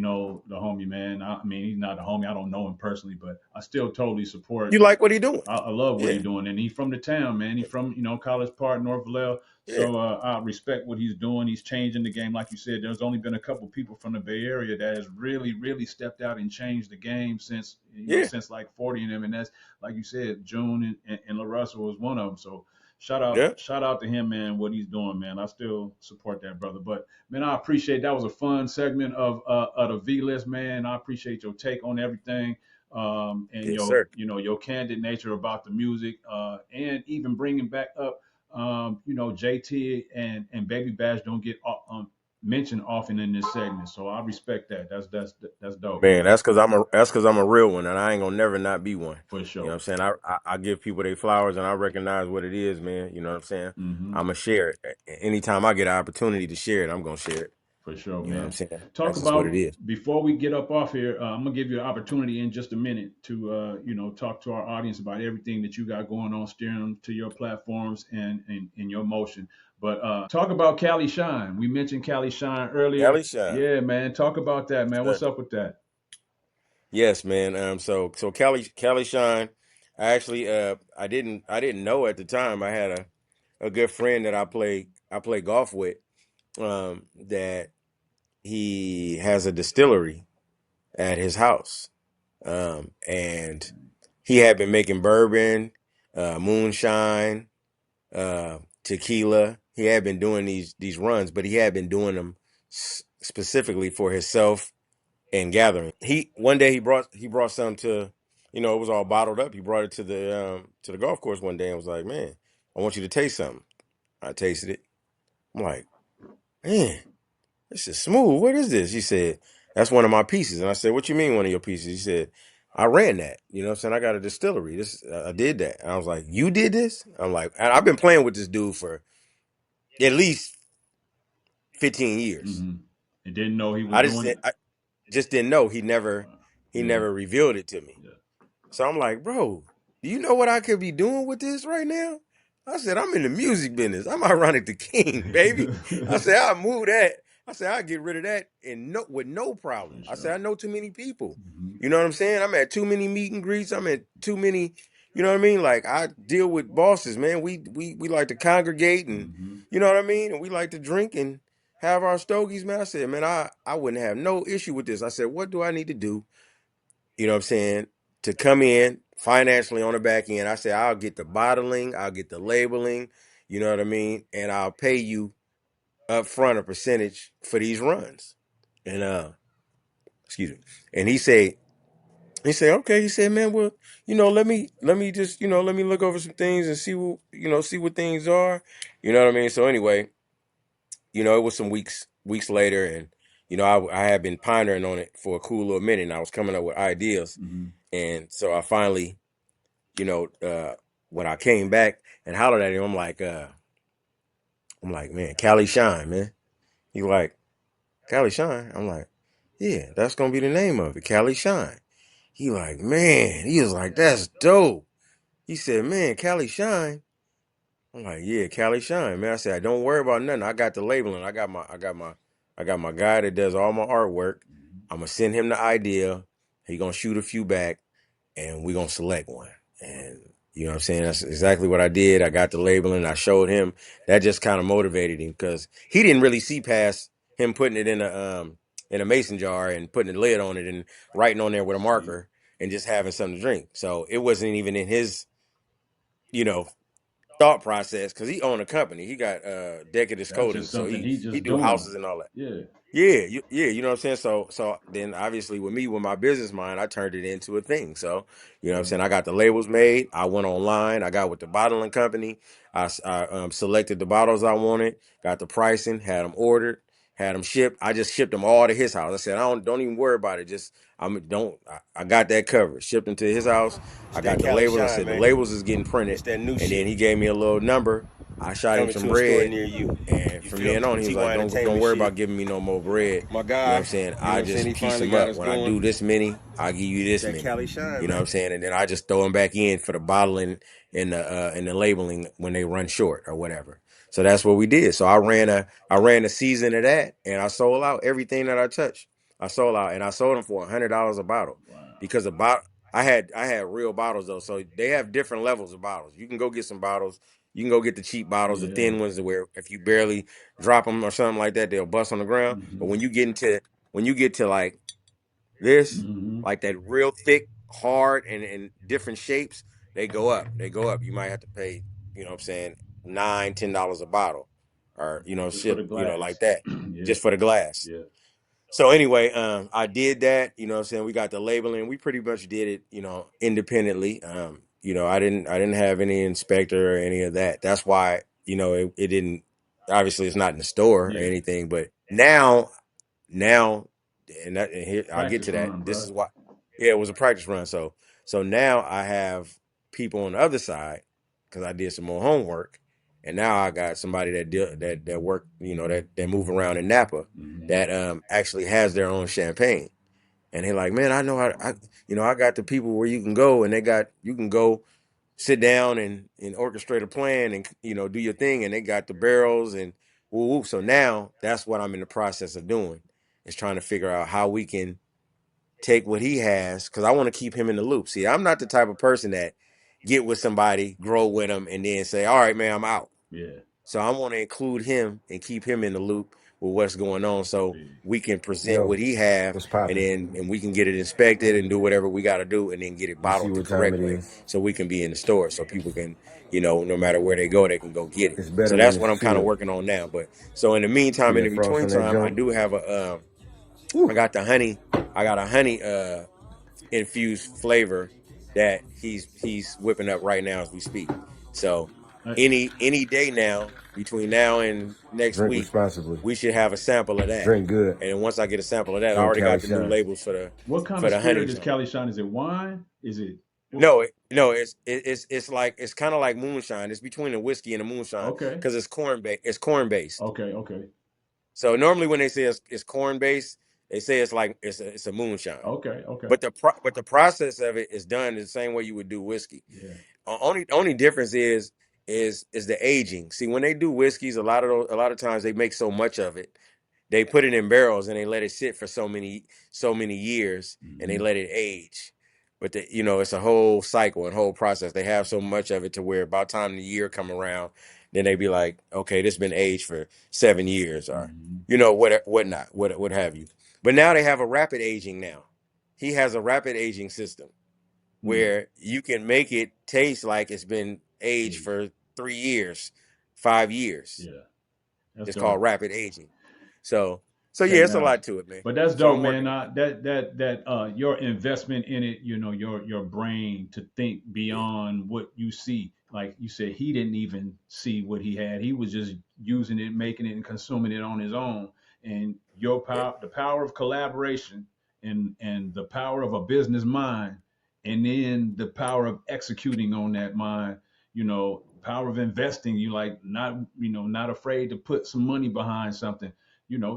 Speaker 2: homie, man. I mean, he's not a homie. I don't know him personally, but I still totally
Speaker 3: You
Speaker 2: support.
Speaker 3: like what he doing?
Speaker 2: I love what
Speaker 3: Yeah.
Speaker 2: he's doing, and he's from the town, man. He's from College Park, North Vallejo.
Speaker 3: Yeah.
Speaker 2: So I respect what he's doing. He's changing the game, like you said. There's only been a couple people from the Bay Area that has really, really stepped out and changed the game since
Speaker 3: Yeah.
Speaker 2: since like 40 and them, and that's like you said, June and La Russell was one of them. So
Speaker 3: Yeah.
Speaker 2: shout out to him, man. What he's doing, man. I still support that brother. But man, I appreciate that was a fun segment of the V list, man. I appreciate your take on everything, and
Speaker 3: Yes,
Speaker 2: your
Speaker 3: sir.
Speaker 2: your candid nature about the music, and even bringing back up JT and Baby Bash don't get mentioned often in this segment, so I respect that. That's dope,
Speaker 3: Man, that's cause I'm a real one, and I ain't gonna never not be one.
Speaker 2: for
Speaker 3: You know what
Speaker 2: sure.
Speaker 3: I'm saying? I give people their flowers, and I recognize what it is, man. You know what I'm saying?
Speaker 2: Hmm.
Speaker 3: I'ma share it. Anytime I get an opportunity to share it, I'm gonna share it.
Speaker 2: For sure,
Speaker 3: You know what I'm
Speaker 2: man.
Speaker 3: saying?
Speaker 2: Talk
Speaker 3: That's just what it
Speaker 2: about
Speaker 3: is.
Speaker 2: before we get up off here. I'm gonna give you an opportunity in just a minute to talk to our audience about everything that you got going on, steering them to your platforms and your motion. But talk about Cali Shine. We mentioned Cali Shine earlier.
Speaker 3: Cali Shine.
Speaker 2: Yeah, man. Talk about that, man. What's
Speaker 3: Sure.
Speaker 2: up with that?
Speaker 3: Yes, man. So Cali Shine. I didn't know at the time. I had a good friend that I play golf with. That he has a distillery at his house. And he had been making bourbon, moonshine, tequila. He had been doing these runs, but he had been doing them specifically for himself and gathering. He one day he brought some to, it was all bottled up. He brought it to the golf course one day and was like, "Man, I want you to taste something." I tasted it. I'm like, "Man, this is smooth. What is this?" He said, "That's one of my pieces." And I said, "What you mean one of your pieces?" He said, "I ran that. You know what I'm saying? I got a distillery. I did that." And I was like, "You did this?" I'm like, and I've been playing with this dude for at least 15 years.
Speaker 2: Hmm. And didn't know he was
Speaker 3: I just
Speaker 2: doing it.
Speaker 3: I just didn't know. He
Speaker 2: Yeah,
Speaker 3: never revealed it to me.
Speaker 2: yeah.
Speaker 3: So I'm like, "Bro, do you know what I could be doing with this right now?" I said, "I'm in the music business. I'm ironic the king, baby." I said, "I'll move that." I said, "I'll get rid of that and with no problem."
Speaker 2: For
Speaker 3: I said,
Speaker 2: sure.
Speaker 3: "I know too many people."
Speaker 2: Hmm.
Speaker 3: You know what I'm saying? I'm at too many meet and greets. I'm at too many, you know what I mean? Like I deal with bosses, man. We like to congregate and
Speaker 2: Hmm.
Speaker 3: you know what I mean? And we like to drink and have our stogies, man. I said, "Man, I wouldn't have no issue with this." I said, "What do I need to do?" You know what I'm saying, to come in financially on the back end. I say, "I'll get the bottling, I'll get the labeling, you know what I mean? And I'll pay you up front a percentage for these runs." And excuse me. And he said, "Okay." He said, "Man, well, let me just, let me look over some things and see what things are." You know what I mean? So anyway, it was some weeks later, and I had been pondering on it for a cool little minute, and I was coming up with ideas.
Speaker 2: Hmm.
Speaker 3: And so I finally, you know, uh, when I came back and hollered at him, I'm like, "Man, Cali Shine, man." He like, "Cali Shine?" I'm like, "Yeah, that's gonna be the name of it, Cali Shine." He like, "Man," he was like, "That's dope." He said, "Man, Cali Shine." I'm like, "Yeah, Cali Shine, man." I said, "Don't worry about nothing. I got the labeling. I got my guy that does all my artwork. I'm gonna send him the idea. He gonna shoot a few back, and we're gonna select one." And you know what I'm saying? That's exactly what I did. I got the labeling, I showed him. That just kind of motivated him because he didn't really see past him putting it in a mason jar and putting a lid on it and writing on there with a
Speaker 2: See,
Speaker 3: marker and just having something to drink. So it wasn't even in his, you know, thought process because he owned a company. He got Decadence
Speaker 2: that's
Speaker 3: Coding,
Speaker 2: just
Speaker 3: so
Speaker 2: something
Speaker 3: he
Speaker 2: he
Speaker 3: he
Speaker 2: just
Speaker 3: do
Speaker 2: doing.
Speaker 3: houses and all that.
Speaker 2: Yeah.
Speaker 3: Yeah, you know what I'm saying? So then obviously with me, with my business mind, I turned it into a thing. So, you know what I'm saying? I got the labels made. I went online. I got with the bottling company. I selected the bottles I wanted, got the pricing, had them ordered, had them shipped. I just shipped them all to his house. I said, don't even worry about it. Just, I got that covered. Shipped them to his house.
Speaker 5: It's
Speaker 3: I
Speaker 5: that
Speaker 3: got the
Speaker 5: Cali
Speaker 3: labels. I
Speaker 5: Shine,
Speaker 3: said, the
Speaker 5: man.
Speaker 3: labels is getting
Speaker 5: It's
Speaker 3: printed.
Speaker 5: that new
Speaker 3: And then
Speaker 5: shit.
Speaker 3: he gave me a little number. I shot him
Speaker 5: Coming
Speaker 3: some
Speaker 5: to a store
Speaker 3: bread.
Speaker 5: near you.
Speaker 3: And
Speaker 5: You
Speaker 3: from
Speaker 5: feel
Speaker 3: then
Speaker 5: me?
Speaker 3: on, he was like,
Speaker 5: T1
Speaker 3: don't
Speaker 5: Entertainment
Speaker 3: worry
Speaker 5: shit.
Speaker 3: about giving me no more bread.
Speaker 5: My
Speaker 3: You know what
Speaker 5: guy,
Speaker 3: I'm saying?
Speaker 5: you know what
Speaker 3: I
Speaker 5: I'm saying? He
Speaker 3: just piece
Speaker 5: finally
Speaker 3: them
Speaker 5: got
Speaker 3: up.
Speaker 5: us
Speaker 3: When I
Speaker 5: going.
Speaker 3: do this many, I give you
Speaker 5: It's
Speaker 3: this
Speaker 5: that
Speaker 3: many.
Speaker 5: Cali
Speaker 2: Hmm.
Speaker 5: Shine,
Speaker 3: You know what I'm
Speaker 5: man.
Speaker 3: saying? And then I just throw them back in for the bottling and the labeling when they run short or whatever. So that's what we did. So I ran a season of that, and I sold out everything that I touched. I sold out, and I sold them for $100 a bottle
Speaker 2: Wow.
Speaker 3: because the bottle I had real bottles though. So they have different levels of bottles. You can go get some bottles. You can go get the cheap bottles, the
Speaker 2: Yeah.
Speaker 3: thin ones, where if you barely drop them or something like that, they'll bust on the ground. But
Speaker 2: Hmm.
Speaker 3: when you get to like this,
Speaker 2: Hmm.
Speaker 3: like that real thick, hard, and different shapes, they go up. They go up. You might have to pay, you know what I'm saying, $9, $10 a bottle, or
Speaker 2: Just for
Speaker 3: ship,
Speaker 2: the
Speaker 3: like
Speaker 2: glass.
Speaker 3: that,
Speaker 2: Yeah,
Speaker 3: just for the glass.
Speaker 2: yeah.
Speaker 3: So anyway, I did that. You know what I'm saying? We got the labeling. We pretty much did it, independently. I didn't have any inspector or any of that. That's why, it didn't. Obviously, it's not in the store or
Speaker 2: Yeah.
Speaker 3: anything. But now, and here I'll get to
Speaker 2: Practice
Speaker 3: that.
Speaker 2: run,
Speaker 3: This
Speaker 2: bro.
Speaker 3: is why. Yeah, it was a practice run. So now I have people on the other side because I did some more homework, and now I got somebody that work, that move around in Napa
Speaker 2: Mm-hmm.
Speaker 3: that actually has their own champagne, and they're like, man, I know how I got the people where you can go, and you can go sit down and orchestrate a plan and do your thing, and they got the barrels and woo woo. So now that's what I'm in the process of doing, is trying to figure out how we can take what he has, because I want to keep him in the loop. See, I'm not the type of person that get with somebody, grow with them, and then say, all right, man, I'm out.
Speaker 2: Yeah.
Speaker 3: So I want to include him and keep him in the loop with what's going on, so
Speaker 2: Big.
Speaker 3: we can present
Speaker 6: Yo,
Speaker 3: what he have,
Speaker 6: what's
Speaker 3: and
Speaker 6: poppin'?
Speaker 3: then we can get it inspected and do whatever we got to do, and then get it
Speaker 6: You see
Speaker 3: bottled the
Speaker 6: what time
Speaker 3: correct
Speaker 6: it
Speaker 3: way,
Speaker 6: is?
Speaker 3: so we can be in the store, so people can, no matter where they go, they can go get it.
Speaker 6: It's better
Speaker 3: So
Speaker 6: when
Speaker 3: that's
Speaker 6: it's
Speaker 3: what I'm kind of
Speaker 6: chilled.
Speaker 3: working on now. But so in the
Speaker 6: See
Speaker 3: meantime, in
Speaker 6: that
Speaker 3: the
Speaker 6: frost
Speaker 3: between
Speaker 6: on that
Speaker 3: time, I
Speaker 6: joint?
Speaker 3: do have I
Speaker 6: Woo.
Speaker 3: got the honey. I got a honey infused flavor that he's whipping up right now as we speak. So
Speaker 2: Uh,
Speaker 3: any day now, between now and next
Speaker 6: Drink
Speaker 3: week,
Speaker 6: responsibly.
Speaker 3: we should have a sample of that.
Speaker 6: Drink good.
Speaker 3: And then once I get a sample of that, I
Speaker 6: Drink
Speaker 3: already
Speaker 6: Cali
Speaker 3: got the new
Speaker 6: Shine.
Speaker 3: labels
Speaker 2: what kind
Speaker 3: for
Speaker 2: of
Speaker 3: the honey
Speaker 2: spirit is
Speaker 3: joint.
Speaker 2: Cali Shine? Is it wine? Is it? What?
Speaker 3: No, it's kind of like moonshine. It's between a whiskey and a moonshine
Speaker 2: Okay.
Speaker 3: because it's corn based. It's corn based.
Speaker 2: Okay. Okay.
Speaker 3: So normally when they say it's corn based, they say it's like it's a moonshine.
Speaker 2: Okay. Okay.
Speaker 3: But the process of it is done the same way you would do whiskey.
Speaker 2: Yeah.
Speaker 3: Only difference is the aging. See, when they do whiskeys, a lot of times they make so much of it, they put it in barrels and they let it sit for so many years, and they
Speaker 2: Mm-hmm.
Speaker 3: let it age. But it's a whole cycle and whole process. They have so much of it to where by the time the year come around, then they be like, okay, this been aged for 7 years, or
Speaker 2: Mm-hmm.
Speaker 3: what have you. But now they have a rapid aging now. He has a rapid aging system
Speaker 2: Mm.
Speaker 3: where you can make it taste like it's been aged
Speaker 2: Age.
Speaker 3: for 3 years, 5 years.
Speaker 2: Yeah. That's
Speaker 3: It's
Speaker 2: dope.
Speaker 3: called rapid aging. So yeah, it's a
Speaker 2: Technology.
Speaker 3: lot to it, man.
Speaker 2: But that's
Speaker 3: So
Speaker 2: dope,
Speaker 3: I'm
Speaker 2: man.
Speaker 3: working on
Speaker 2: Your investment in it, your brain to think
Speaker 3: it. Yeah,
Speaker 2: beyond what you see. Like you said, he didn't even see what he had. He was just using it, making it, and consuming it on his own. And your
Speaker 3: yeah,
Speaker 2: power, the power of collaboration, and the power of a business mind, and then the power of executing on that mind. Power of investing. You like not afraid to put some money behind something.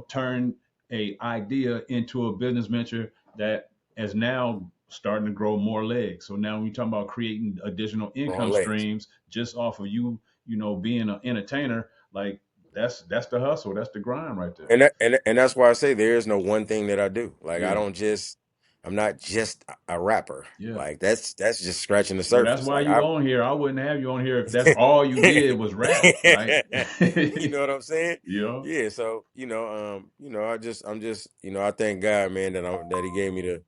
Speaker 2: Turn a idea into a business venture that is now starting to grow more legs. So now when you're talking about creating additional
Speaker 3: growing
Speaker 2: income
Speaker 3: legs.
Speaker 2: streams just off of being an entertainer, like that's the hustle, that's the grind right there.
Speaker 3: And that's why I say there is no one thing that I do. Like
Speaker 2: Yeah,
Speaker 3: I'm not just a rapper.
Speaker 2: yeah.
Speaker 3: Like that's just scratching the
Speaker 2: Well, that's
Speaker 3: surface.
Speaker 2: why
Speaker 3: Like
Speaker 2: you
Speaker 3: I
Speaker 2: on here. I wouldn't have you on here if that's all you did was rap. Like,
Speaker 3: you know what I'm saying?
Speaker 2: yeah,
Speaker 3: Yeah, so I'm just, I thank God, man, that he gave me the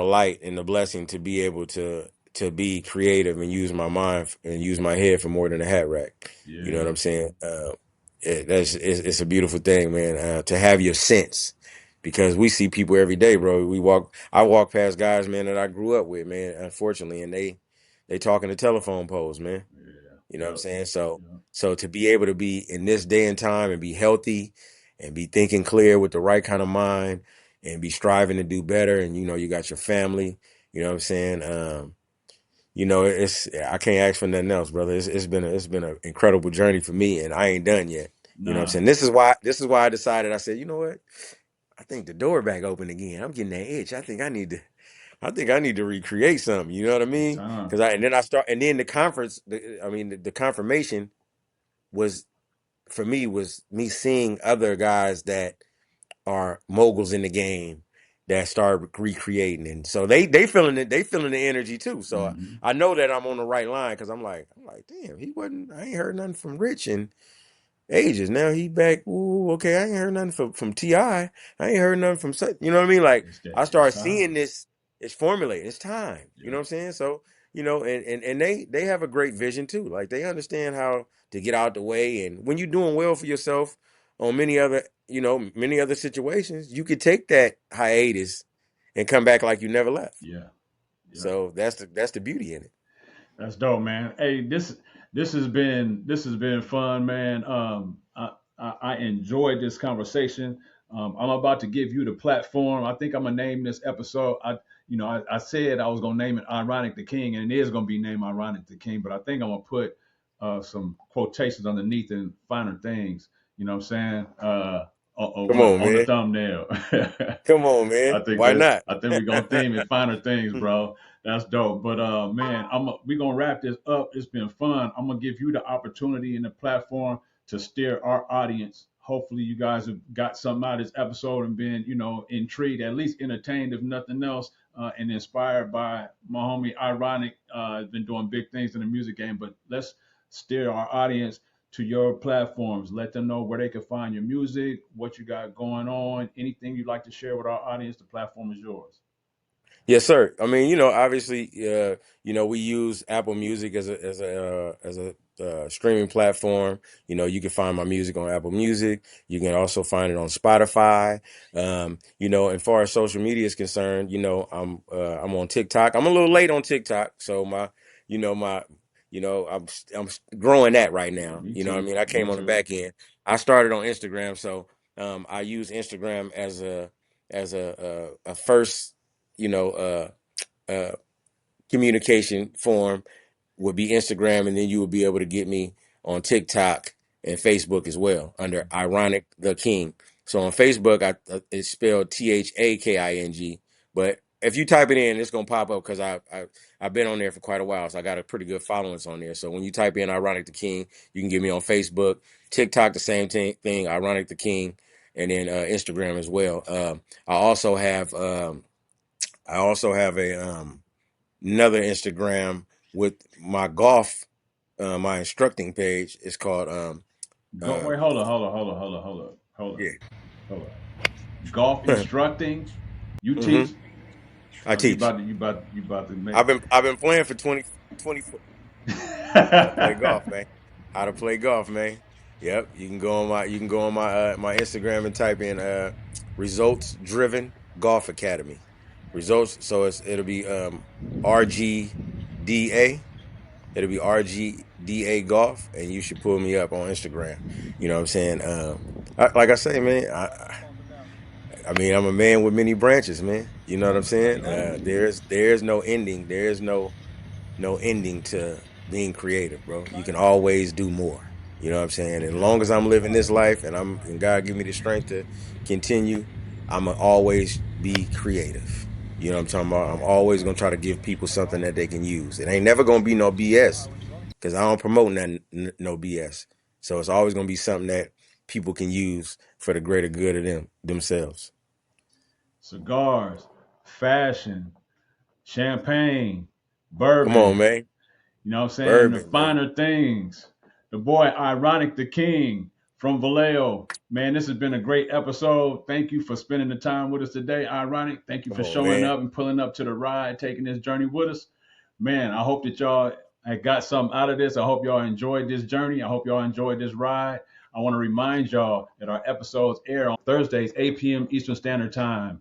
Speaker 3: light and the blessing to be able to be creative and use my mind and use my head for more than a hat rack. You know what
Speaker 2: yeah,
Speaker 3: I'm saying? It's a beautiful thing, man. To have your sense, because we see people every day, bro. I walk past guys, man, that I grew up with, man. Unfortunately, and they talking to telephone poles, man.
Speaker 2: yeah,
Speaker 3: You know what I'm
Speaker 2: yeah,
Speaker 3: saying? So
Speaker 2: yeah,
Speaker 3: so to be able to be in this day and time and be healthy and be thinking clear with the right kind of mind and be striving to do better, and you got your family, you know what I'm saying? It's I can't ask for nothing else, brother. It's been an incredible journey for me, and I ain't done yet. You know what I'm
Speaker 2: nah,
Speaker 3: saying? This is why I decided. I said, you know what? I think the door back open again. I'm getting that itch. I think I need to recreate something. You know what I
Speaker 2: it's
Speaker 3: mean?
Speaker 2: time.
Speaker 3: Because and then the conference. The confirmation was for me was me seeing other guys that are moguls in the game that start recreating, and so they feeling it. They feeling the energy too. So
Speaker 2: Hmm.
Speaker 3: I know that I'm on the right line, because I'm like, damn, he wasn't. I ain't heard nothing from Rich in ages. Now he back. Ooh, okay, I ain't heard nothing from Ti. I ain't heard nothing from. You know what I mean? Like
Speaker 2: It's
Speaker 3: I
Speaker 2: that. It's
Speaker 3: start seeing
Speaker 2: time.
Speaker 3: this. It's formulated. It's time. You
Speaker 2: Yeah.
Speaker 3: know what I'm saying? So you know, and they have a great vision too. Like they understand how to get out the way, and when you're doing well for yourself on many other, you know, many other situations, you could take that hiatus and come back like you never left.
Speaker 2: Yeah, yeah.
Speaker 3: So that's the beauty in it.
Speaker 2: That's dope, man. Hey, this has been fun, man. I enjoyed this conversation. I'm about to give you the platform. I think I'm gonna name this episode. I said I was gonna name it "Ironic the King," and it is gonna be named "Ironic the King." But I think I'm gonna put some quotations underneath and finer things. You know what I'm saying?
Speaker 3: Come on,
Speaker 2: On the
Speaker 3: man.
Speaker 2: thumbnail.
Speaker 3: Come on, man. Why not?
Speaker 2: I think we're gonna theme it finer things, bro. That's dope. But man, we're gonna wrap this up. It's been fun. I'm gonna give you the opportunity and the platform to steer our audience. Hopefully, you guys have got something out of this episode and been, intrigued, at least entertained, if nothing else, and inspired by my homie Ironic. Has been doing big things in the music game. But let's steer our audience to your platforms. Let them know where they can find your music, what you got going on, anything you'd like to share with our audience. The platform is yours.
Speaker 3: Yes, sir. I mean, you know, obviously, you know, we use Apple Music as a streaming platform. You know, you can find my music on Apple Music. You can also find it on Spotify. You know, and far as social media is concerned, you know, I'm on TikTok. I'm a little late on TikTok, so you know, my, I'm growing that right now.
Speaker 2: Me
Speaker 3: You know what I
Speaker 2: too.
Speaker 3: mean? I
Speaker 2: Me
Speaker 3: came on the
Speaker 2: too.
Speaker 3: back end. I started on Instagram, so I use Instagram as a first, you know, uh, communication form would be Instagram, and then you would be able to get me on TikTok and Facebook as well under Ironic the King. So on Facebook, it's spelled THAKING, but if you type it in, it's gonna pop up because I've been on there for quite a while, so I got a pretty good following on there. So when you type in Ironic the King, you can get me on Facebook, TikTok, the same thing, Ironic the King, and then Instagram as well. I also have a another Instagram with my golf, my instructing page. It's called
Speaker 2: Go
Speaker 3: uh
Speaker 2: wait, hold on, hold on, hold on, hold on, hold on, hold on,
Speaker 3: yeah.
Speaker 2: hold on. Golf instructing. You
Speaker 3: hmm
Speaker 2: teach.
Speaker 3: I
Speaker 2: Oh, you
Speaker 3: teach.
Speaker 2: about to make.
Speaker 3: I've been playing for 20 how to play golf, man. How to play golf, man. Yep, you can go on my my Instagram and type in results driven golf academy. Results, so it'll be RGDA. It'll be RGDA Golf, and you should pull me up on Instagram. You know what I'm saying? Like I say, man, I mean, I'm a man with many branches, man. You know what I'm saying? There's no ending. There's no ending to being creative, bro. You can always do more. You know what I'm saying? And as long as I'm living this life and God give me the strength to continue, I'ma always be creative. You know what I'm talking about? I'm always gonna try to give people something that they can use. It ain't never gonna be no BS because I don't promote no BS. So it's always gonna be something that people can use for the greater good of themselves.
Speaker 2: Cigars, fashion, champagne,
Speaker 3: Come on,
Speaker 2: bourbon.
Speaker 3: man.
Speaker 2: You know what I'm saying? The
Speaker 3: Bourbon, man.
Speaker 2: finer things. The boy Ironic the King from Vallejo. Man, this has been a great episode. Thank you for spending the time with us today, Ironic. Thank you
Speaker 3: Come
Speaker 2: for
Speaker 3: on,
Speaker 2: showing
Speaker 3: man.
Speaker 2: up and pulling up to the ride, taking this journey with us. Man, I hope that y'all got something out of this. I hope y'all enjoyed this journey. I hope y'all enjoyed this ride. I want to remind y'all that our episodes air on Thursdays, 8 p.m. Eastern Standard Time.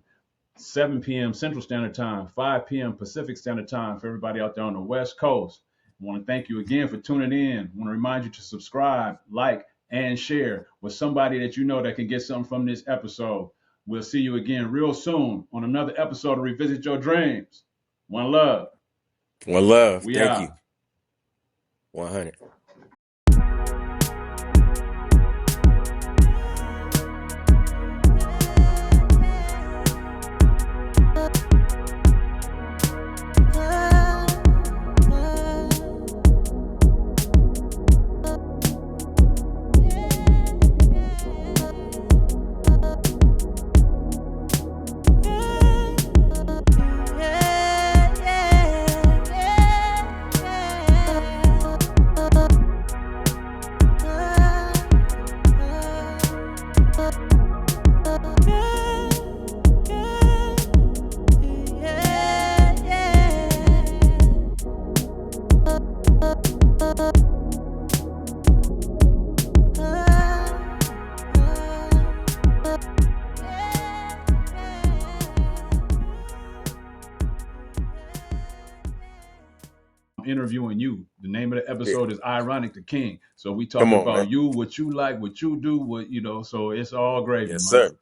Speaker 2: 7 p.m. Central Standard Time, 5 p.m. Pacific Standard Time for everybody out there on the West Coast. I want to thank you again for tuning in. I want to remind you to subscribe, like, and share with somebody that you know that can get something from this episode. We'll see you again real soon on another episode of Revisit Your Dreams. One love.
Speaker 3: One love.
Speaker 2: We
Speaker 3: Thank you.
Speaker 2: out.
Speaker 3: 100.
Speaker 2: interviewing you. The name of the
Speaker 3: Yeah.
Speaker 2: episode is Ironic the King. So we
Speaker 3: Come
Speaker 2: talking
Speaker 3: on,
Speaker 2: about
Speaker 3: man.
Speaker 2: you, what you like, what you do, what you know. So it's all gravy,
Speaker 3: Yes,
Speaker 2: my
Speaker 3: sir.
Speaker 2: brother.